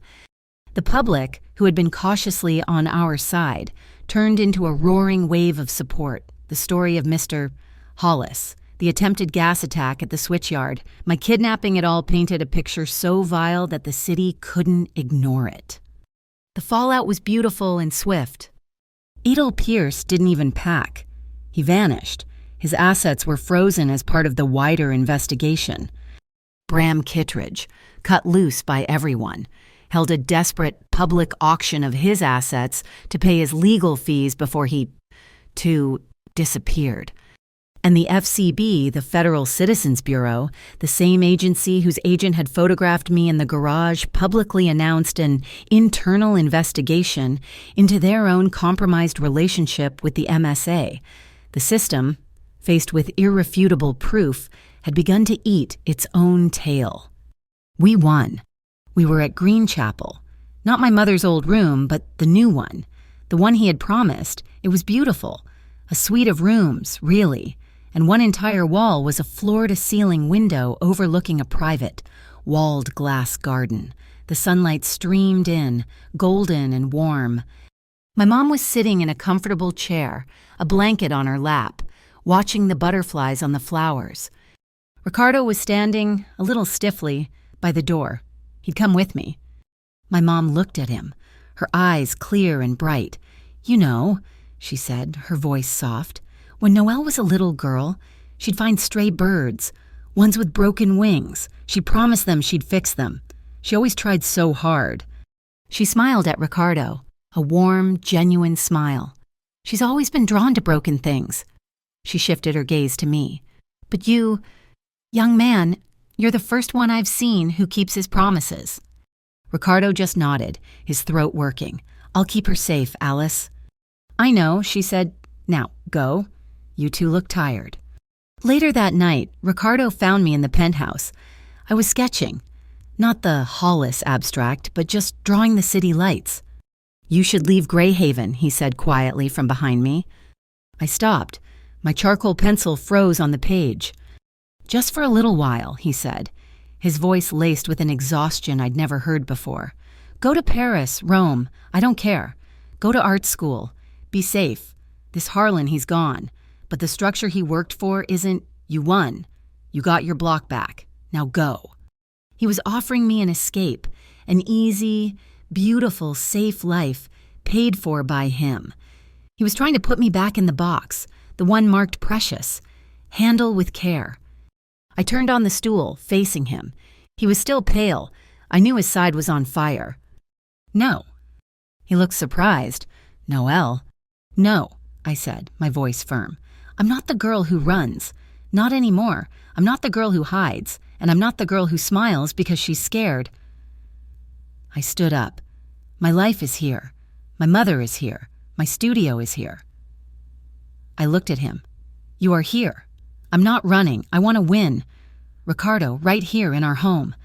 The public, who had been cautiously on our side, turned into a roaring wave of support. The story of Mr. Hollis, the attempted gas attack at the switchyard, my kidnapping, it all painted a picture so vile that the city couldn't ignore it. The fallout was beautiful and swift. Edel Pierce didn't even pack. He vanished. His assets were frozen as part of the wider investigation. Bram Kittredge, cut loose by everyone, held a desperate public auction of his assets to pay his legal fees before he, too, disappeared. And the FCB, the Federal Citizens Bureau, the same agency whose agent had photographed me in the garage, publicly announced an internal investigation into their own compromised relationship with the MSA. The system, faced with irrefutable proof, had begun to eat its own tail. We won. We were at Greenchapel. Not my mother's old room, but the new one. The one he had promised. It was beautiful. A suite of rooms, really. And one entire wall was a floor-to-ceiling window overlooking a private, walled glass garden. The sunlight streamed in, golden and warm. My mom was sitting in a comfortable chair, a blanket on her lap, watching the butterflies on the flowers. Ricardo was standing, a little stiffly, by the door. He'd come with me. My mom looked at him, her eyes clear and bright. "You know," she said, her voice soft, "when Noelle was a little girl, she'd find stray birds, ones with broken wings. She promised them she'd fix them. She always tried so hard." She smiled at Ricardo, a warm, genuine smile. "She's always been drawn to broken things." She shifted her gaze to me. "But you, young man, you're the first one I've seen who keeps his promises." Ricardo just nodded, his throat working. "I'll keep her safe, Alice." "I know," she said. "Now, go. You two look tired." Later that night, Ricardo found me in the penthouse. I was sketching. Not the Hollis abstract, but just drawing the city lights. "You should leave Greyhaven," he said quietly from behind me. I stopped. My charcoal pencil froze on the page. "Just for a little while," he said, his voice laced with an exhaustion I'd never heard before. "Go to Paris, Rome, I don't care. Go to art school. Be safe. This Harlan, he's gone. But the structure he worked for isn't. You won. You got your block back. Now go." He was offering me an escape, an easy, beautiful, safe life paid for by him. He was trying to put me back in the box, the one marked precious. Handle with care. I turned on the stool, facing him. He was still pale. I knew his side was on fire. "No." He looked surprised. "Noelle." "No," I said, my voice firm. "I'm not the girl who runs. Not anymore. I'm not the girl who hides. And I'm not the girl who smiles because she's scared." I stood up. "My life is here. My mother is here. My studio is here." I looked at him. "You are here. I'm not running. I want to win. Ricardo, right here in our home."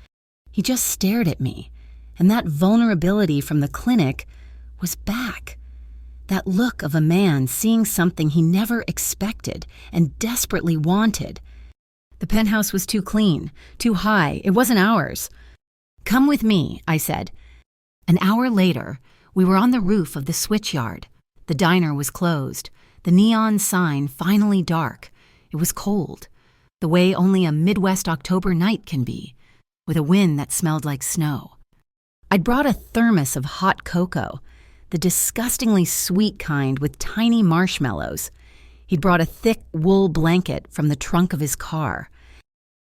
He just stared at me, and that vulnerability from the clinic was back. That look of a man seeing something he never expected and desperately wanted. The penthouse was too clean, too high. It wasn't ours. "Come with me," I said. An hour later, we were on the roof of the switchyard. The diner was closed, the neon sign finally dark. It was cold, the way only a Midwest October night can be, with a wind that smelled like snow. I'd brought a thermos of hot cocoa, the disgustingly sweet kind with tiny marshmallows. He'd brought a thick wool blanket from the trunk of his car.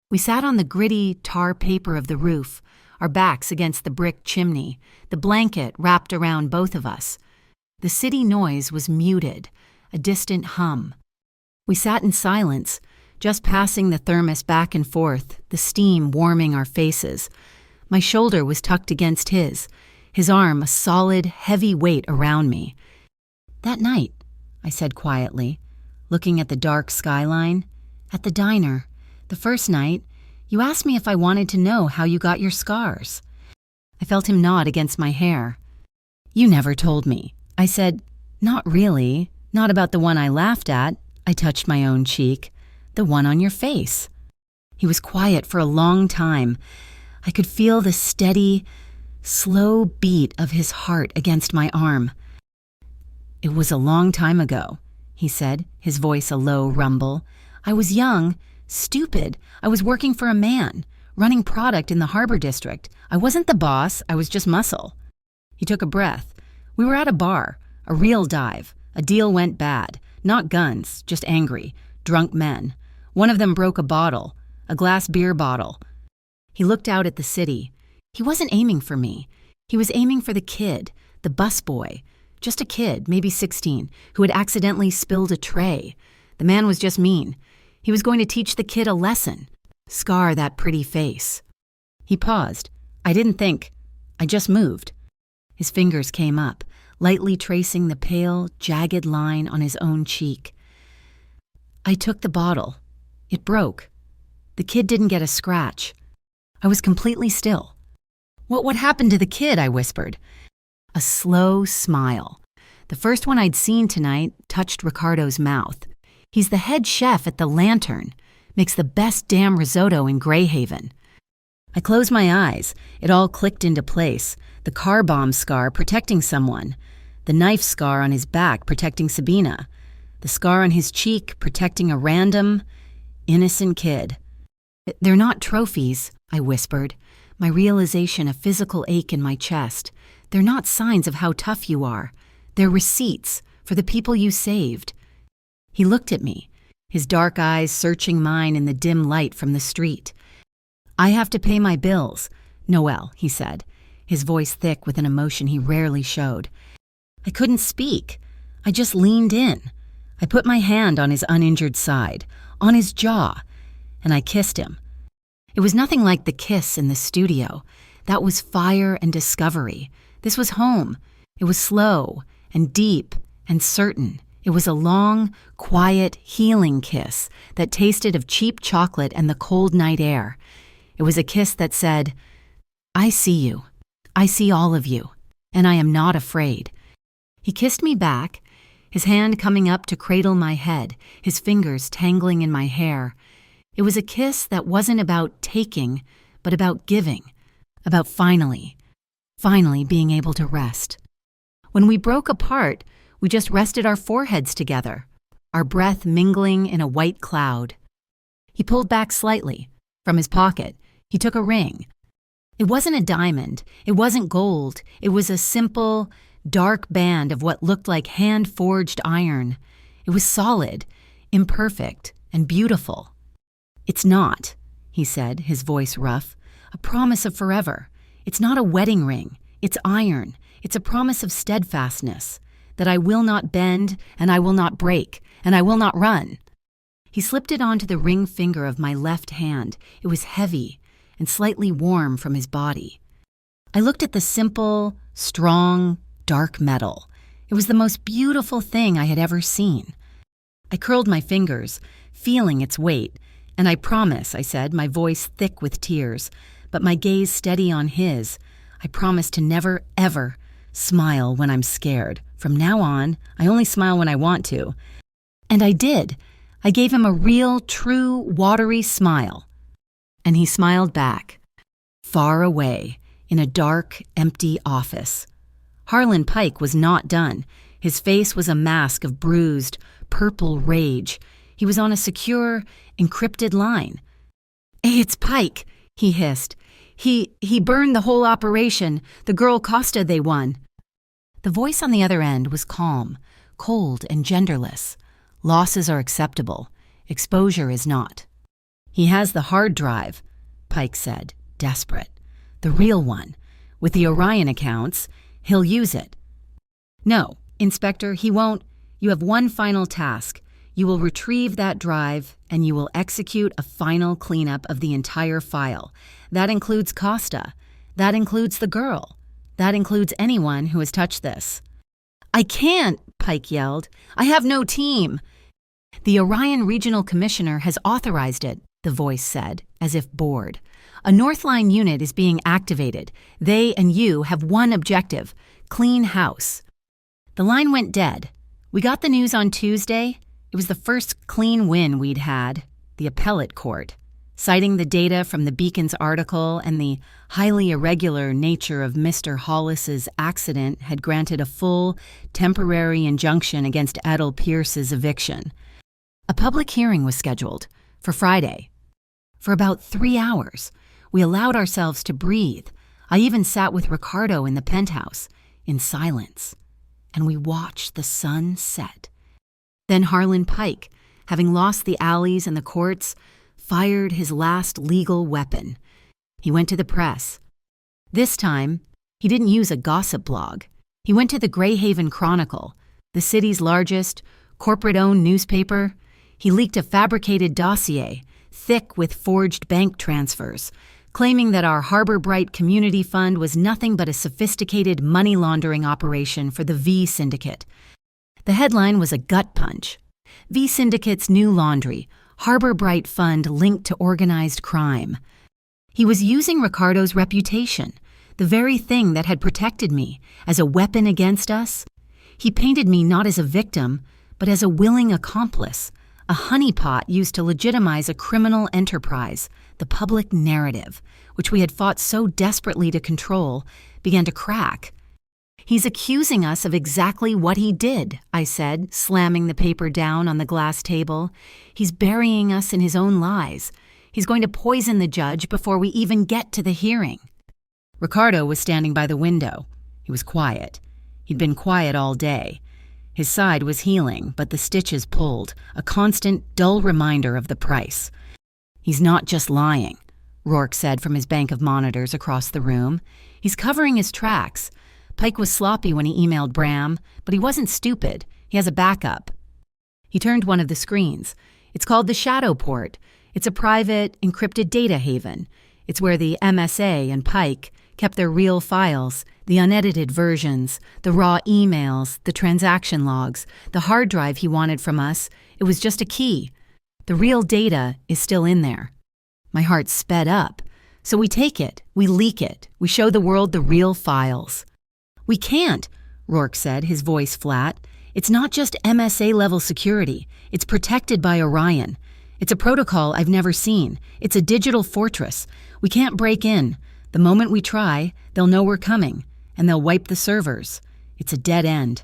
We sat on the gritty tar paper of the roof, our backs against the brick chimney, the blanket wrapped around both of us. The city noise was muted, a distant hum. We sat in silence, just passing the thermos back and forth, the steam warming our faces. My shoulder was tucked against his arm a solid, heavy weight around me. "That night," I said quietly, looking at the dark skyline, "at the diner, the first night, you asked me if I wanted to know how you got your scars." I felt him nod against my hair. "You never told me." I said, "Not really. Not about the one I laughed at." I touched my own cheek. "The one on your face." He was quiet for a long time. I could feel the steady, slow beat of his heart against my arm. "It was a long time ago," he said, his voice a low rumble. "I was young, stupid. I was working for a man, running product in the harbor district. I wasn't the boss, I was just muscle." He took a breath. "We were at a bar, a real dive. A deal went bad. Not guns, just angry, drunk men. One of them broke a bottle, a glass beer bottle." He looked out at the city. He wasn't aiming for me. He was aiming for the kid, the busboy. Just a kid, maybe 16, who had accidentally spilled a tray. The man was just mean. He was going to teach the kid a lesson. Scar that pretty face. He paused. I didn't think. I just moved. His fingers came up, lightly tracing the pale, jagged line on his own cheek. "I took the bottle. It broke. The kid didn't get a scratch." I was completely still. What happened to the kid?" I whispered. A slow smile. The first one I'd seen tonight touched Ricardo's mouth. He's the head chef at the Lantern. Makes the best damn risotto in Greyhaven. I closed my eyes. It all clicked into place. The car bomb scar protecting someone. The knife scar on his back protecting Sabina. The scar on his cheek protecting a random, innocent kid. "They're not trophies," I whispered, my realization a physical ache in my chest. "They're not signs of how tough you are. They're receipts for the people you saved." He looked at me, his dark eyes searching mine in the dim light from the street. "I have to pay my bills, Noelle," he said, his voice thick with an emotion he rarely showed. I couldn't speak. I just leaned in. I put my hand on his uninjured side, on his jaw, and I kissed him. It was nothing like the kiss in the studio. That was fire and discovery. This was home. It was slow and deep and certain. It was a long, quiet, healing kiss that tasted of cheap chocolate and the cold night air. It was a kiss that said, "I see you. I see all of you, and I am not afraid." He kissed me back, his hand coming up to cradle my head, his fingers tangling in my hair. It was a kiss that wasn't about taking, but about giving, about finally being able to rest. When we broke apart, we just rested our foreheads together, our breath mingling in a white cloud. He pulled back slightly. From his pocket, he took a ring. It wasn't a diamond. It wasn't gold. It was a simple, dark band of what looked like hand-forged iron. It was solid, imperfect, and beautiful. "It's not," he said, his voice rough, "a promise of forever. It's not a wedding ring. It's iron. It's a promise of steadfastness, that I will not bend, and I will not break, and I will not run." He slipped it onto the ring finger of my left hand. It was heavy and slightly warm from his body. I looked at the simple, strong, dark metal. It was the most beautiful thing I had ever seen. I curled my fingers, feeling its weight, and "I promise," I said, my voice thick with tears, but my gaze steady on his. "I promise to never, ever smile when I'm scared. From now on, I only smile when I want to." And I did. I gave him a real, true, watery smile. And he smiled back, far away, in a dark, empty office. Harlan Pike was not done. His face was a mask of bruised, purple rage. He was on a secure, encrypted line. "Hey, it's Pike," he hissed. He burned the whole operation. The girl Costa they won." The voice on the other end was calm, cold, and genderless. "Losses are acceptable. Exposure is not." "He has the hard drive," Pike said, desperate. "The real one. With the Orion accounts, he'll use it." "No, Inspector, he won't. You have one final task. You will retrieve that drive, and you will execute a final cleanup of the entire file. That includes Costa. That includes the girl. That includes anyone who has touched this." "I can't," Pike yelled. "I have no team." "The Orion Regional Commissioner has authorized it," the voice said, as if bored. "A Northline unit is being activated. They and you have one objective: clean house." The line went dead. We got the news on Tuesday. It was the first clean win we'd had, the appellate court, citing the data from the Beacon's article and the highly irregular nature of Mr. Hollis's accident had granted a full, temporary injunction against Edel Pierce's eviction. A public hearing was scheduled for Friday. For about 3 hours, we allowed ourselves to breathe. I even sat with Ricardo in the penthouse, in silence, and we watched the sun set. Then Harlan Pike, having lost the alleys and the courts, fired his last legal weapon. He went to the press. This time, he didn't use a gossip blog. He went to the Greyhaven Chronicle, the city's largest, corporate-owned newspaper. He leaked a fabricated dossier, thick with forged bank transfers, claiming that our Harbor Bright Community Fund was nothing but a sophisticated money laundering operation for the V Syndicate. The headline was a gut punch. V Syndicate's new laundry, Harbor Bright Fund linked to organized crime. He was using Ricardo's reputation, the very thing that had protected me, as a weapon against us. He painted me not as a victim, but as a willing accomplice, a honeypot used to legitimize a criminal enterprise. The public narrative, which we had fought so desperately to control, began to crack. "He's accusing us of exactly what he did," I said, slamming the paper down on the glass table. "He's burying us in his own lies. He's going to poison the judge before we even get to the hearing." Ricardo was standing by the window. He was quiet. He'd been quiet all day. His side was healing, but the stitches pulled, a constant, dull reminder of the price. "He's not just lying," Rourke said from his bank of monitors across the room. "He's covering his tracks. Pike was sloppy when he emailed Bram, but he wasn't stupid. He has a backup." He turned one of the screens. "It's called the Shadow Port. It's a private, encrypted data haven. It's where the MSA and Pike kept their real files, the unedited versions, the raw emails, the transaction logs, the hard drive he wanted from us. It was just a key. The real data is still in there." My heart sped up. "So we take it, we leak it, we show the world the real files." "We can't," Rourke said, his voice flat. "It's not just MSA-level security. It's protected by Orion. It's a protocol I've never seen. It's a digital fortress. We can't break in. The moment we try, they'll know we're coming, and they'll wipe the servers. It's a dead end."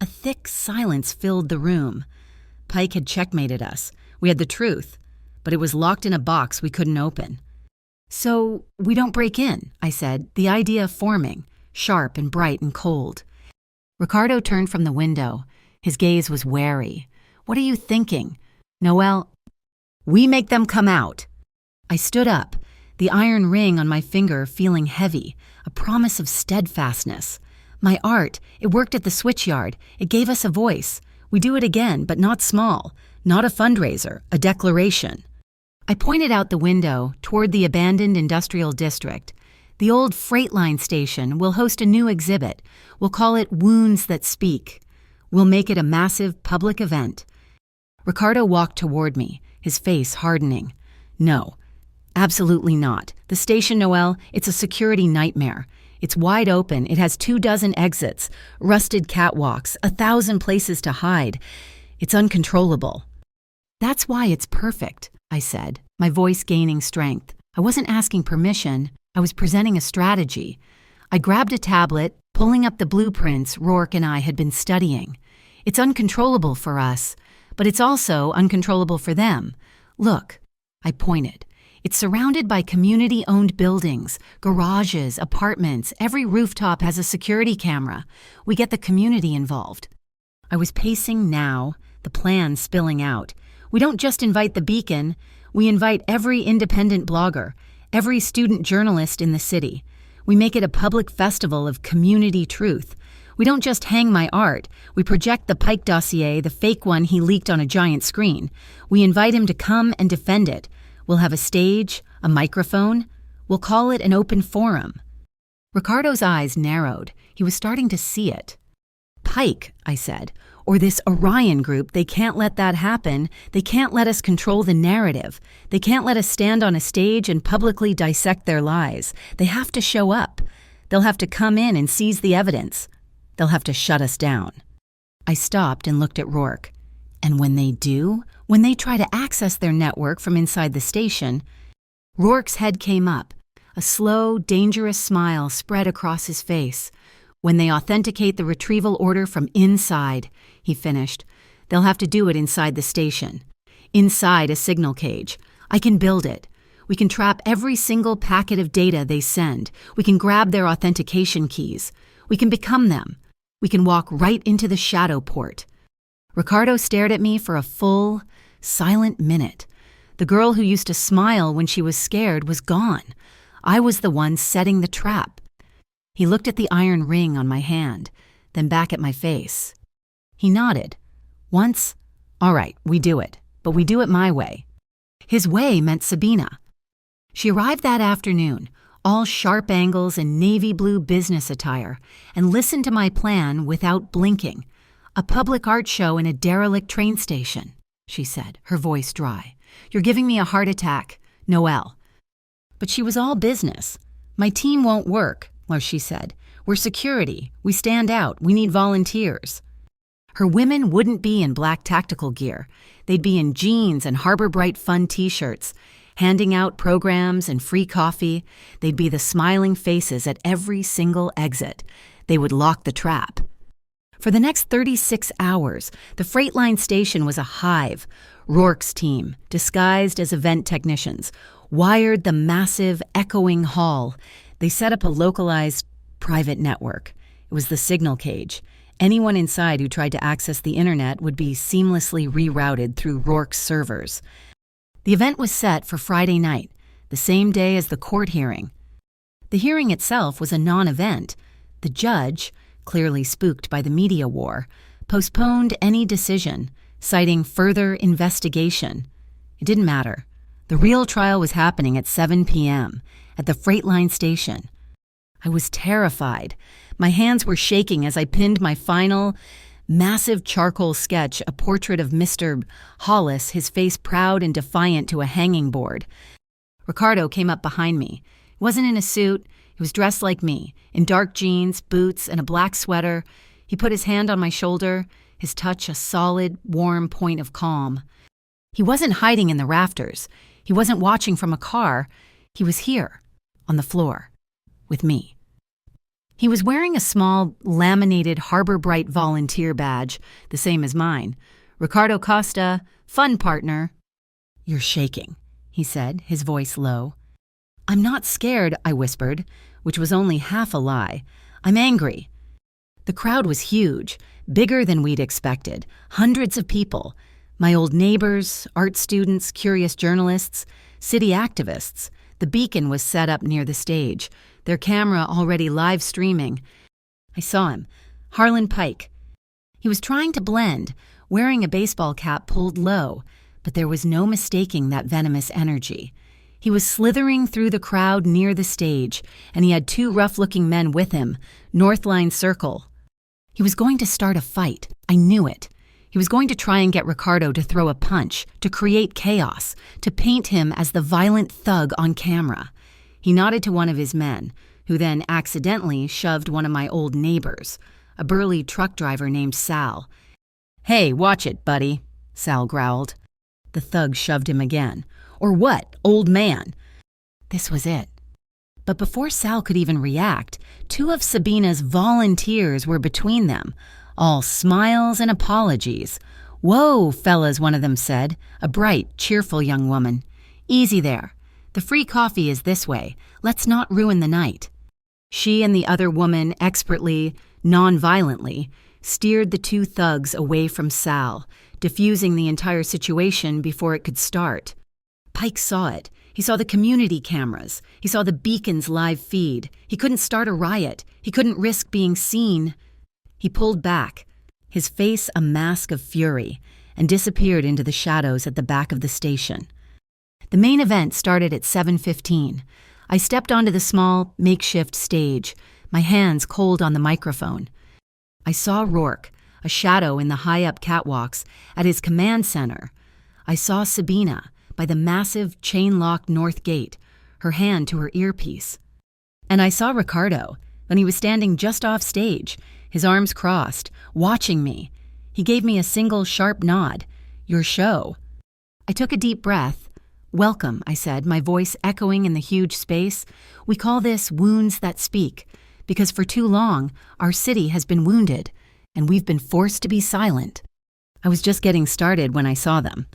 A thick silence filled the room. Pike had checkmated us. We had the truth, but it was locked in a box we couldn't open. "So we don't break in," I said, the idea forming, sharp and bright and cold. Ricardo turned from the window. His gaze was wary. "What are you thinking?" "Noelle, we make them come out." I stood up, the iron ring on my finger feeling heavy, a promise of steadfastness. My art, it worked at the switchyard. It gave us a voice. We do it again, but not small. Not a fundraiser, a declaration. I pointed out the window toward the abandoned industrial district. "The old freight line station will host a new exhibit. We'll call it Wounds That Speak. We'll make it a massive public event." Ricardo walked toward me, his face hardening. "No, absolutely not. The station, Noelle, it's a security nightmare. It's wide open. It has 24 exits, rusted catwalks, 1,000 places to hide. It's uncontrollable." "That's why it's perfect," I said, my voice gaining strength. I wasn't asking permission. I was presenting a strategy. I grabbed a tablet, pulling up the blueprints Rourke and I had been studying. "It's uncontrollable for us, but it's also uncontrollable for them. Look," I pointed. "It's surrounded by community-owned buildings, garages, apartments. Every rooftop has a security camera. We get the community involved." I was pacing now, the plan spilling out. "We don't just invite the Beacon. We invite every independent blogger, every student journalist in the city. We make it a public festival of community truth. We don't just hang my art. We project the Pike dossier, the fake one he leaked on a giant screen. We invite him to come and defend it. We'll have a stage, a microphone. We'll call it an open forum." Ricardo's eyes narrowed. He was starting to see it. "Pike," I said, "or this Orion group, they can't let that happen. They can't let us control the narrative. They can't let us stand on a stage and publicly dissect their lies. They have to show up. They'll have to come in and seize the evidence. They'll have to shut us down." I stopped and looked at Rourke. "And when they do, when they try to access their network from inside the station," Rourke's head came up. A slow, dangerous smile spread across his face. "When they authenticate the retrieval order from inside," he finished, "they'll have to do it inside the station. Inside a signal cage. I can build it. We can trap every single packet of data they send. We can grab their authentication keys. We can become them. We can walk right into the shadow port." Ricardo stared at me for a full, silent minute. The girl who used to smile when she was scared was gone. I was the one setting the trap. He looked at the iron ring on my hand, then back at my face. He nodded. Once, "All right, we do it, but we do it my way." His way meant Sabina. She arrived that afternoon, all sharp angles and navy blue business attire, and listened to my plan without blinking. "A public art show in a derelict train station," she said, her voice dry. "You're giving me a heart attack, Noelle." But she was all business. "My team won't work," she said. "We're security. We stand out. We need volunteers." Her women wouldn't be in black tactical gear. They'd be in jeans and Harbor Bright fun t-shirts, handing out programs and free coffee. They'd be the smiling faces at every single exit. They would lock the trap. For the next 36 hours, the Freightline station was a hive. Rourke's team, disguised as event technicians, wired the massive, echoing hall. They set up a localized private network. It was the signal cage. Anyone inside who tried to access the internet would be seamlessly rerouted through Rourke's servers. The event was set for Friday night, the same day as the court hearing. The hearing itself was a non-event. The judge, clearly spooked by the media war, postponed any decision, citing further investigation. It didn't matter. The real trial was happening at 7 p.m. at the Freightline station. I was terrified. My hands were shaking as I pinned my final, massive charcoal sketch, a portrait of Mr. Hollis, his face proud and defiant, to a hanging board. Ricardo came up behind me. He wasn't in a suit. He was dressed like me, in dark jeans, boots, and a black sweater. He put his hand on my shoulder, his touch a solid, warm point of calm. He wasn't hiding in the rafters. He wasn't watching from a car. He was here, on the floor, with me. He was wearing a small, laminated Harbor Bright volunteer badge, the same as mine. "Ricardo Costa, fun partner." "You're shaking," he said, his voice low. "I'm not scared," I whispered, which was only half a lie. "I'm angry." The crowd was huge, bigger than we'd expected, hundreds of people. My old neighbors, art students, curious journalists, city activists. The beacon was set up near the stage, their camera already live streaming. I saw him, Harlan Pike. He was trying to blend, wearing a baseball cap pulled low, but there was no mistaking that venomous energy. He was slithering through the crowd near the stage, and he had two rough-looking men with him, Northline Circle. He was going to start a fight. I knew it. He was going to try and get Ricardo to throw a punch, to create chaos, to paint him as the violent thug on camera. He nodded to one of his men, who then accidentally shoved one of my old neighbors, a burly truck driver named Sal. "Hey, watch it, buddy," Sal growled. The thug shoved him again. "Or what, old man?" This was it. But before Sal could even react, two of Sabina's volunteers were between them, all smiles and apologies. "Whoa, fellas," one of them said, a bright, cheerful young woman. "Easy there. The free coffee is this way. Let's not ruin the night." She and the other woman expertly, non-violently, steered the two thugs away from Sal, diffusing the entire situation before it could start. Pike saw it. He saw the community cameras. He saw the beacon's live feed. He couldn't start a riot. He couldn't risk being seen. He pulled back, his face a mask of fury, and disappeared into the shadows at the back of the station. The main event started at 7:15. I stepped onto the small, makeshift stage, my hands cold on the microphone. I saw Rourke, a shadow in the high-up catwalks, at his command center. I saw Sabina by the massive, chain-locked north gate, her hand to her earpiece. And I saw Ricardo when he was standing just off stage, his arms crossed, watching me. He gave me a single sharp nod. "Your show." I took a deep breath. "Welcome," I said, my voice echoing in the huge space. "We call this wounds that speak, because for too long, our city has been wounded, and we've been forced to be silent." I was just getting started when I saw them.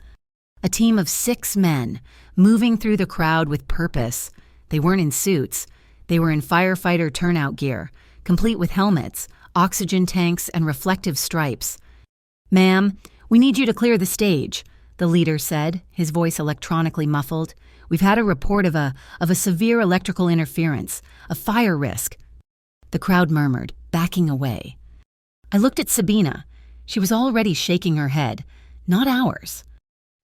A team of 6 men, moving through the crowd with purpose. They weren't in suits. They were in firefighter turnout gear, complete with helmets, oxygen tanks, and reflective stripes. "Ma'am, we need you to clear the stage," the leader said, his voice electronically muffled. "We've had a report of a severe electrical interference, a fire risk." The crowd murmured, backing away. I looked at Sabina. She was already shaking her head. Not ours.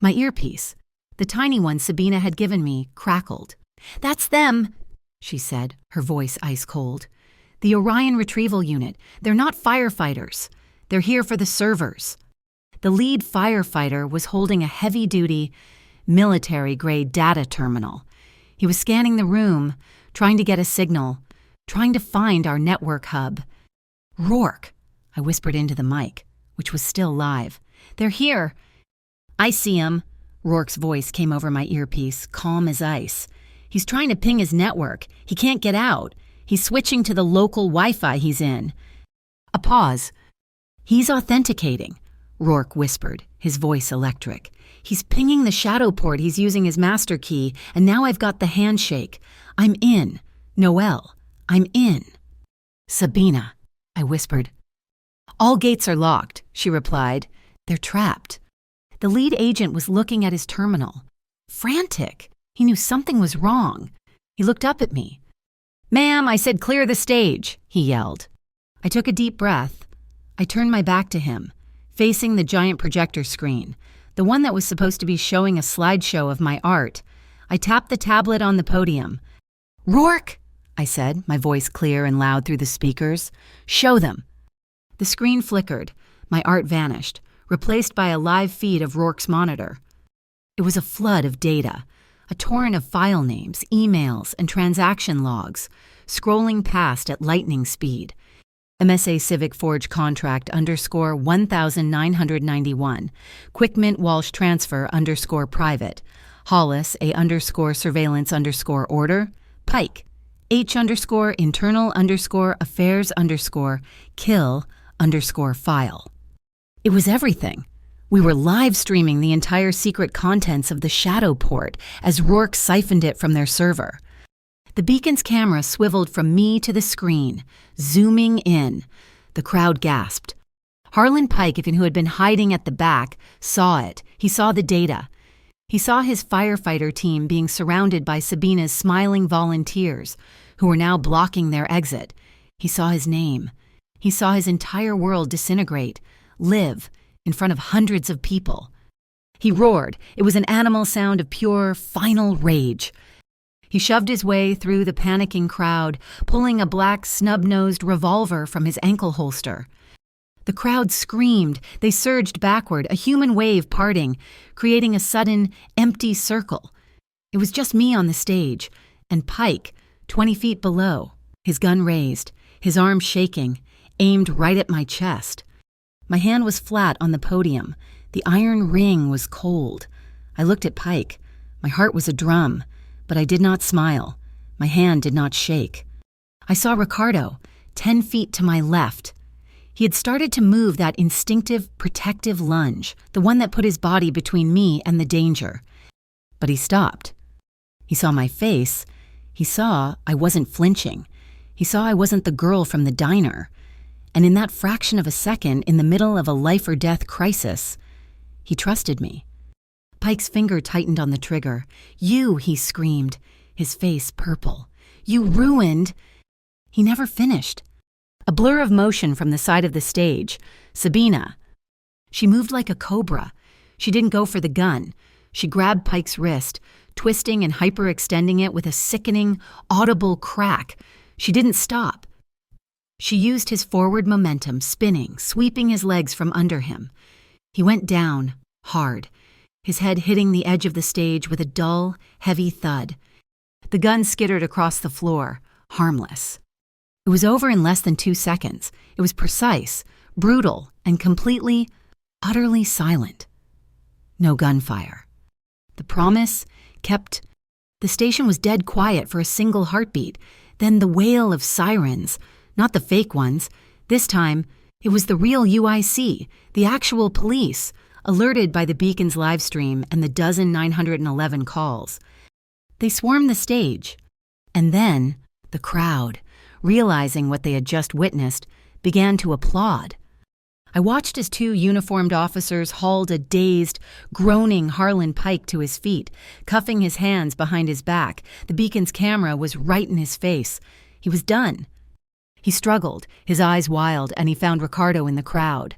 My earpiece, the tiny one Sabina had given me, crackled. "That's them," she said, her voice ice cold. "The Orion Retrieval Unit. They're not firefighters. They're here for the servers." The lead firefighter was holding a heavy-duty, military-grade data terminal. He was scanning the room, trying to get a signal, trying to find our network hub. "Rourke," I whispered into the mic, which was still live. "They're here." "I see him." Rourke's voice came over my earpiece, calm as ice. "He's trying to ping his network. He can't get out. He's switching to the local Wi-Fi he's in." A pause. "He's authenticating," Rourke whispered, his voice electric. "He's pinging the shadow port he's using his master key, and now I've got the handshake. I'm in. Noelle, I'm in." "Sabina," I whispered. "All gates are locked," she replied. "They're trapped." The lead agent was looking at his terminal. Frantic. He knew something was wrong. He looked up at me. "Ma'am, I said clear the stage," he yelled. I took a deep breath. I turned my back to him, facing the giant projector screen, the one that was supposed to be showing a slideshow of my art. I tapped the tablet on the podium. "Rourke," I said, my voice clear and loud through the speakers. "Show them." The screen flickered. My art vanished, replaced by a live feed of Rourke's monitor. It was a flood of data, a torrent of file names, emails, and transaction logs, scrolling past at lightning speed. MSA Civic Forge contract _1991, Quickmint Walsh transfer _private, Hollis A _surveillance _order, Pike H _internal _affairs _kill _file. It was everything. We were live streaming the entire secret contents of the shadow port as Rourke siphoned it from their server. The beacon's camera swiveled from me to the screen, zooming in. The crowd gasped. Harlan Pike, who had been hiding at the back, saw it. He saw the data. He saw his firefighter team being surrounded by Sabina's smiling volunteers, who were now blocking their exit. He saw his name. He saw his entire world disintegrate, live, in front of hundreds of people. He roared. It was an animal sound of pure, final rage. He shoved his way through the panicking crowd, pulling a black, snub-nosed revolver from his ankle holster. The crowd screamed. They surged backward, a human wave parting, creating a sudden, empty circle. It was just me on the stage, and Pike, 20 feet below, his gun raised, his arm shaking, aimed right at my chest. My hand was flat on the podium. The iron ring was cold. I looked at Pike. My heart was a drum, but I did not smile. My hand did not shake. I saw Ricardo, 10 feet to my left. He had started to move that instinctive, protective lunge, the one that put his body between me and the danger. But he stopped. He saw my face. He saw I wasn't flinching. He saw I wasn't the girl from the diner. And in that fraction of a second, in the middle of a life-or-death crisis, he trusted me. Pike's finger tightened on the trigger. "You," he screamed, his face purple. "You ruined—" He never finished. A blur of motion from the side of the stage. Sabina. She moved like a cobra. She didn't go for the gun. She grabbed Pike's wrist, twisting and hyperextending it with a sickening, audible crack. She didn't stop. She used his forward momentum, spinning, sweeping his legs from under him. He went down, hard, his head hitting the edge of the stage with a dull, heavy thud. The gun skittered across the floor, harmless. It was over in less than 2 seconds. It was precise, brutal, and completely, utterly silent. No gunfire. The promise kept. The station was dead quiet for a single heartbeat. Then the wail of sirens, not the fake ones. This time, it was the real UIC, the actual police, alerted by the beacon's live stream and the dozen 911 calls. They swarmed the stage. And then, the crowd, realizing what they had just witnessed, began to applaud. I watched as 2 uniformed officers hauled a dazed, groaning Harlan Pike to his feet, cuffing his hands behind his back. The beacon's camera was right in his face. He was done. He struggled, his eyes wild, and he found Ricardo in the crowd.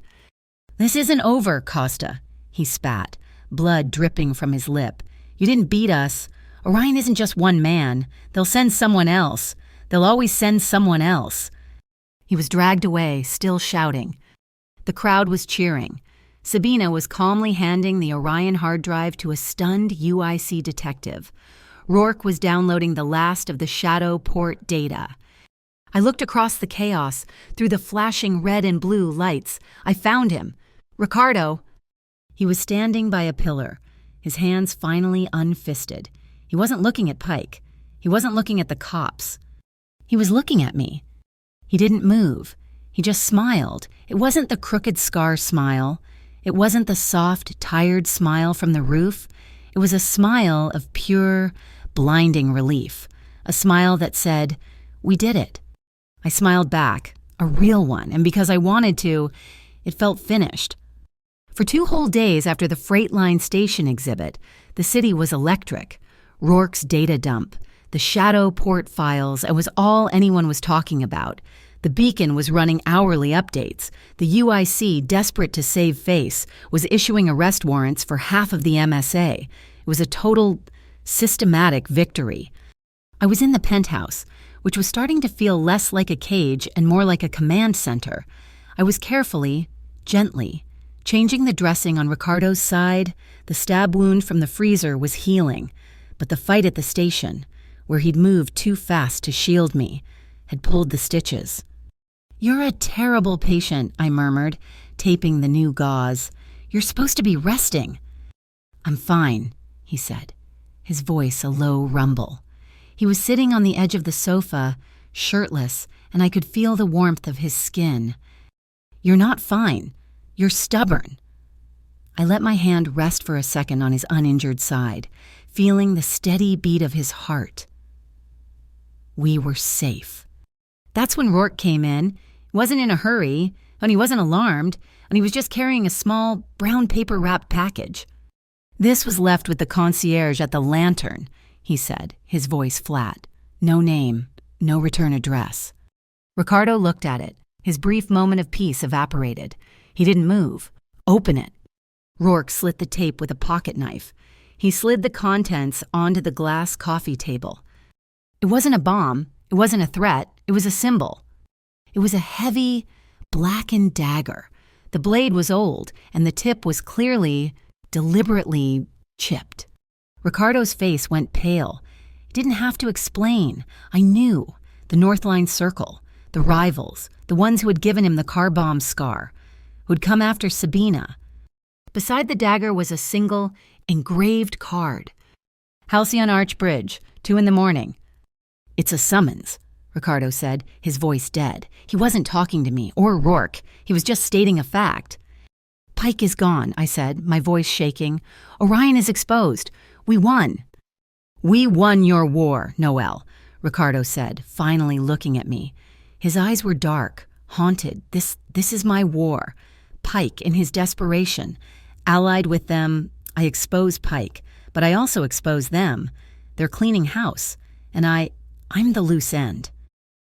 "This isn't over, Costa," he spat, blood dripping from his lip. "You didn't beat us. Orion isn't just one man. They'll send someone else. They'll always send someone else." He was dragged away, still shouting. The crowd was cheering. Sabina was calmly handing the Orion hard drive to a stunned UIC detective. Rourke was downloading the last of the Shadow port data. I looked across the chaos, through the flashing red and blue lights. I found him. "Ricardo." He was standing by a pillar, his hands finally unfisted. He wasn't looking at Pike. He wasn't looking at the cops. He was looking at me. He didn't move. He just smiled. It wasn't the crooked scar smile. It wasn't the soft, tired smile from the roof. It was a smile of pure, blinding relief. A smile that said, "We did it." I smiled back, a real one, and because I wanted to, it felt finished. For 2 whole days after the Freight Line Station exhibit, the city was electric. Rourke's data dump, the Shadow port files, it was all anyone was talking about. The beacon was running hourly updates. The UIC, desperate to save face, was issuing arrest warrants for half of the MSA. It was a total, systematic victory. I was in the penthouse, which was starting to feel less like a cage and more like a command center. I was carefully, gently, changing the dressing on Ricardo's side. The stab wound from the freezer was healing, but the fight at the station, where he'd moved too fast to shield me, had pulled the stitches. "You're a terrible patient," I murmured, taping the new gauze. "You're supposed to be resting." "I'm fine," he said, his voice a low rumble. He was sitting on the edge of the sofa, shirtless, and I could feel the warmth of his skin. "You're not fine. You're stubborn." I let my hand rest for a second on his uninjured side, feeling the steady beat of his heart. We were safe. That's when Rourke came in. He wasn't in a hurry, and he wasn't alarmed, and he was just carrying a small, brown paper-wrapped package. "This was left with the concierge at the Lantern," he said, his voice flat. "No name, no return address." Ricardo looked at it. His brief moment of peace evaporated. He didn't move. "Open it." Rourke slit the tape with a pocket knife. He slid the contents onto the glass coffee table. It wasn't a bomb. It wasn't a threat. It was a symbol. It was a heavy, blackened dagger. The blade was old, and the tip was clearly, deliberately chipped. Ricardo's face went pale. He didn't have to explain. I knew. The North Line Circle, the rivals, the ones who had given him the car bomb scar, who had come after Sabina. Beside the dagger was a single, engraved card. "Halcyon Arch Bridge, 2 a.m. "It's a summons," Ricardo said, his voice dead. He wasn't talking to me or Rourke. He was just stating a fact. "Pike is gone," I said, my voice shaking. "Orion is exposed. We won." "We won your war, Noel," Ricardo said, finally looking at me. His eyes were dark, haunted. This is my war. Pike, in his desperation. Allied with them, I expose Pike, but I also expose them. They're cleaning house, and I'm the loose end.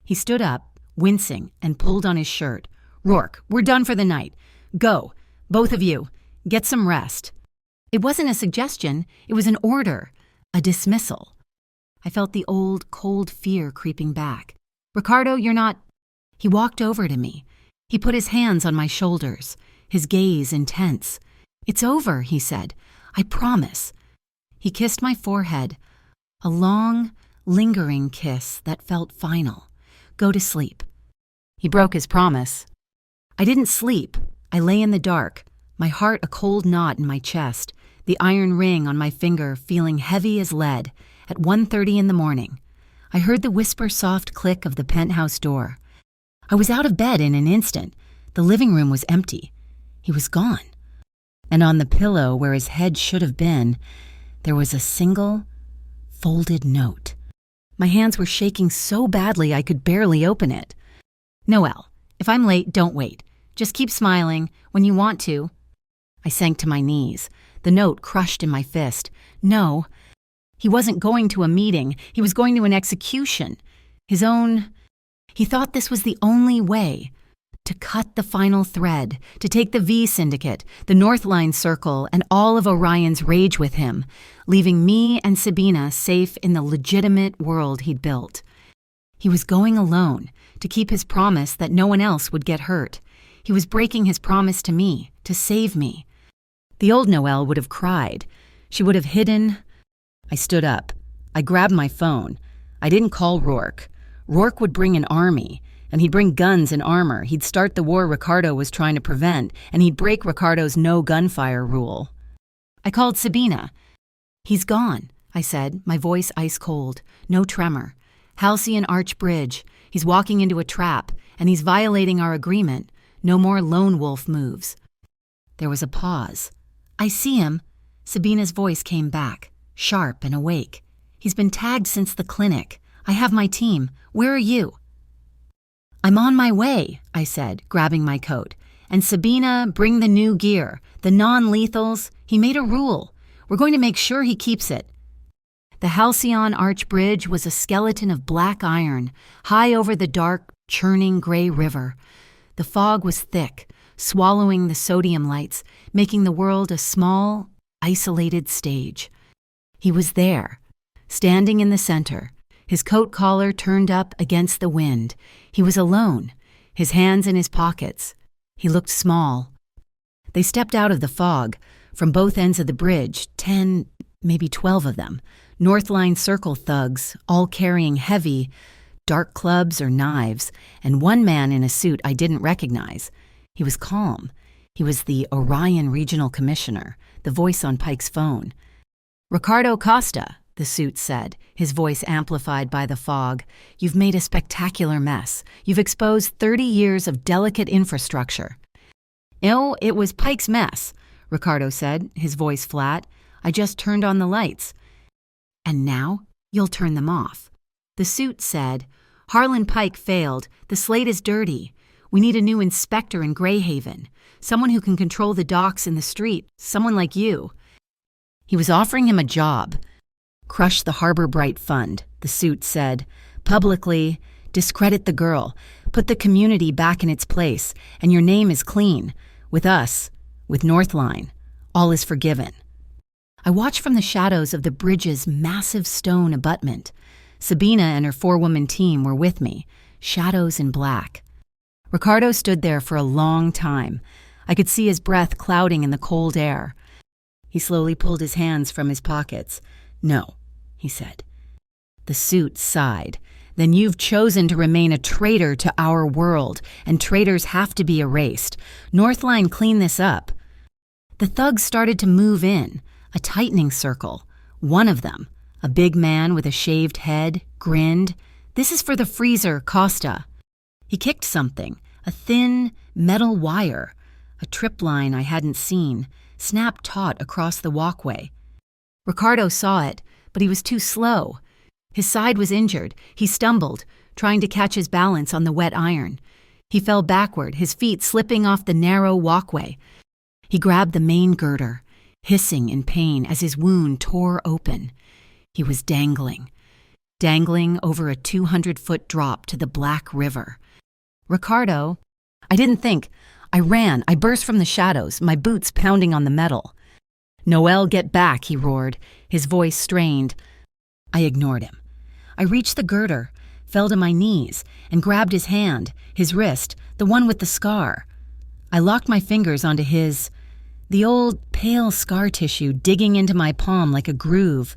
He stood up, wincing, and pulled on his shirt. "Rourke, we're done for the night. Go, both of you. Get some rest." It wasn't a suggestion, it was an order, a dismissal. I felt the old, cold fear creeping back. "Ricardo, you're not—" He walked over to me. He put his hands on my shoulders, his gaze intense. "It's over," he said. "I promise." He kissed my forehead, a long, lingering kiss that felt final. "Go to sleep." He broke his promise. I didn't sleep. I lay in the dark, my heart a cold knot in my chest, the iron ring on my finger feeling heavy as lead. At 1:30 in the morning, I heard the whisper-soft click of the penthouse door. I was out of bed in an instant. The living room was empty. He was gone. And on the pillow where his head should have been, there was a single, folded note. My hands were shaking so badly I could barely open it. "Noelle, if I'm late, don't wait. Just keep smiling when you want to." I sank to my knees, the note crushed in my fist. No, he wasn't going to a meeting. He was going to an execution. He thought this was the only way. To cut the final thread, to take the V Syndicate, the North Line Circle, and all of Orion's rage with him, leaving me and Sabina safe in the legitimate world he'd built. He was going alone, to keep his promise that no one else would get hurt. He was breaking his promise to me, to save me. The old Noelle would have cried. She would have hidden. I stood up. I grabbed my phone. I didn't call Rourke. Rourke would bring an army, and he'd bring guns and armor. He'd start the war Ricardo was trying to prevent, and he'd break Ricardo's no gunfire rule. I called Sabina. "He's gone," I said, my voice ice cold, no tremor. "Halcyon Arch Bridge. He's walking into a trap, and he's violating our agreement. No more lone wolf moves." There was a pause. "I see him." Sabina's voice came back, sharp and awake. "He's been tagged since the clinic. I have my team. Where are you?" "I'm on my way," I said, grabbing my coat. "And Sabina, bring the new gear, the non-lethals. He made a rule. We're going to make sure he keeps it." The Halcyon Arch Bridge was a skeleton of black iron, high over the dark, churning gray river. The fog was thick, swallowing the sodium lights, making the world a small, isolated stage. He was there, standing in the center, his coat collar turned up against the wind. He was alone, his hands in his pockets. He looked small. They stepped out of the fog, from both ends of the bridge, 10, maybe 12 of them, North Line Circle thugs, all carrying heavy, dark clubs or knives, and one man in a suit I didn't recognize. He was calm. He was the Orion Regional Commissioner, the voice on Pike's phone. "Ricardo Costa," the suit said, his voice amplified by the fog. "You've made a spectacular mess. You've exposed 30 years of delicate infrastructure." "Oh, it was Pike's mess," Ricardo said, his voice flat. "I just turned on the lights." "And now you'll turn them off." The suit said, "Harlan Pike failed. The slate is dirty. We need a new inspector in Greyhaven, someone who can control the docks and the street, someone like you." He was offering him a job. "Crush the Harbor Bright Fund," the suit said. "Publicly, discredit the girl, put the community back in its place, and your name is clean. With us, with Northline, all is forgiven." I watched from the shadows of the bridge's massive stone abutment. Sabina and her 4-woman team were with me, shadows in black. Ricardo stood there for a long time. I could see his breath clouding in the cold air. He slowly pulled his hands from his pockets. "No," he said. The suit sighed. "Then you've chosen to remain a traitor to our world, and traitors have to be erased. Northline clean this up." The thugs started to move in, a tightening circle. One of them, a big man with a shaved head, grinned. "This is for the freezer, Costa." He kicked something, a thin, metal wire. A trip line I hadn't seen, snapped taut across the walkway. Ricardo saw it, but he was too slow. His side was injured. He stumbled, trying to catch his balance on the wet iron. He fell backward, his feet slipping off the narrow walkway. He grabbed the main girder, hissing in pain as his wound tore open. He was dangling over a 200-foot drop to the Black River. Ricardo. I didn't think. I ran. I burst from the shadows, my boots pounding on the metal. Noel, get back, he roared, his voice strained. I ignored him. I reached the girder, fell to my knees, and grabbed his hand, his wrist, the one with the scar. I locked my fingers onto his, the old, pale scar tissue digging into my palm like a groove.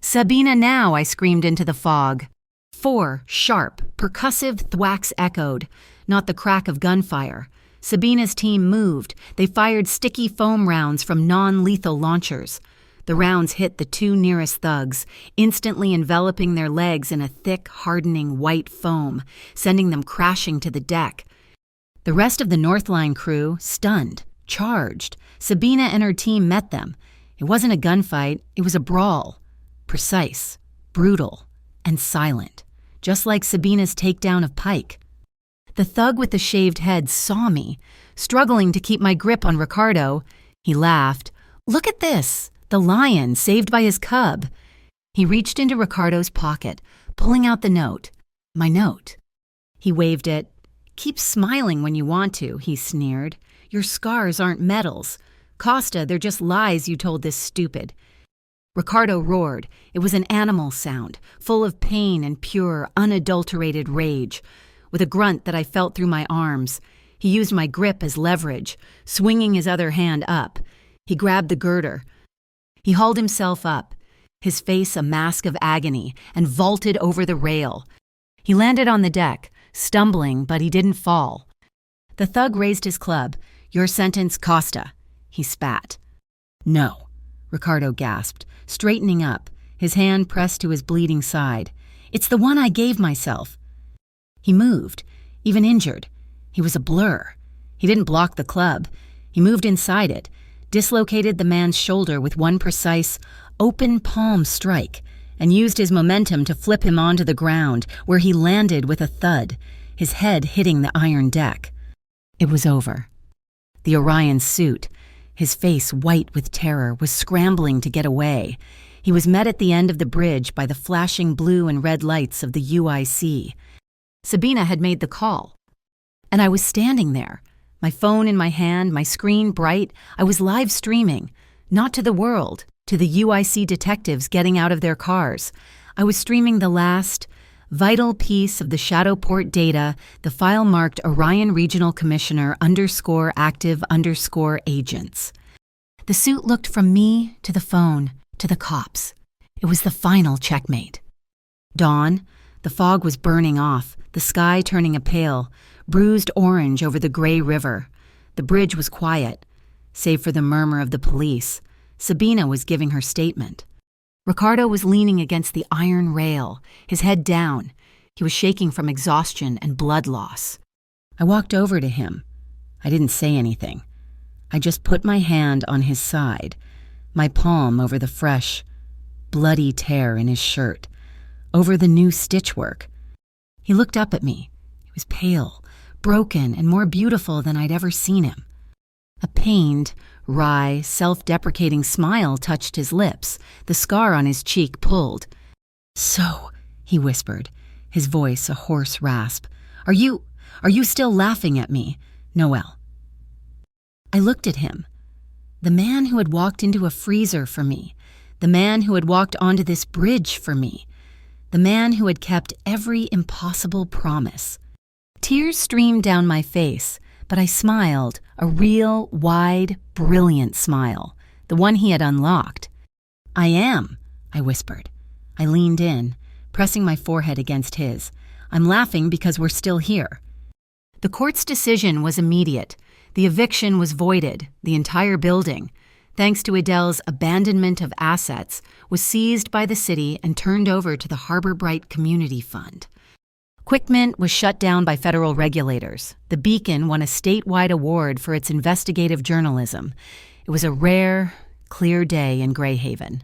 Sabina now, I screamed into the fog. 4 sharp, percussive thwacks echoed, not the crack of gunfire. Sabina's team moved. They fired sticky foam rounds from non-lethal launchers. The rounds hit the 2 nearest thugs, instantly enveloping their legs in a thick, hardening white foam, sending them crashing to the deck. The rest of the Northline crew, stunned, charged. Sabina and her team met them. It wasn't a gunfight, it was a brawl. Precise, brutal, and silent, just like Sabina's takedown of Pike. The thug with the shaved head saw me, struggling to keep my grip on Ricardo. He laughed. Look at this, the lion saved by his cub. He reached into Ricardo's pocket, pulling out the note. My note. He waved it. Keep smiling when you want to, he sneered. Your scars aren't medals. Costa, they're just lies you told this stupid. Ricardo roared. It was an animal sound, full of pain and pure, unadulterated rage. With a grunt that I felt through my arms, he used my grip as leverage, swinging his other hand up. He grabbed the girder. He hauled himself up, his face a mask of agony, and vaulted over the rail. He landed on the deck, stumbling, but he didn't fall. The thug raised his club. Your sentence, Costa. He spat. No, Ricardo gasped, straightening up, his hand pressed to his bleeding side. It's the one I gave myself. He moved, even injured. He was a blur. He didn't block the club. He moved inside it, dislocated the man's shoulder with one precise, open palm strike, and used his momentum to flip him onto the ground, where he landed with a thud, his head hitting the iron deck. It was over. The Orion's suit, his face white with terror, was scrambling to get away. He was met at the end of the bridge by the flashing blue and red lights of the UIC. Sabina had made the call. And I was standing there, my phone in my hand, my screen bright. I was live streaming, not to the world, to the UIC detectives getting out of their cars. I was streaming the last, vital piece of the Shadowport data, the file marked Orion Regional Commissioner _active_agents. The suit looked from me to the phone, to the cops. It was the final checkmate. Dawn, the fog was burning off, the sky turning a pale, bruised orange over the gray river. The bridge was quiet, save for the murmur of the police. Sabina was giving her statement. Ricardo was leaning against the iron rail, his head down. He was shaking from exhaustion and blood loss. I walked over to him. I didn't say anything. I just put my hand on his side, my palm over the fresh, bloody tear in his shirt, over the new stitchwork. He looked up at me. He was pale, broken, and more beautiful than I'd ever seen him. A pained, wry, self-deprecating smile touched his lips. The scar on his cheek pulled. So, he whispered, his voice a hoarse rasp. Are you still laughing at me, Noel? I looked at him. The man who had walked into a freezer for me. The man who had walked onto this bridge for me. The man who had kept every impossible promise. Tears streamed down my face, but I smiled, a real, wide, brilliant smile, the one he had unlocked. I am, I whispered. I leaned in, pressing my forehead against his. I'm laughing because we're still here. The court's decision was immediate. The eviction was voided, the entire building, thanks to Adele's abandonment of assets, was seized by the city and turned over to the Harbor Bright Community Fund. QuickMint was shut down by federal regulators. The Beacon won a statewide award for its investigative journalism. It was a rare, clear day in Greyhaven.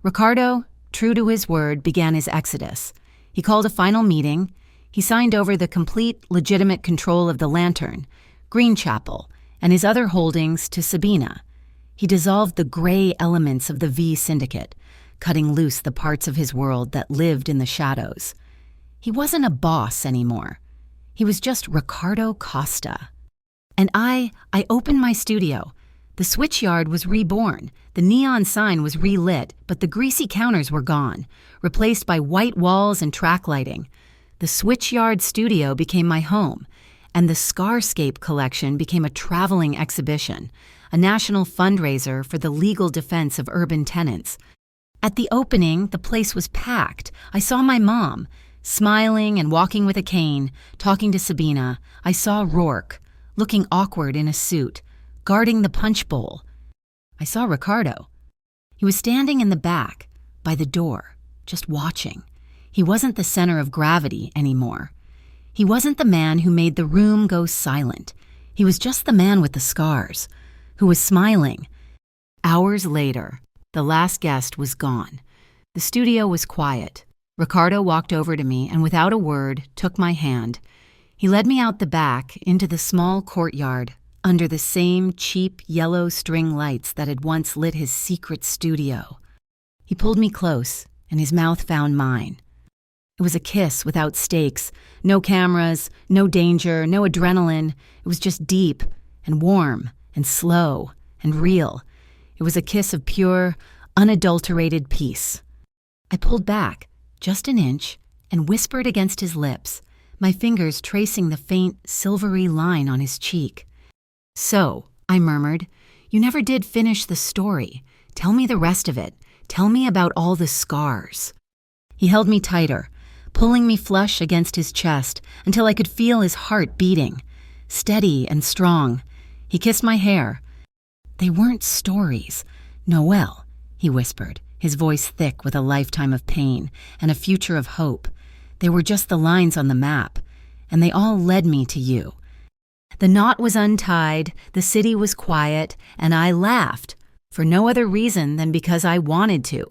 Ricardo, true to his word, began his exodus. He called a final meeting. He signed over the complete, legitimate control of the Lantern, Greenchapel, and his other holdings to Sabina. He dissolved the gray elements of the V Syndicate, cutting loose the parts of his world that lived in the shadows. He wasn't a boss anymore. He was just Ricardo Costa. And I opened my studio. The switchyard was reborn. The neon sign was relit, but the greasy counters were gone, replaced by white walls and track lighting. The switchyard studio became my home, and the Scarscape collection became a traveling exhibition, a national fundraiser for the legal defense of urban tenants. At the opening, the place was packed. I saw my mom, smiling and walking with a cane, talking to Sabina. I saw Rourke, looking awkward in a suit, guarding the punch bowl. I saw Ricardo. He was standing in the back, by the door, just watching. He wasn't the center of gravity anymore. He wasn't the man who made the room go silent. He was just the man with the scars, who was smiling. Hours later, the last guest was gone. The studio was quiet. Ricardo walked over to me and without a word took my hand. He led me out the back into the small courtyard under the same cheap yellow string lights that had once lit his secret studio. He pulled me close and his mouth found mine. It was a kiss without stakes, no cameras, no danger, no adrenaline. It was just deep and warm and slow and real. It was a kiss of pure, unadulterated peace. I pulled back, just an inch, and whispered against his lips, my fingers tracing the faint, silvery line on his cheek. "So," I murmured, "you never did finish the story. Tell me the rest of it. Tell me about all the scars." He held me tighter, pulling me flush against his chest until I could feel his heart beating, steady and strong. He kissed my hair. "They weren't stories. Noelle," he whispered, his voice thick with a lifetime of pain and a future of hope. "They were just the lines on the map, and they all led me to you." The knot was untied, the city was quiet, and I laughed, for no other reason than because I wanted to.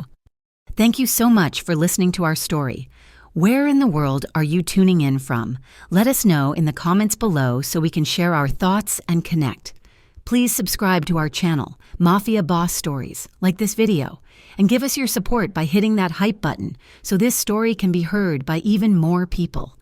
Thank you so much for listening to our story. Where in the world are you tuning in from? Let us know in the comments below so we can share our thoughts and connect. Please subscribe to our channel, Mafia Boss Stories, like this video, and give us your support by hitting that hype button so this story can be heard by even more people.